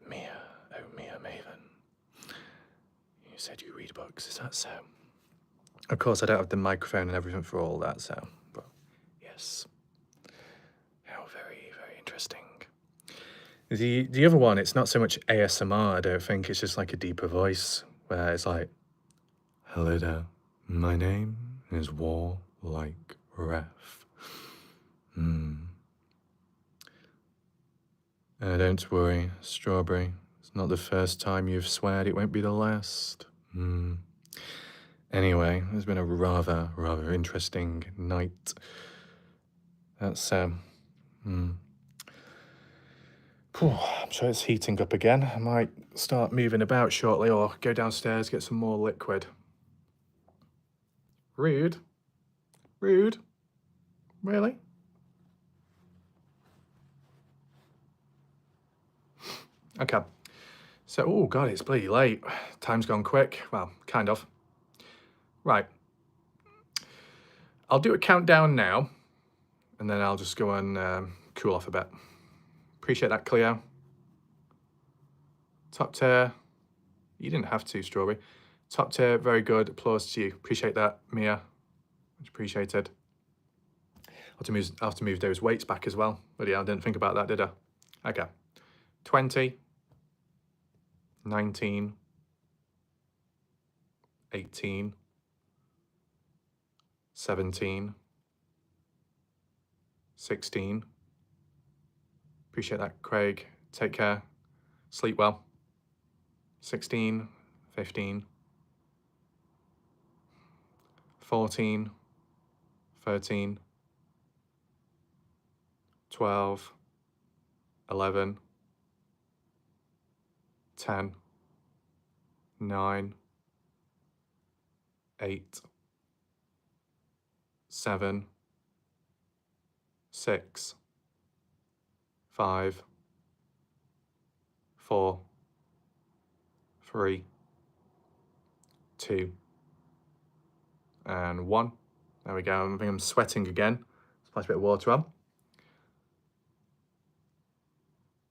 A: Mia, oh Mia Maven. You said you read books, is that so? Of course, I don't have the microphone and everything for all that, so, but yes. How very, very interesting. The other one, it's not so much ASMR, I don't think, it's just like a deeper voice, where it's like, hello there, my name is War Like Ref. Don't worry, Strawberry. It's not the first time you've sweared, it won't be the last. Anyway, it's been a rather interesting night. That's, I'm sure it's heating up again. I might start moving about shortly or go downstairs, get some more liquid. Rude? Rude? Really? Okay. So, oh God, it's bloody late. Time's gone quick. Well, kind of. Right. I'll do a countdown now, and then I'll just go and cool off a bit. Appreciate that, Cleo. Top tier. You didn't have to, Strawberry. Top tier, very good. Applause to you. Appreciate that, Mia. Much appreciated. I'll have to move those weights back as well. But yeah, I didn't think about that, did I? Okay. 20. 19. 18. 17. 16. Appreciate that, Craig. Take care. Sleep well. 16. 15. 14. 13. 12, 11, 10, 9, 8, 7, 6, 5, 4, 3, 2, and 1. There we go. I think I'm sweating again. Splash a bit of water on.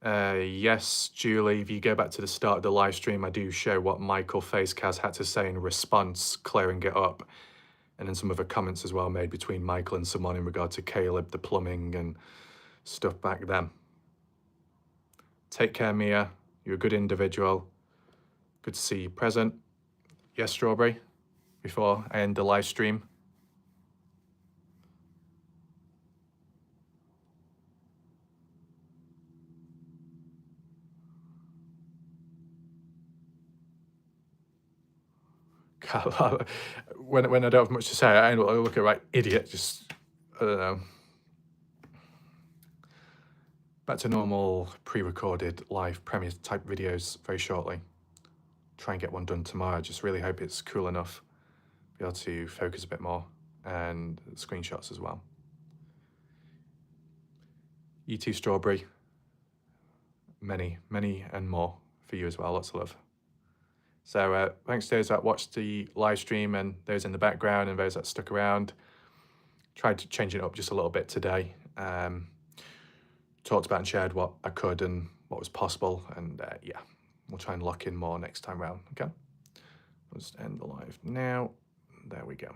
A: Yes, Julie, if you go back to the start of the live stream, I do show what Michael Facecast had to say in response, clearing it up. And then some other comments as well made between Michael and someone in regard to Caleb, the plumbing and stuff back then. Take care, Mia. You're a good individual. Good to see you present. Yes, Strawberry, before I end the live stream. When I don't have much to say, I look at right idiot, just, I don't know. Back to normal pre-recorded live premiere type videos very shortly. Try and get one done tomorrow. Just really hope it's cool enough to be able to focus a bit more and screenshots as well. You too, Strawberry. Many, many and more for you as well. Lots of love. So thanks to those that watched the live stream and those in the background and those that stuck around. Tried to change it up just a little bit today. Talked about and shared what I could and what was possible. And yeah, we'll try and lock in more next time round. Okay. Let's end the live now. There we go.